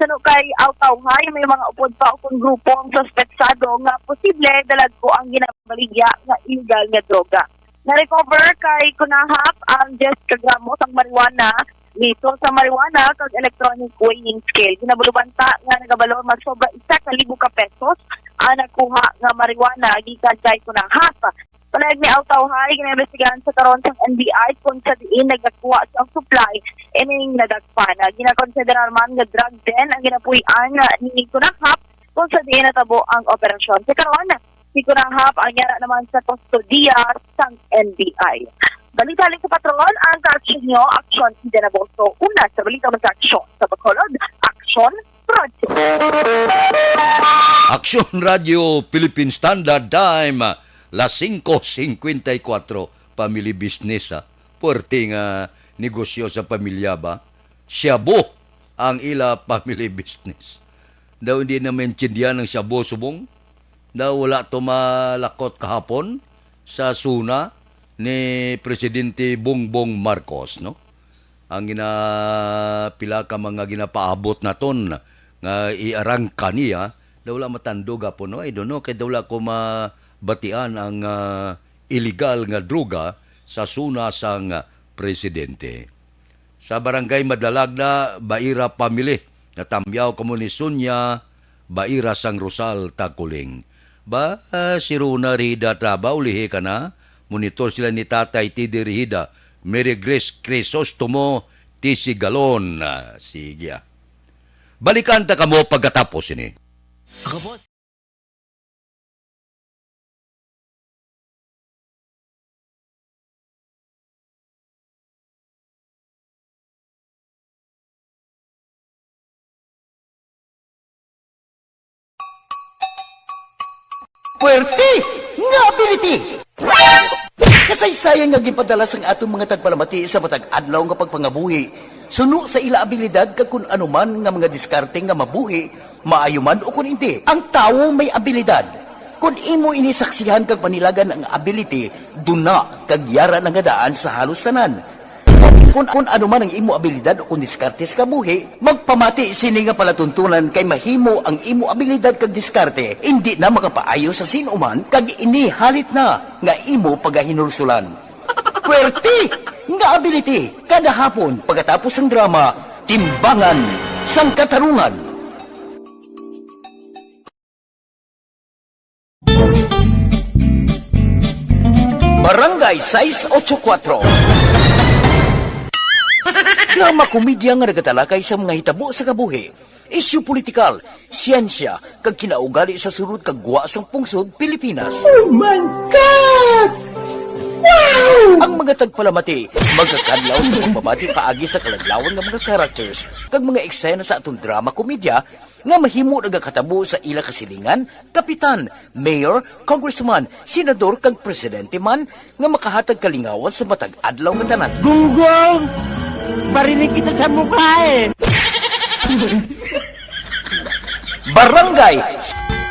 Suno kay Autawhay, may mga upod pa kung grupo ang suspetsado nga posible dalagko ang ginabaligya nga illegal nga droga. Na-recover kay Kunahap ang 10 gramos ang marijuana, litro sa marijuana kag electronic weighing scale. Ginabulubanta nga nagabalo magsobra 1,000 ka pesos ang nakuha nga marijuana gikan kay Kunahap. Palag ni Autawhay, ginaimbestigahan sa karon sa NBI kung sa diin nagkakuha sa supply ining nadagpana. Ginakonsiderar man nga drug den ang ginapuy-an ni Kunahap kung sa diin natabo ang operasyon. Sa karon, si Kunahap ang yara naman sa kustodiya sa NBI. Balita sa Patrol, ang ka-action nyo, Aksyon Eden Aboso. Una sa balita sa aksyon sa Bacolod, Aksyon Project. Aksyon Radio Philippine Standard Time, las 5:54, family business Puwerte nga negosyo sa pamilya ba? Shabu ang ila family business. Daw hindi na mention diyan ng shabu subong. Daw wala to malakot kahapon sa suna ni Presidente Bongbong Marcos, no? Ang ginapila ka mga ginapaabot naton nga iarangka niya, daw wala matandog po, no? I don't know, kaya daw wala ko batian ang illegal nga droga sa suna sang presidente. Sa barangay Madalag na Baira Family, Natambyaw kamo ni Sunya, baira sang Rosal Takuling. Ba, si Runa Rida trabaho, lihi ka na? Monitor sila ni Tatay Tidi Rida, Mary Grace Crisostomo, Tisi Galon. Sige. Balikan ta kamo pagkatapos ini. Ako, boss. Puwerte nga ability! Kasaysayan nga gipadala sang atong mga tagpalamati sa matag adlaw nga pagpangabuhi. Suno sa ila abilidad kag kun anuman nga mga diskarte nga mabuhi, maayo man o kun hindi. Ang tawo may abilidad. Kung imo inisaksihan kag panilagan ang ability, duna kag yara nga daan sa halos tanan. Kung ano man ang imo abilidad o kung diskarte sa kabuhi, magpamati sini nga palatuntunan kay mahimo ang imo abilidad kag diskarte, hindi na makapaayo sa sinuman kag ini halit na nga imo pagahinulsulan. Puwerte nga ability kada hapon pagkatapos ng drama, Timbangan sang Katarungan. Barangay 684. Drama komedya nga nagatalakay sa mga hitabo sa kabuhi, isyu politikal, siyensya, kag kinaugali sa surut kag guwa sang pungsod Pilipinas. Oh my God! Wow! Ang mga tagpalamati, magkakadlaw sa pagbabati paagi sa kalaglawan nga mga characters kag mga eksena sa atong drama komedya nga mahimo nagakatabo sa ila kasilingan, kapitan, mayor, congressman, senador kag presidente man nga makahatag kalingawan sa matag adlaw nga tanan. Gunggong! Barinig kita sa mukha eh! Barangay!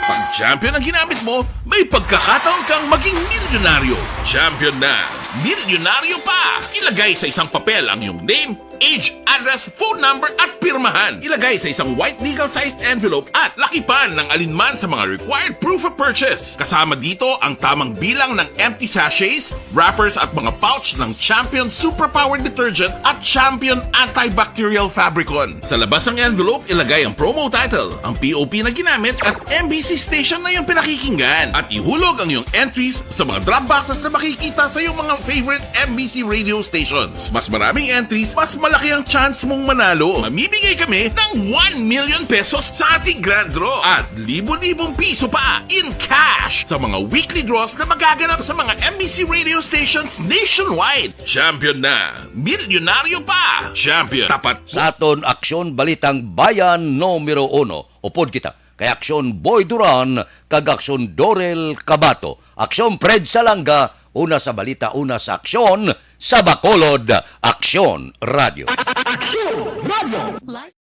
Pag champion ang ginamit mo, may pagkakataon kang maging milyonaryo. Champion na! Milyonaryo pa! Ilagay sa isang papel ang iyong name, age, address, phone number at pirmahan. Ilagay sa isang white legal-sized envelope at lakipan ng alinman sa mga required proof of purchase. Kasama dito ang tamang bilang ng empty sachets, wrappers at mga pouch ng Champion Superpower Detergent at Champion Antibacterial Fabricon. Sa labas ng envelope, ilagay ang promo title, ang POP na ginamit at MBC station na iyong pinakikinggan. At ihulog ang iyong entries sa mga drop boxes na makikita sa iyong mga favorite MBC radio stations. Mas maraming entries, mas malaki ang chance mong manalo. Mamimigay kami ng 1 million pesos sa ating grand draw at libo-libong piso pa in cash sa mga weekly draws na magaganap sa mga MBC radio stations nationwide. Champion na! Milyonaryo pa! Champion! Tapat! Sa aton aksyon balitang bayan numero 1. Upod kita kay aksyon Boy Duran kag aksyon Dorel Cabato. Aksyon Fred Salanga, una sa balita, una sa aksyon sa Bacolod. Aksyon Radio. Aksyon Radio!